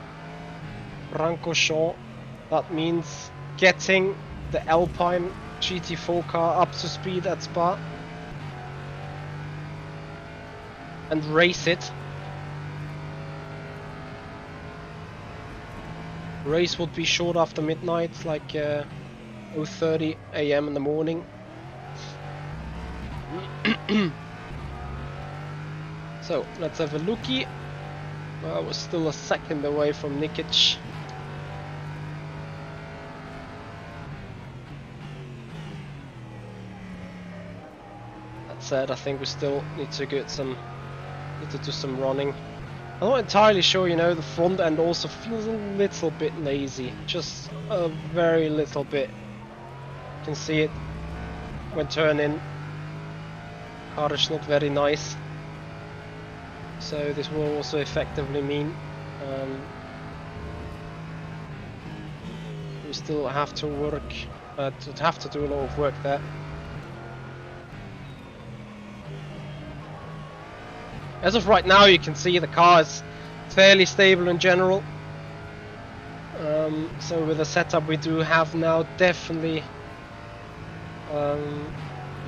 Francorchamps. That means getting the Alpine GT4 car up to speed at Spa and race it. Race would be short after midnight, like 0:30 AM in the morning. So let's have a looky. Well, we're still a second away from Nikic. That said, I think we still need to do some running. I'm not entirely sure, you know, the front end also feels a little bit lazy, just a very little bit. You can see it when turning. Car is not very nice. So this will also effectively mean we still have to work, have to do a lot of work there. As of right now, you can see the car is fairly stable in general. So with the setup we do have now, definitely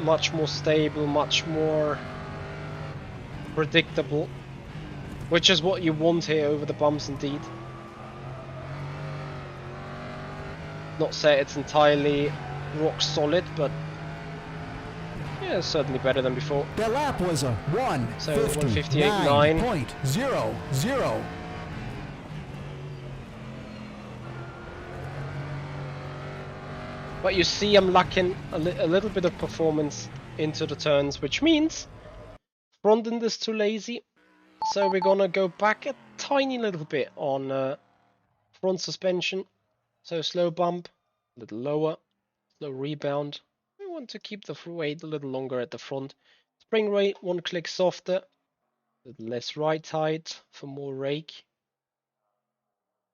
much more stable, much more predictable, which is what you want here over the bumps indeed. Not say it's entirely rock solid, but yeah, it's certainly better than before. The lap was a So 158.9. 1:58.00. But you see I'm lacking a little bit of performance into the turns, which means front end is too lazy. So we're gonna go back a tiny little bit on front suspension. So slow bump, a little lower, slow rebound. We want to keep the weight a little longer at the front. Spring rate 1 click softer, a little less right height for more rake.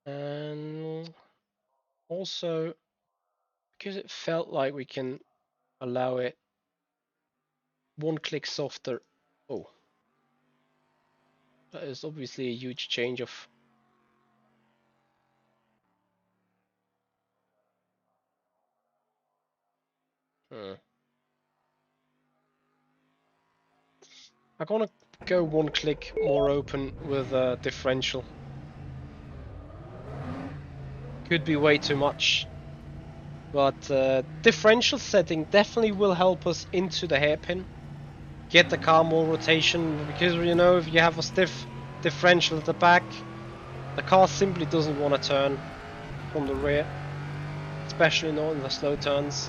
And also, because it felt like we can allow it 1 click softer. Oh, that is obviously a huge change of. I'm gonna go 1 click more open with a differential. Could be way too much, but differential setting definitely will help us into the hairpin. Get the car more rotation, because you know, if you have a stiff differential at the back, the car simply doesn't want to turn from the rear, especially not in the slow turns.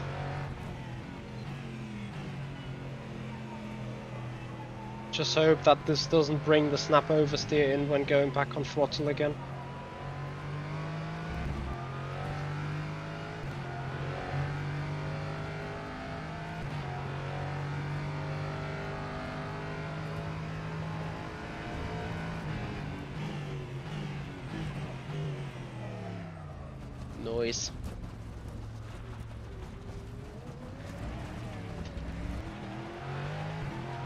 Just hope that this doesn't bring the snap oversteer in when going back on throttle again. Noise.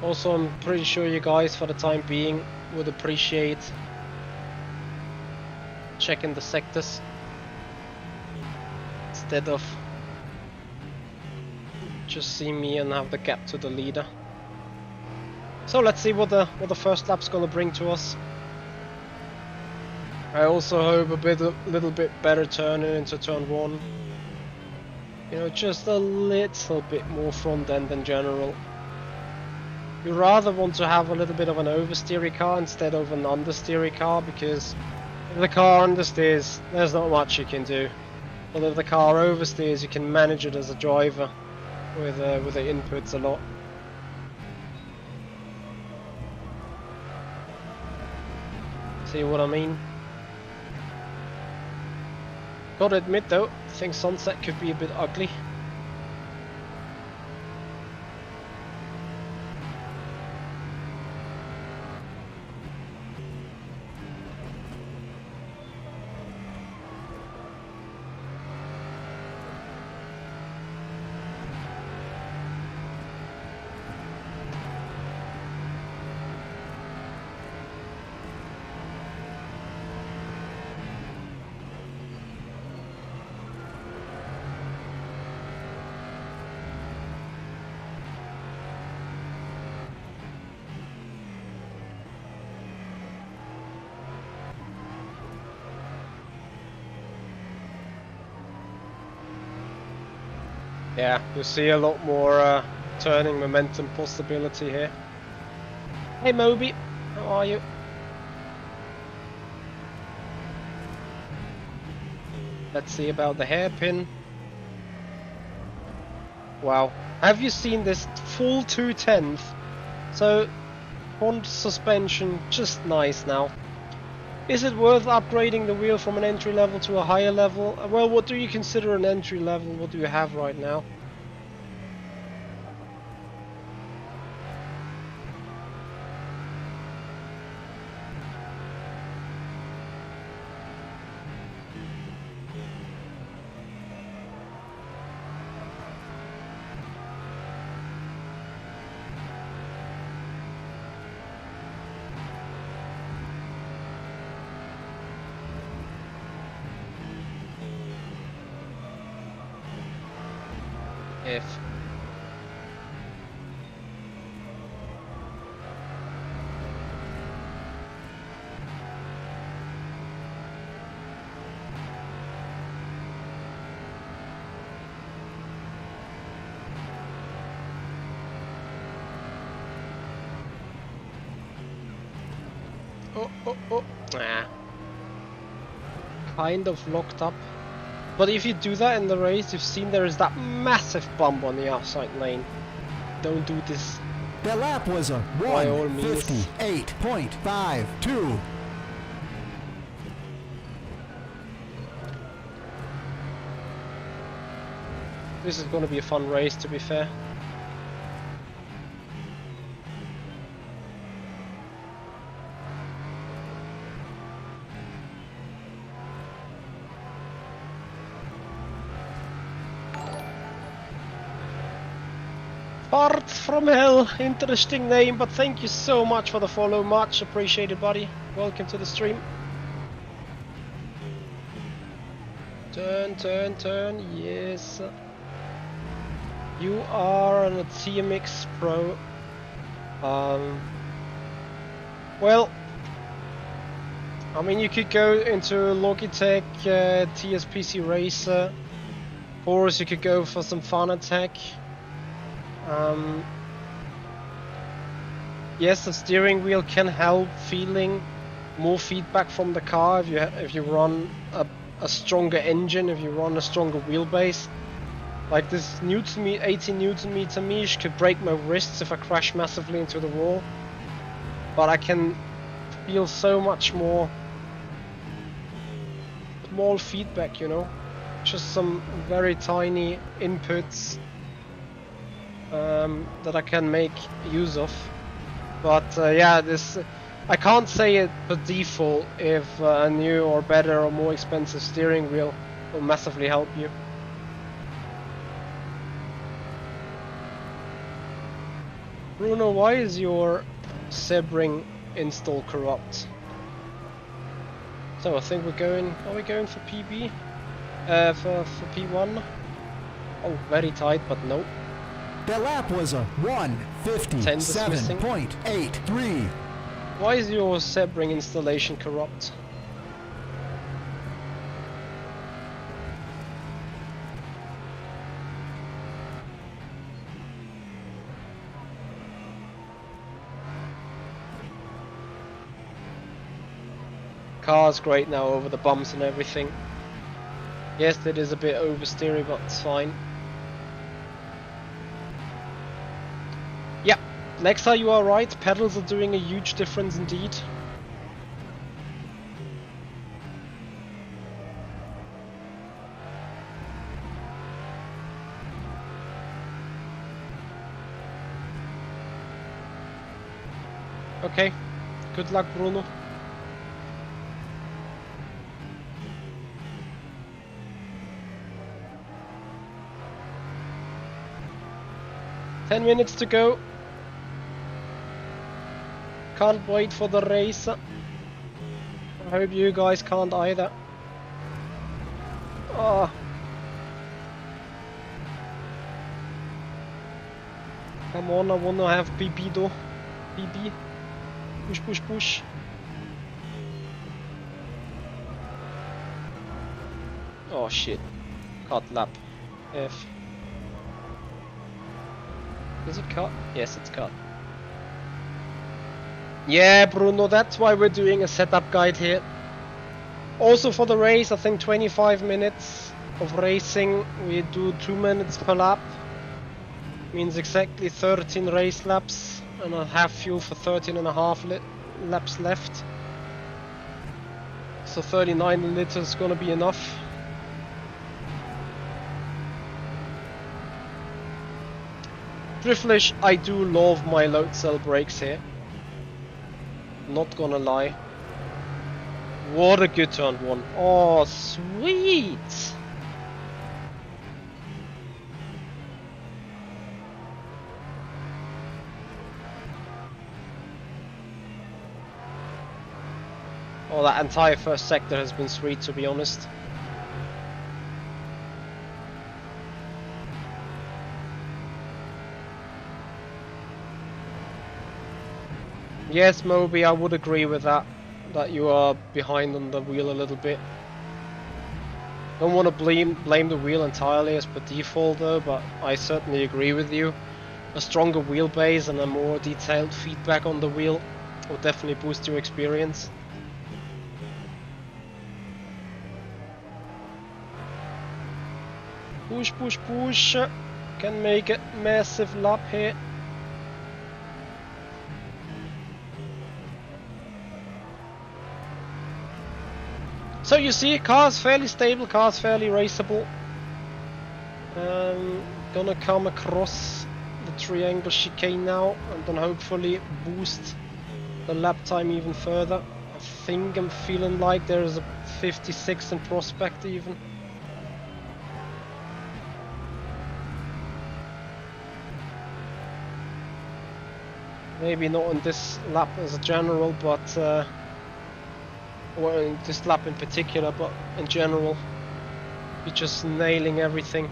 Also, I'm pretty sure you guys, for the time being, would appreciate checking the sectors instead of just see me and have the gap to the leader. So let's see what the first lap's gonna bring to us. I also hope a little bit better turning into turn 1. You know, just a little bit more front end than general. You rather want to have a little bit of an oversteery car instead of an understeery car, because if the car understeers, there's not much you can do. But if the car oversteers, you can manage it as a driver with the inputs a lot. See what I mean? Gotta admit though, I think sunset could be a bit ugly. Yeah, you see a lot more turning momentum possibility here. Hey Moby, how are you? Let's see about the hairpin. Wow, have you seen this full 2/10? So, front suspension, just nice now. Is it worth upgrading the wheel from an entry level to a higher level? Well, what do you consider an entry level? What do you have right now? If oh, nah. Kind of locked up. But if you do that in the race, you've seen there is that massive bump on the outside lane. Don't do this. The lap was a By all means. 1:58.52. This is going to be a fun race, to be fair. Fart from Hell, interesting name, but thank you so much for the follow, much appreciated, buddy. Welcome to the stream. Turn, turn, turn, yes. You are on a TMX Pro. Well, I mean, you could go into Logitech TSPC Racer, or you could go for some Fanatec. Yes, the steering wheel can help feeling more feedback from the car if you run a stronger engine, if you run a stronger wheelbase. Like this 18 Newton meter Mish could break my wrists if I crash massively into the wall, but I can feel so much more small feedback, you know, just some very tiny inputs that I can make use of. But yeah, this I can't say it per default if a new or better or more expensive steering wheel will massively help you. Bruno, why is your Sebring install corrupt? So I think are we going for PB? For P1? Oh, very tight, but no. The lap was a 1:57.83. Why is your Sebring installation corrupt? Car's great now over the bumps and everything. Yes, it is a bit oversteery, but it's fine. Yeah, Lexa, you are right. Pedals are doing a huge difference indeed. Okay, good luck, Bruno. Minutes to go. Can't wait for the race. I hope you guys can't either. Oh. Come on, I wanna have BB though. BB. Push, push, push. Oh shit. Cut lap. F. Is it cut? Yes, it's cut. Yeah, Bruno, that's why we're doing a setup guide here. Also for the race, I think 25 minutes of racing. We do 2 minutes per lap. Means exactly 13 race laps. And I'll have fuel for 13.5 laps left. So 39 liters is gonna be enough. Driflish, I do love my load cell brakes here. Not gonna lie. What a good turn one. Oh, sweet! Oh, that entire first sector has been sweet, to be honest. Yes, Moby, I would agree with that. That you are behind on the wheel a little bit. Don't want to blame the wheel entirely as per default though, but I certainly agree with you. A stronger wheelbase and a more detailed feedback on the wheel will definitely boost your experience. Push, push, push. Can make a massive lap here. So you see, car's fairly stable, car's fairly raceable. Gonna come across the triangle chicane now and then hopefully boost the lap time even further. I think I'm feeling like there's a 56 in prospect even. Maybe not in this lap as a general, but or in this lap in particular, but in general, you're just nailing everything.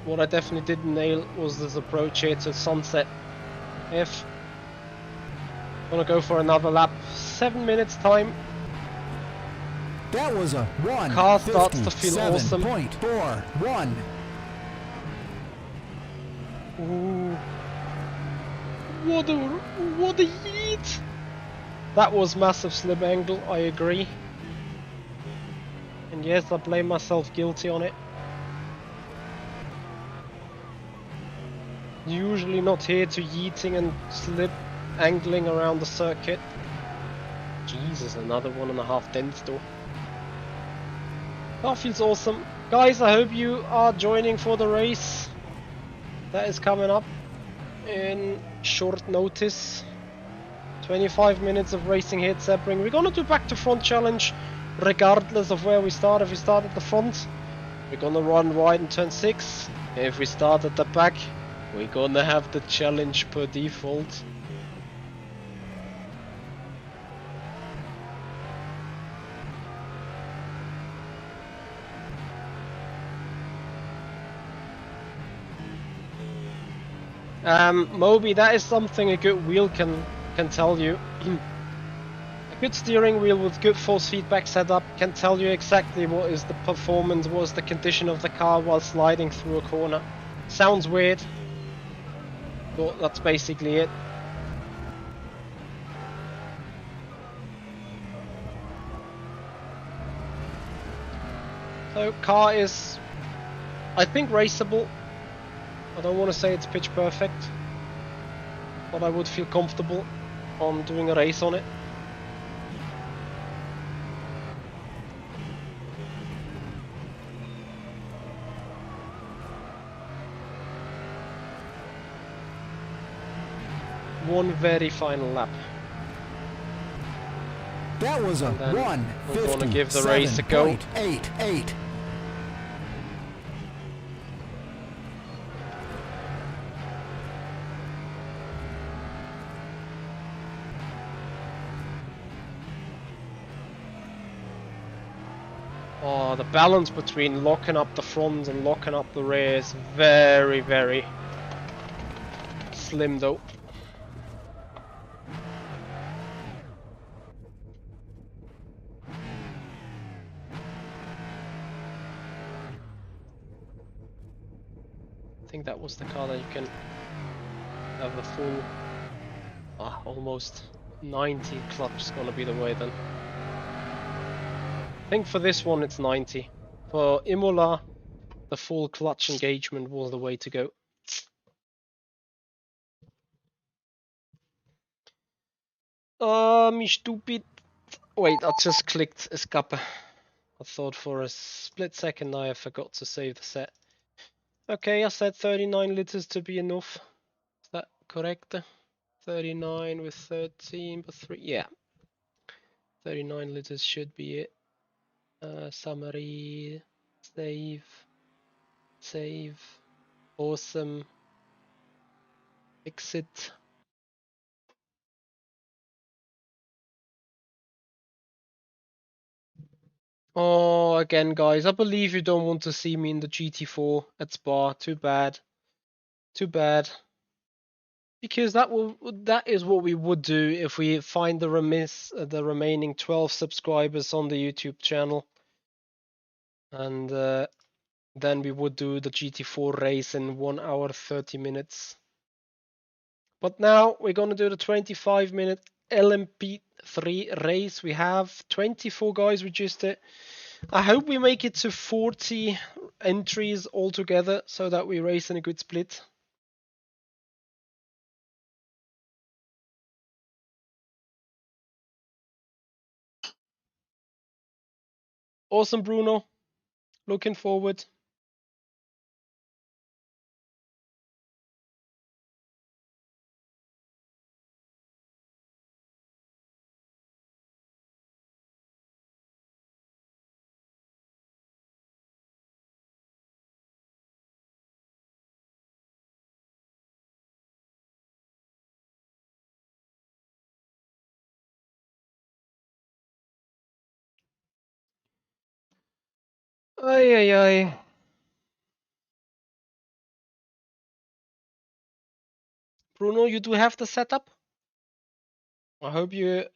What I definitely didn't nail was this approach here to Sunset F. Gonna go for another lap. 7 minutes time. That was a Car starts to feel awesome. 157.41. Ooh. What a yeet! That was massive slip angle, I agree. And yes, I blame myself guilty on it. Usually not here to yeeting and slip angling around the circuit. Jesus, another 1.5 dents though. That feels awesome. Guys, I hope you are joining for the race. That is coming up in short notice. 25 minutes of racing here at Sebring. We're gonna do back to front challenge regardless of where we start. If we start at the front, we're gonna run wide in turn 6. If we start at the back, we're gonna have the challenge per default. Moby, that is something a good wheel can tell you. A good steering wheel with good force feedback setup can tell you exactly what is the performance, what is the condition of the car while sliding through a corner. Sounds weird, but that's basically it. So car is, I think, raceable. I don't want to say it's pitch perfect, but I would feel comfortable on doing a race on it. One very final lap. That was a 157.88. We're gonna give the race a go. Oh, the balance between locking up the front and locking up the rear is very, very slim though. I think that was the car that you can have the full, almost 90 clutch is gonna be the way then. I think for this one it's 90. For Imola, the full clutch engagement was the way to go. Me stupid. Wait, I just clicked escape. I thought for a split second I forgot to save the set. Okay, I said 39 liters to be enough. Is that correct? 39 with 13 but 3. Yeah. 39 liters should be it. Summary. Save. Awesome. Exit. Oh, again, guys, I believe you don't want to see me in the GT4 at Spa. Too bad. Too bad. Because that is what we would do if we find the remaining 12 subscribers on the YouTube channel, and then we would do the GT4 race in 1 hour 30 minutes. But now we're gonna do the 25-minute Lmp3 race. We have 24 guys registered. I hope we make it to 40 entries altogether so that we race in a good split. Awesome, Bruno. Looking forward. Ay, ay, ay. Bruno, you do have the setup? I hope you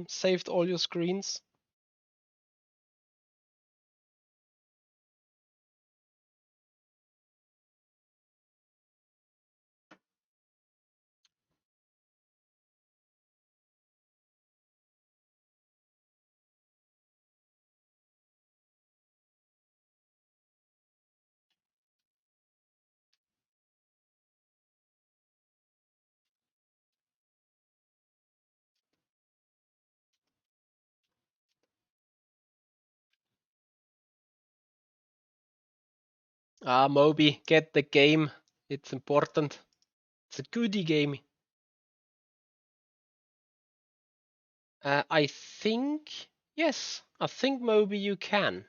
saved all your screens. Ah, Moby, get the game. It's important. It's a goodie game. I think, yes, I think Moby you can.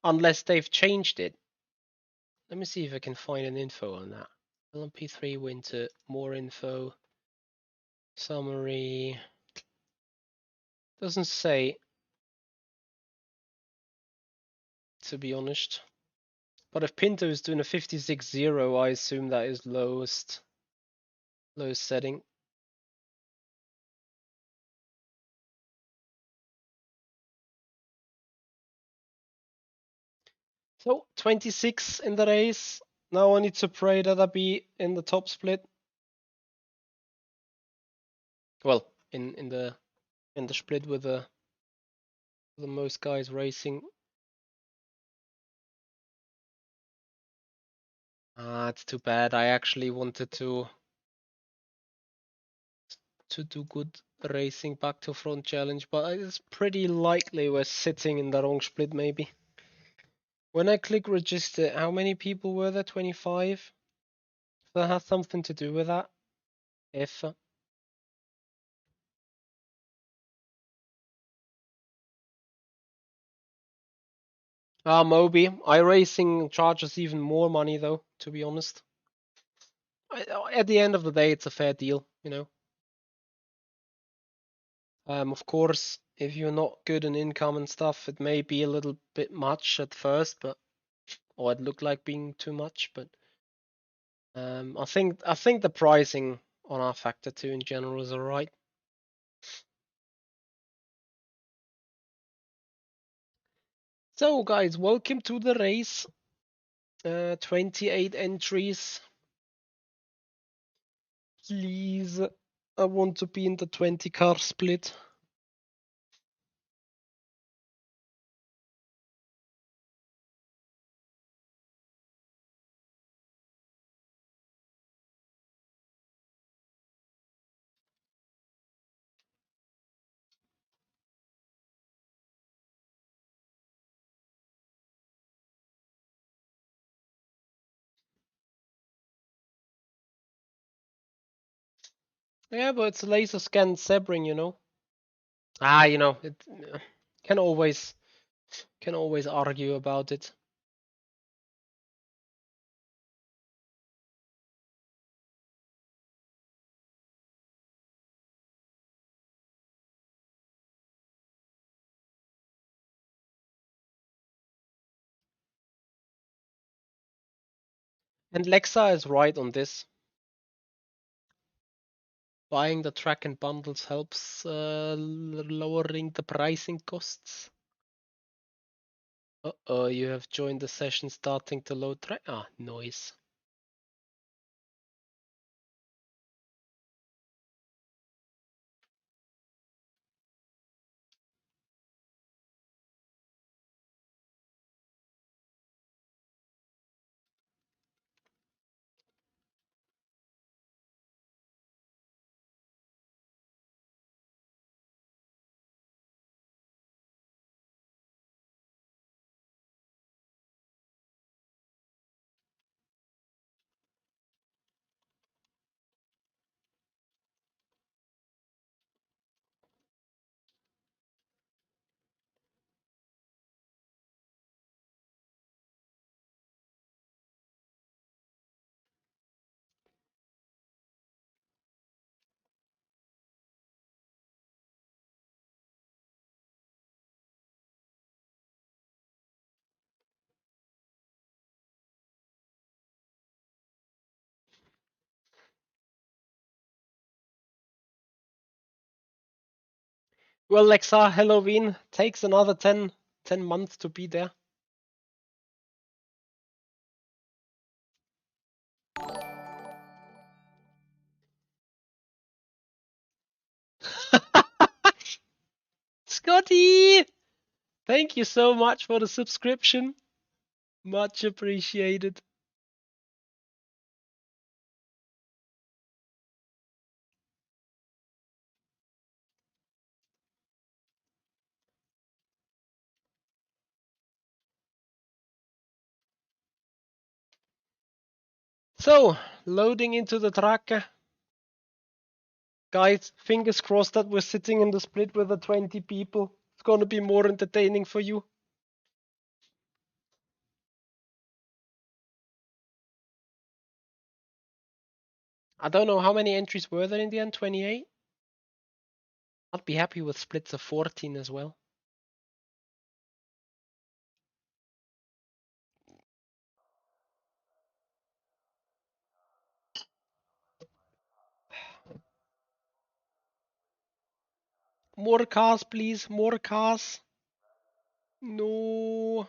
Unless they've changed it. Let me see if I can find an info on that. LMP3 winter, more info. Summary. Doesn't say, to be honest. But if Pinto is doing a 56.0, I assume that is lowest setting. So 26 in the race. Now I need to pray that I be in the top split. Well, in the split with the most guys racing. Ah, it's too bad. I actually wanted to do good racing back to front challenge, but it's pretty likely we're sitting in the wrong split maybe. When I click register, how many people were there? 25? That has something to do with that. If Moby, iRacing charges even more money though, to be honest. At the end of the day, it's a fair deal, you know. Of course, if you're not good in income and stuff, it may be a little bit much at first, but or it looked like being too much, but I think the pricing on rFactor 2 in general is alright. So guys, welcome to the race. 28 entries. Please, I want to be in the 20 car split. Yeah, but it's a laser scan Sebring, you know. You know, it can always argue about it. And Lexa is right on this. Buying the track in bundles helps lowering the pricing costs. Uh-oh, you have joined the session starting to load track. Ah, noise. Well, Lexa, Halloween takes another 10 months to be there. Scotty! Thank you so much for the subscription. Much appreciated. So, loading into the tracker. Guys, fingers crossed that we're sitting in the split with the 20 people. It's gonna be more entertaining for you. I don't know how many entries were there in the end, 28? I'd be happy with splits of 14 as well. More cars, please. More cars. No.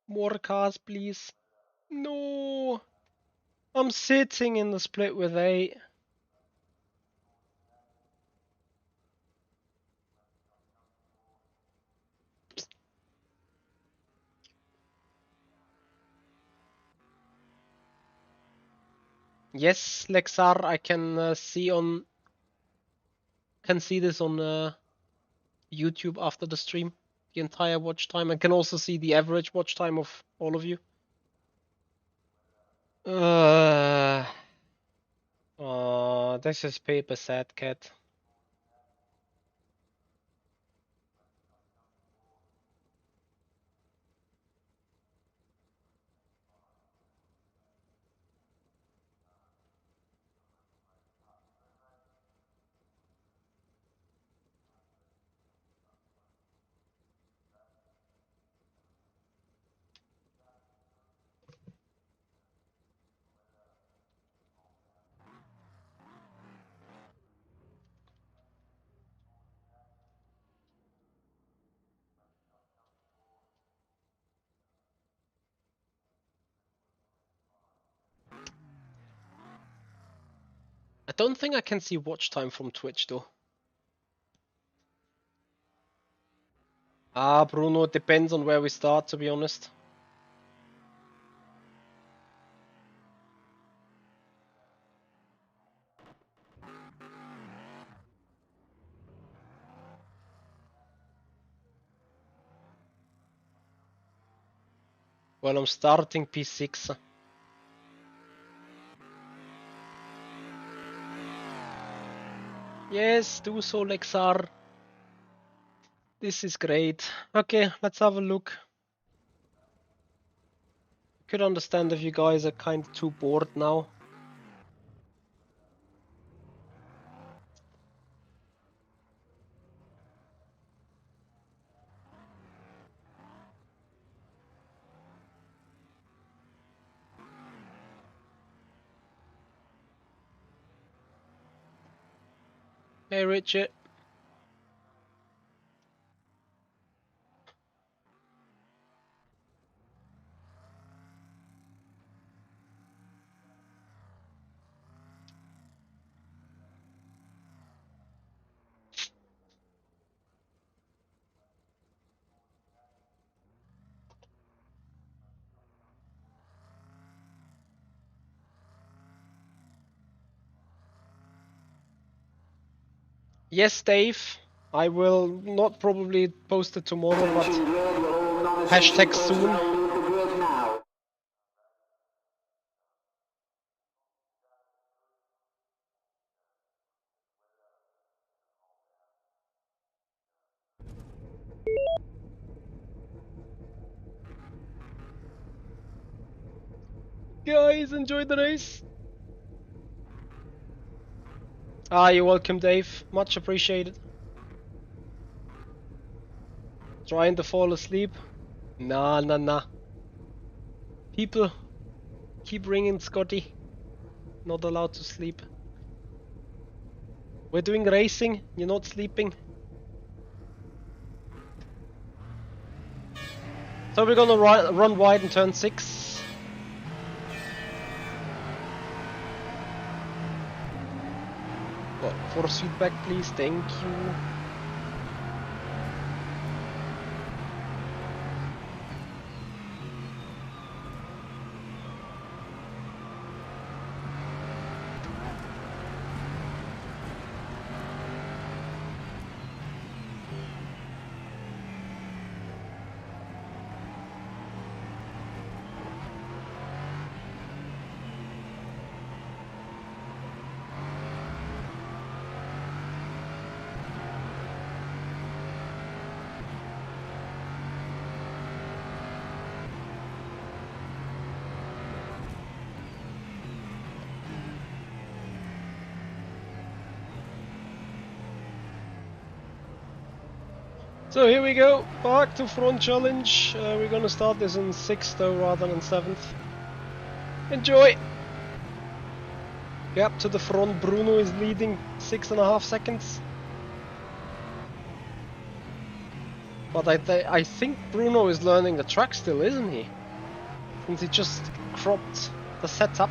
More cars, please. No. I'm sitting in the split with 8. Yes, Lexar, I can see this on YouTube after the stream. The entire watch time. I can also see the average watch time of all of you. Oh, this is paper sad cat. I don't think I can see watch time from Twitch though. Ah, Bruno, it depends on where we start, to be honest. Well, I'm starting P6. Yes, do so, Lexar. This is great. Okay, let's have a look. Could understand if you guys are kind of too bored now. Hey Richard. Yes, Dave. I will not probably post it tomorrow, but Attention grid, all non-essential hashtag soon. personnel leave the grid now. Guys, enjoy the race. Ah, you're welcome, Dave. Much appreciated. Trying to fall asleep? Nah, nah, nah. People, keep ringing, Scotty. Not allowed to sleep. We're doing racing. You're not sleeping. So we're gonna run wide in turn 6. What, force feedback, please. Thank you. So here we go, back to front challenge. We're gonna start this in 6th though, rather than 7th. Enjoy! Gap to the front, Bruno is leading 6.5 seconds. But I think Bruno is learning the track still, isn't he? Since he just cropped the setup.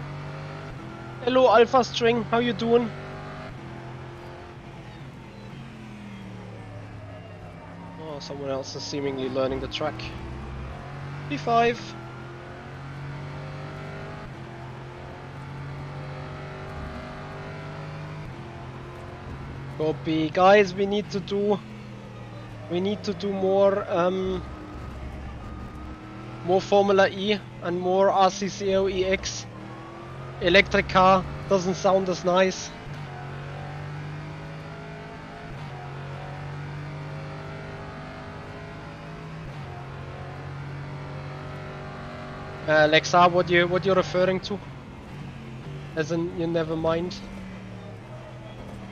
Hello Alpha String, how you doing? Someone else is seemingly learning the track. P5. Copy, guys. We need to do more more Formula E and more RCCO EX. Electric car doesn't sound as nice. Lexa, what you're referring to? As in, you never mind.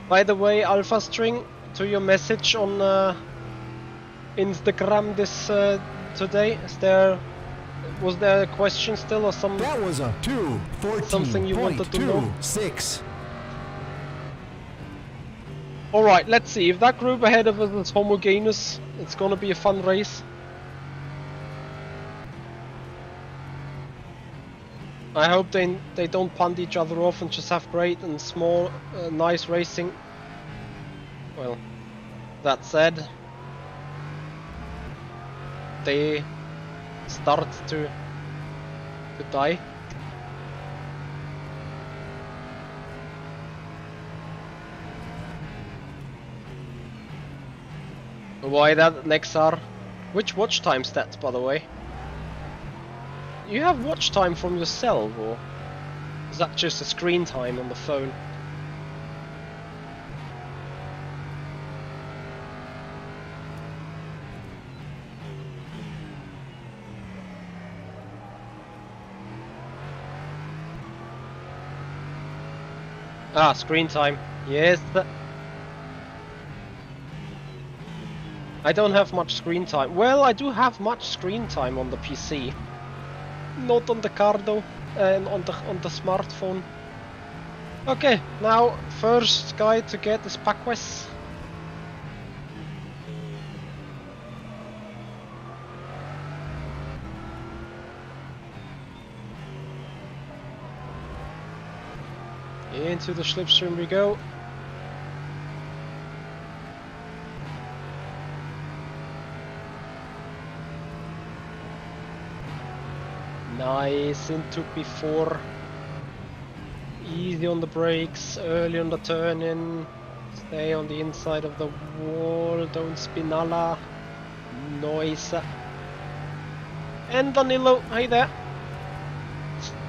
By the way, Alpha String, to your message on Instagram this today, was there a question still or some? That was a 2:14.26. Something you wanted to know? All right, let's see if that group ahead of us is homogeneous. It's gonna be a fun race. I hope they don't punt each other off and just have great and small, nice racing. Well, that said, they start to die. Why that, Nexar? Which watch time stats, by the way? You have watch time from yourself, or is that just a screen time on the phone? Ah, screen time. Yes. I don't have much screen time. Well, I do have much screen time on the PC. Not on the car though, and on the smartphone. Okay, now first guy to get is Paquez. Into the slipstream we go. Nice into P4. Easy on the brakes, early on the turn in. Stay on the inside of the wall, don't spinalla. Noise. And Danilo, hey there.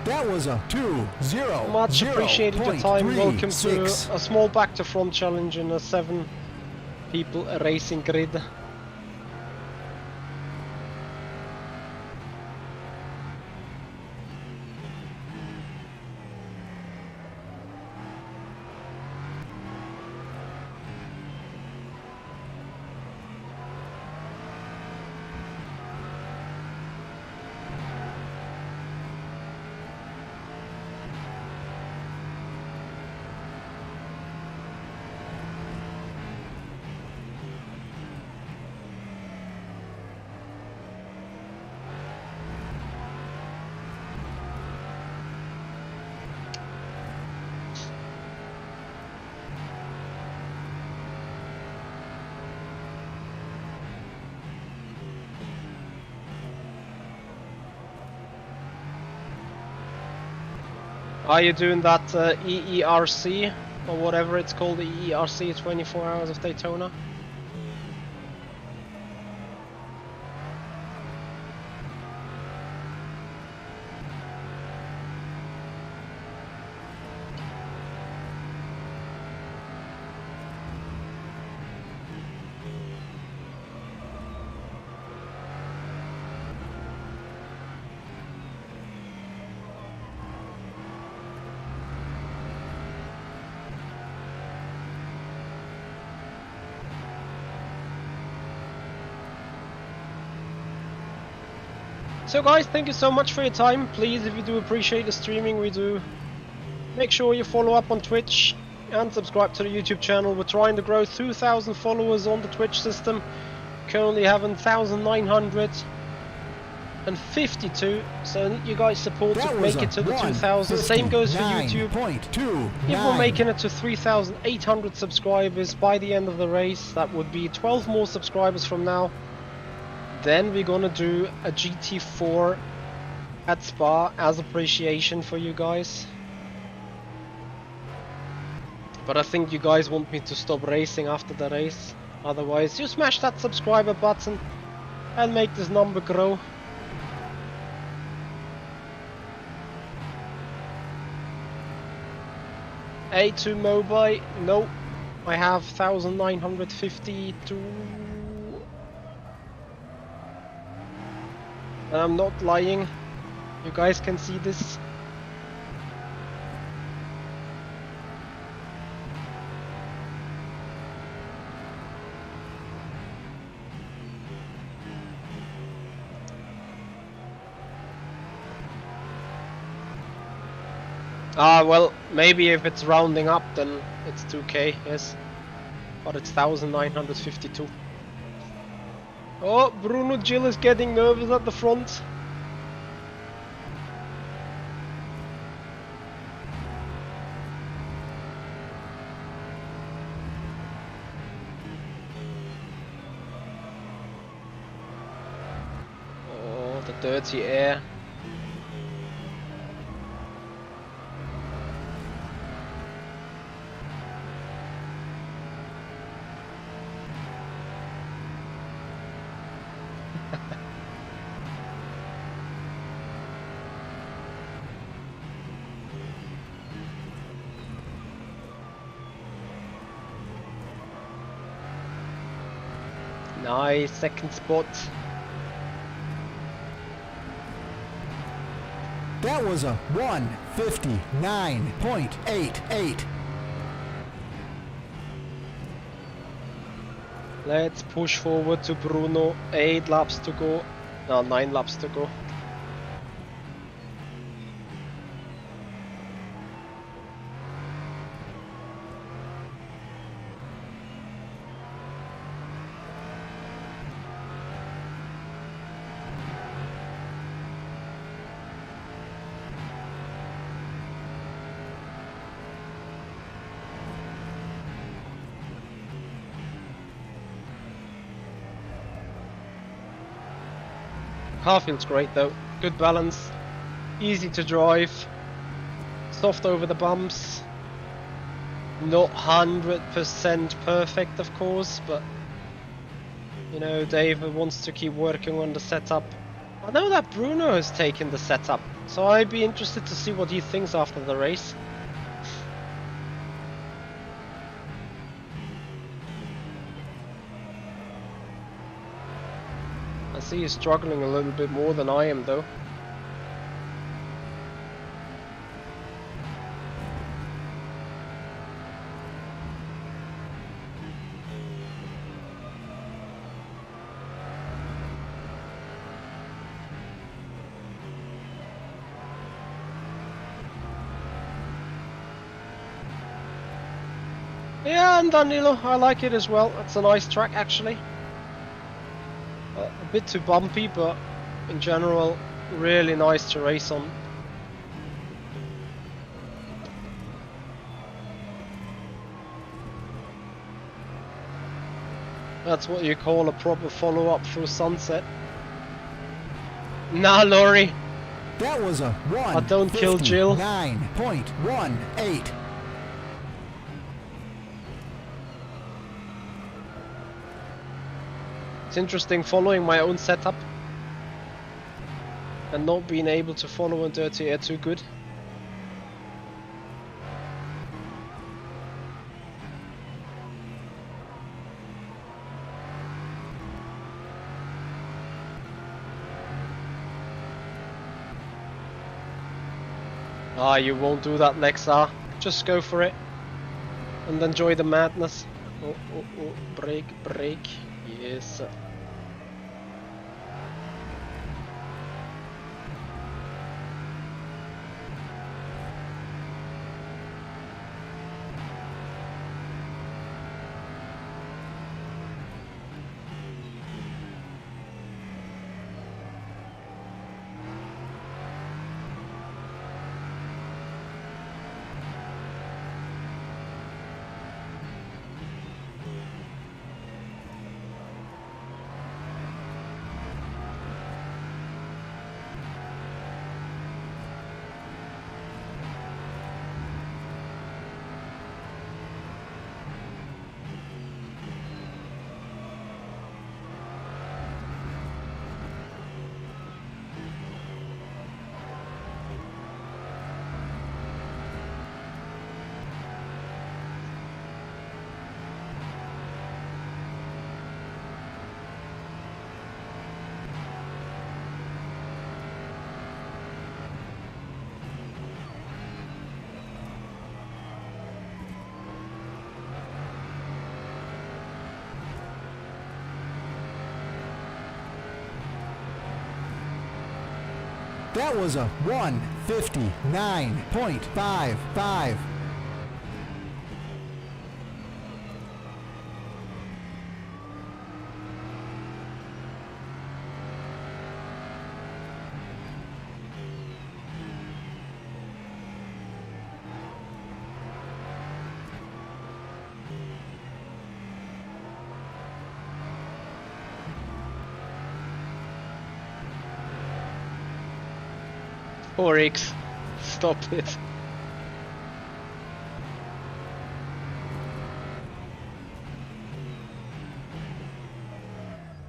That was a 2-0. Much appreciated your time. Welcome to a small back to front challenge in a 7 people racing grid. Are you doing that EERC or whatever it's called, the EERC 24 Hours of Daytona? So guys, thank you so much for your time. Please, if you do appreciate the streaming we do, make sure you follow up on Twitch and subscribe to the YouTube channel. We're trying to grow 2,000 followers on the Twitch system. Currently having 1,952, so I need you guys' support to make it to the 2,000. Same goes for YouTube. If we're making it to 3,800 subscribers by the end of the race, that would be 12 more subscribers from now. Then we're gonna do a GT4 at Spa as appreciation for you guys. But I think you guys want me to stop racing after the race. Otherwise, you smash that subscriber button and make this number grow. A2 Mobile, no, I have 1,952. And I'm not lying, you guys can see this. Ah, well, maybe if it's rounding up then it's 2k, yes. But it's 1,952. Oh, Bruno Gil is getting nervous at the front. Oh, the dirty air. Nice, second spot. That was a 1:59.88. Let's push forward to Bruno. 8 laps to go. No, 9 laps to go. car feels great though. Good balance, easy to drive, soft over the bumps. Not 100% perfect, of course, but you know, Dave wants to keep working on the setup. I know that Bruno has taken the setup, so I'd be interested to see what he thinks after the race. I see he's struggling a little bit more than I am though. Yeah, and Danilo, I like it as well. It's a nice track actually. A bit too bumpy, but in general, really nice to race on. That's what you call a proper follow-up through sunset. Nah, Laurie. That was a 1. I don't kill Jill. 9.18. It's interesting following my own setup and not being able to follow in dirty air too good. Ah, you won't do that, Lexar. Just go for it and enjoy the madness. Oh, oh, oh, brake, brake. Yes. That was a 1:59.55. Oryx, stop it.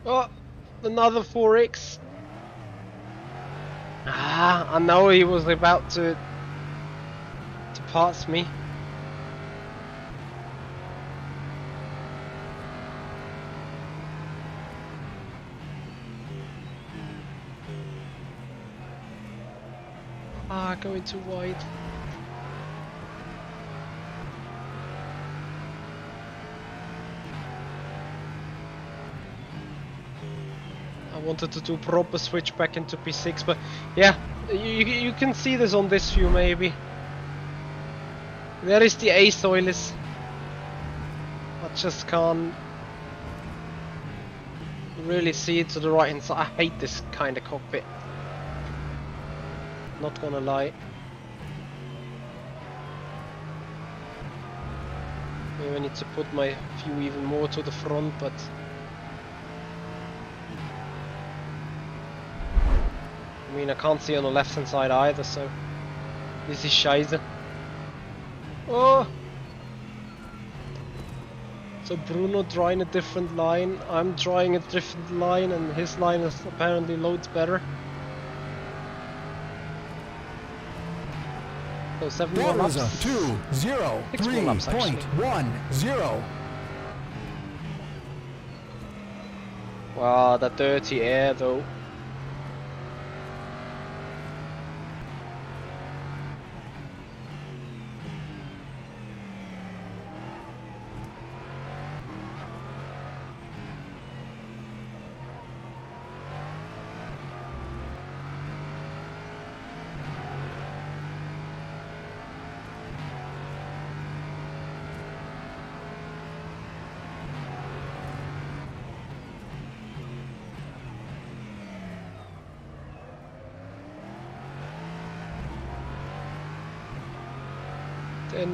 Oh, another 4X. Ah, I know he was about to pass me. Ah, going too wide. I wanted to do proper switch back into P6, but yeah, you can see this on this view maybe. There is the ace oilers. I just can't really see it to the right hand side. I hate this kind of cockpit. Not gonna lie. Maybe I need to put my view even more to the front, but I mean, I can't see on the left hand side either, so this is scheiße. Oh! So Bruno drawing a different line, I'm drawing a different line, and his line is apparently loads better. So 7 more That was laps. a 2:03.10. Wow, that dirty air though.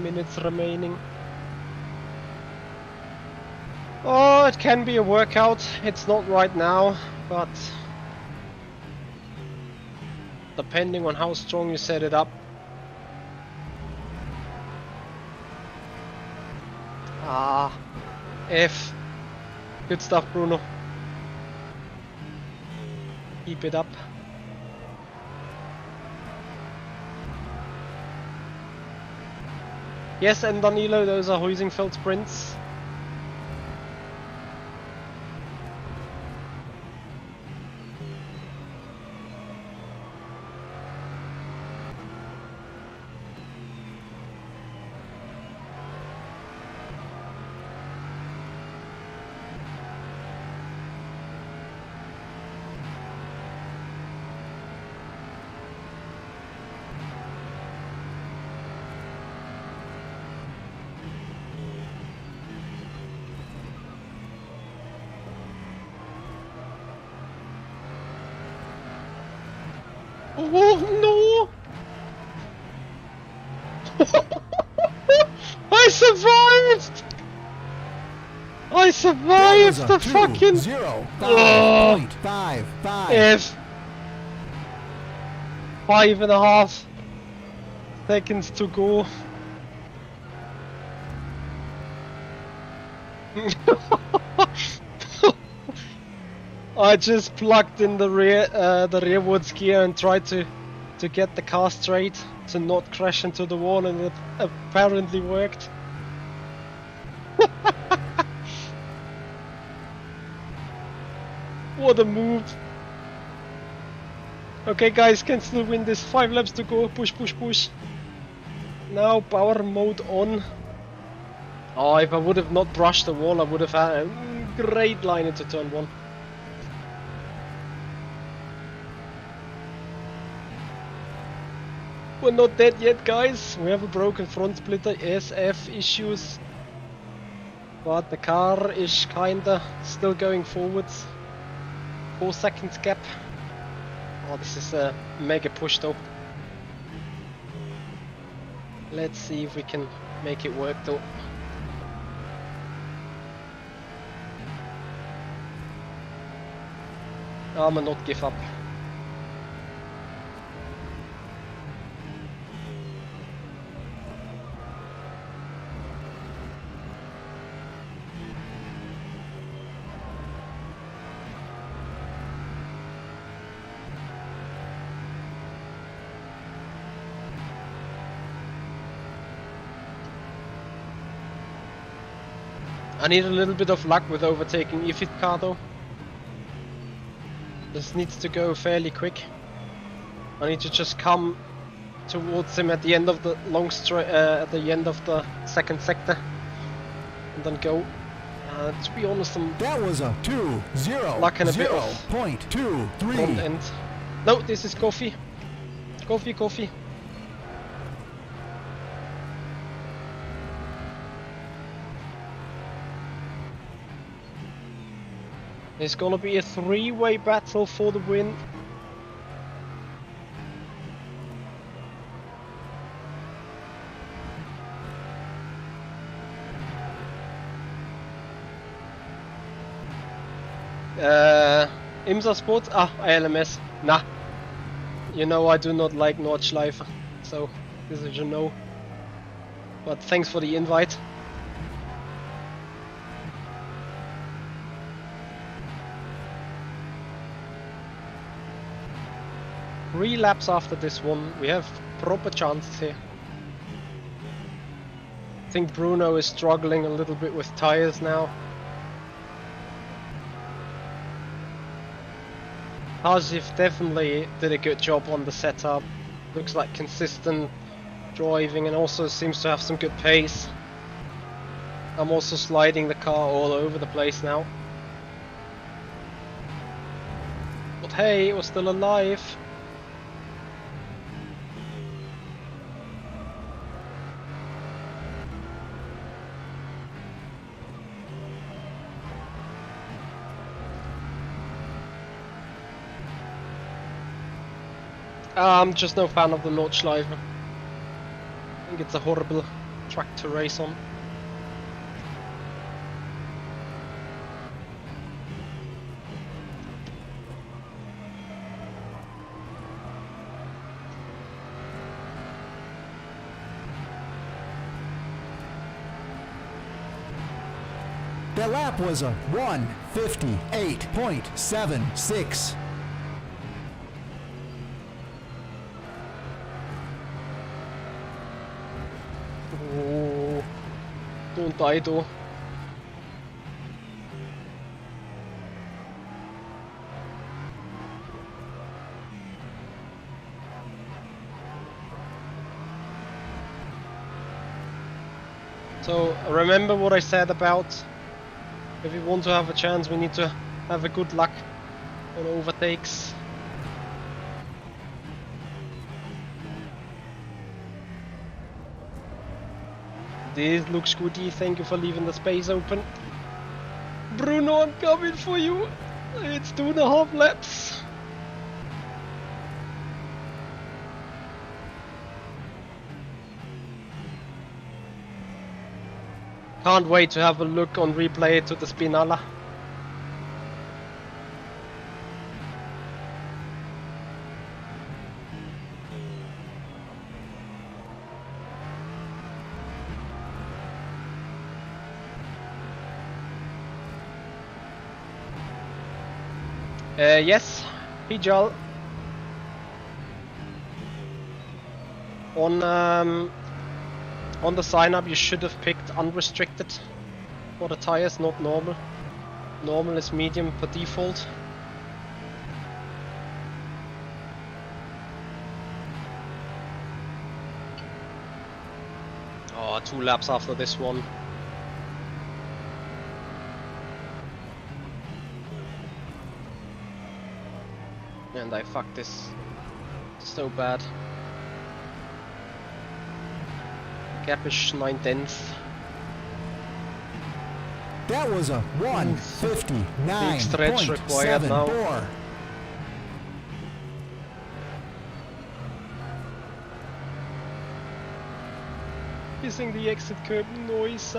Minutes remaining. Oh, it can be a workout. It's not right now, but depending on how strong you set it up. Ah, F. Good stuff, Bruno. Keep it up. Yes, and Danilo, those are Huizenfeld sprints. Oh no! I survived! I survived the fucking 0.55. F. 5.5 seconds to go. I just plugged in the rearwards gear and tried to get the car straight to not crash into the wall, and it apparently worked. What a move! Okay, guys, can still win this. 5 laps to go. Push, push, push. Now power mode on. Oh, if I would have not brushed the wall, I would have had a great line into turn 1. We're not dead yet, guys. We have a broken front splitter, SF issues, but the car is kinda still going forwards. 4 seconds gap. Oh, this is a mega push though. Let's see if we can make it work though. I'ma not give up. I need a little bit of luck with overtaking Ifit car though. This needs to go fairly quick. I need to just come towards him at the end of the long at the end of the second sector, and then go. To be honest, I'm That was a lacking a bit of 0.23. front end. No, this is coffee. Coffee, coffee. It's gonna be a 3-way battle for the win. IMSA Sport? Ah, ALMS. Nah. You know I do not like Nordschleife, so this is a no. But thanks for the invite. Three laps after this one, we have proper chances here. I think Bruno is struggling a little bit with tires now. Hasif definitely did a good job on the setup. Looks like consistent driving and also seems to have some good pace. I'm also sliding the car all over the place now. But hey, it was still alive. I'm just no fan of the Nordschleife. I think it's a horrible track to race on. That lap was a 1:58.76. Oh, don't die though. So remember what I said about if we want to have a chance we need to have a good luck on overtakes. This looks goody, thank you for leaving the space open. Bruno, I'm coming for you. It's 2.5 laps. Can't wait to have a look on replay to the Spinalla. Yes, Pijal. On the sign up you should have picked unrestricted for the tires, not normal. Normal is medium per default. Oh, 2 laps after this one. And I fucked this so bad. Gap is 9/10. That was a Big stretch required now. 1:59.74. Missing the exit curb noise.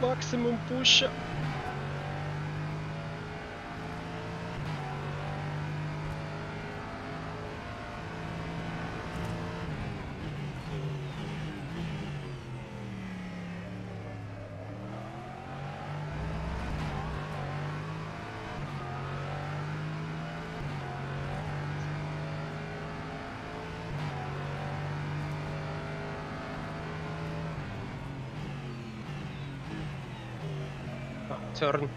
Maximum push. Turn.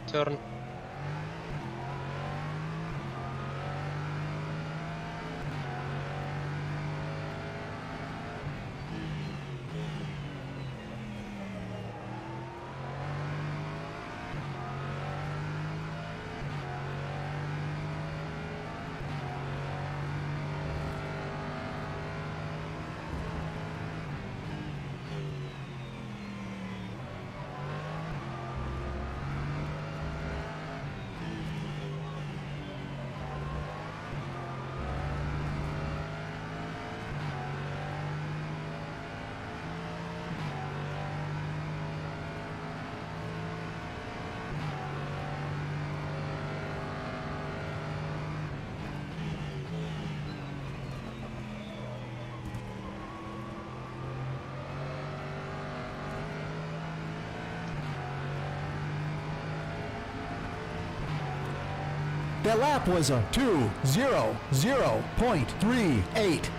That lap was a 2:00.38.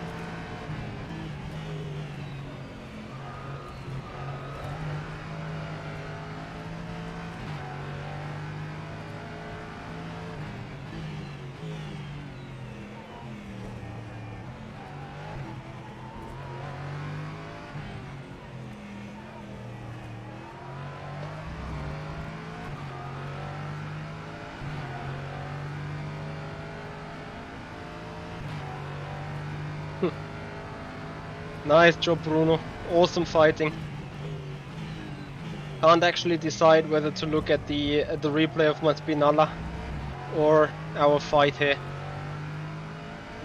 Nice job, Bruno. Awesome fighting. Can't actually decide whether to look at the replay of my Spinalla or our fight here.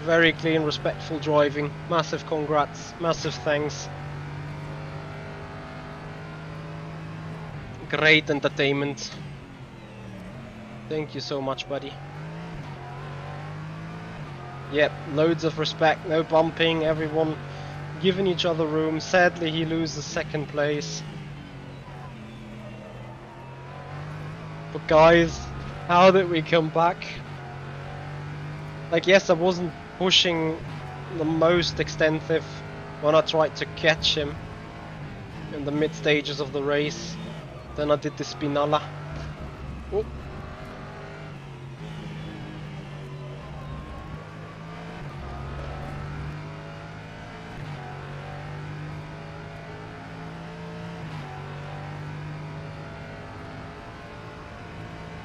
Very clean, respectful driving. Massive congrats. Massive thanks. Great entertainment. Thank you so much, buddy. Yep, loads of respect. No bumping. Everyone giving each other room. Sadly, he loses second place. But guys, how did we come back? Like, yes, I wasn't pushing the most extensive when I tried to catch him in the mid stages of the race. Then I did the Spinalla. Oh.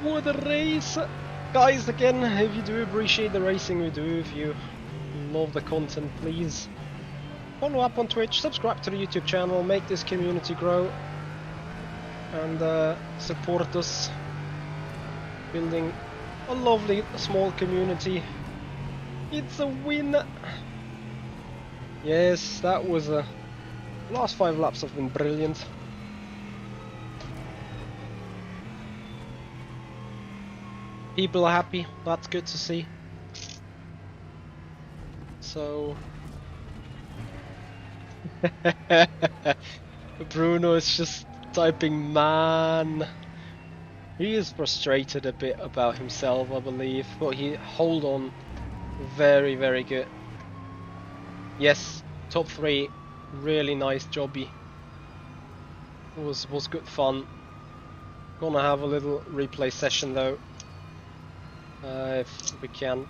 What a race! Guys, again, if you do appreciate the racing we do, if you love the content, please follow up on Twitch, subscribe to the YouTube channel, make this community grow, and support us building a lovely small community. It's a win! Yes, that was a... last 5 laps have been brilliant. People are happy, that's good to see. So... Bruno is just typing man. He is frustrated a bit about himself, I believe, but he hold on. Very, very good. Yes, top 3, really nice jobby. Was good fun. Gonna have a little replay session though. If we can.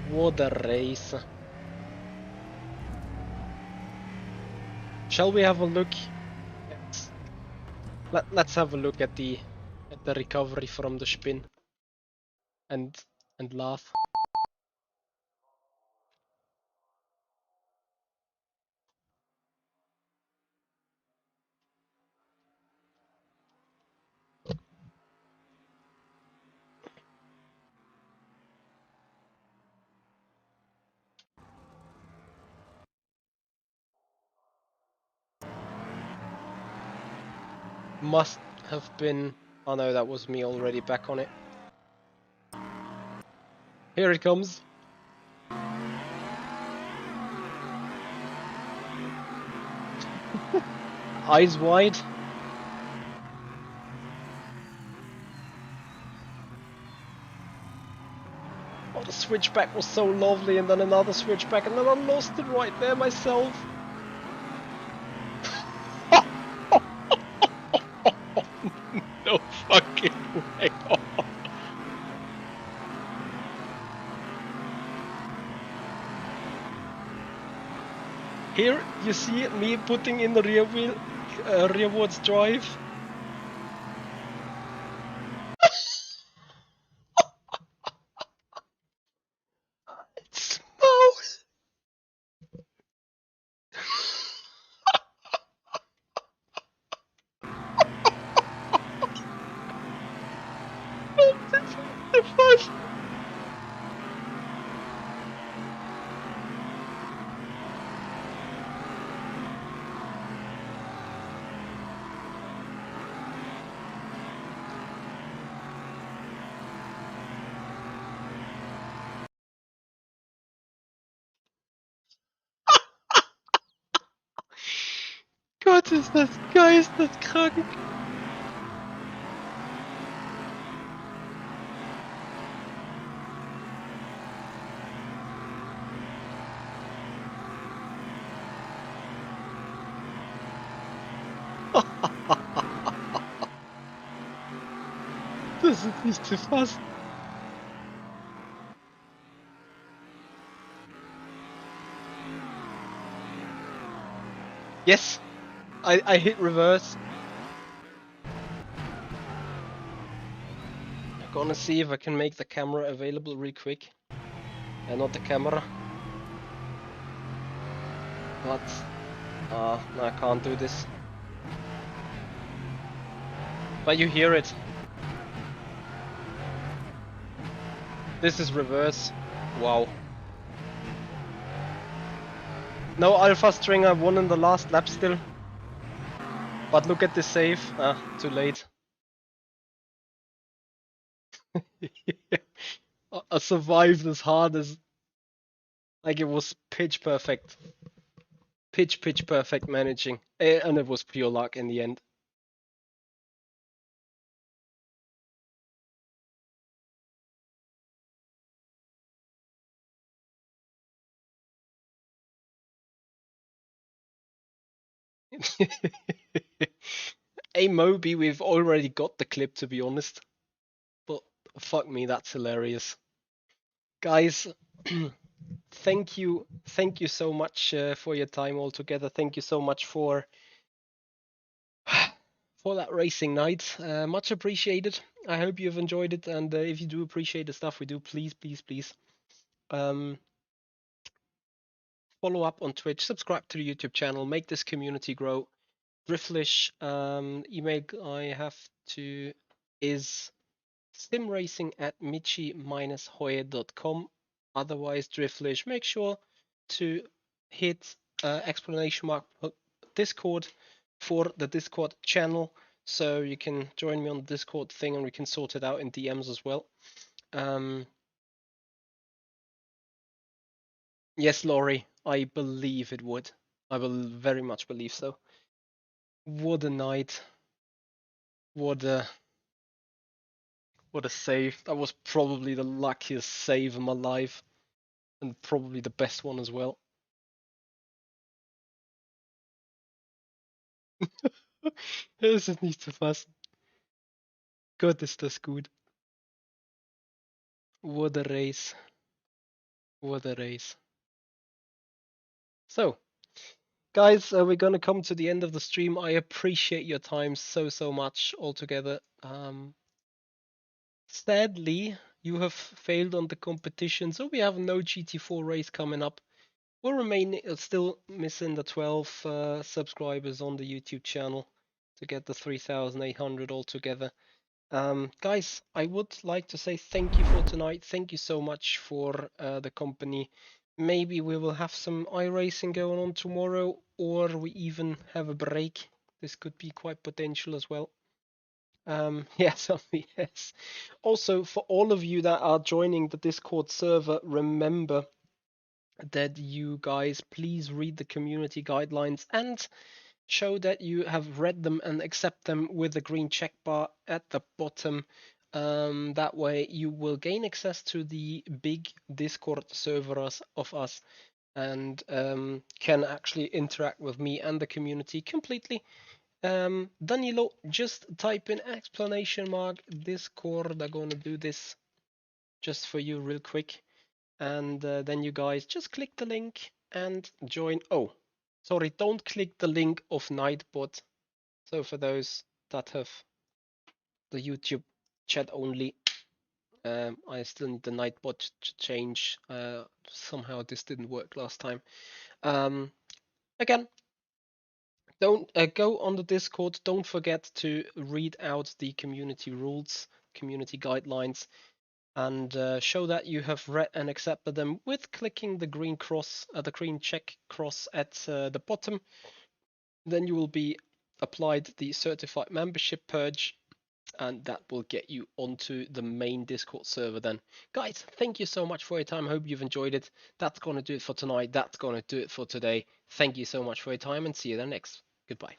What a race. Shall we have a look? Let's have a look at the recovery from the spin and laugh. Must have been... oh no, that was me already back on it. Here it comes. Eyes wide. Oh, the switchback was so lovely, and then another switchback, and then I lost it right there myself. No fucking way. Here you see me putting in the rear wheel, rearwards drive. It's smooth. The first. Good. Ist das geisteskrank. Das ist nicht zu fassen. Yes, I hit reverse. I'm gonna see if I can make the camera available real quick. Not the camera. But no, I can't do this. But you hear it. This is reverse. Wow. No alpha string, I won in the last lap still. But look at the save. Too late. I survived as hard as... Like it was pitch perfect. Pitch perfect managing. And it was pure luck in the end. Hey Moby, we've already got the clip to be honest. But fuck me, that's hilarious. Guys, thank you so much for your time altogether. Thank you so much for that racing night. Much appreciated. I hope you've enjoyed it, and if you do appreciate the stuff we do, please follow up on Twitch, subscribe to the YouTube channel, make this community grow. Driflish, email I have to is simracing@michi-hoye.com. Otherwise, Driflish, make sure to hit exclamation mark Discord for the Discord channel, so you can join me on the Discord thing and we can sort it out in DMs as well. Yes, Laurie, I believe it would. I will very much believe so. What a night. What a save. That was probably the luckiest save of my life. And probably the best one as well. Es ist nicht zu fassen. Gott, ist das gut. What a race. What a race. So, guys, we're gonna come to the end of the stream. I appreciate your time so much altogether. Sadly, you have failed on the competition, so we have no GT4 race coming up. We'll remain still missing the 12 subscribers on the YouTube channel to get the 3,800 altogether. Guys, I would like to say thank you for tonight. Thank you so much for the company. Maybe we will have some iRacing going on tomorrow, or we even have a break. This could be quite potential as well. Yes, yes. Also, for all of you that are joining the Discord server, remember that you guys please read the community guidelines and show that you have read them and accept them with the green check bar at the bottom. That way you will gain access to the big Discord server of us and can actually interact with me and the community completely. Danilo, just type in exclamation mark Discord. I'm gonna do this just for you real quick. And then you guys just click the link and join. Oh, sorry, don't click the link of Nightbot. So for those that have the YouTube chat only, I still need the Nightbot to change. Somehow this didn't work last time. Again, don't go on the Discord. Don't forget to read out the community rules, community guidelines, and show that you have read and accepted them with clicking the green cross, the green check cross at the bottom. Then you will be applied the certified membership purge, and that will get you onto the main Discord server then. Guys, thank you so much for your time. Hope you've enjoyed it. That's going to do it for tonight. That's going to do it for today. Thank you so much for your time and see you then next. Goodbye.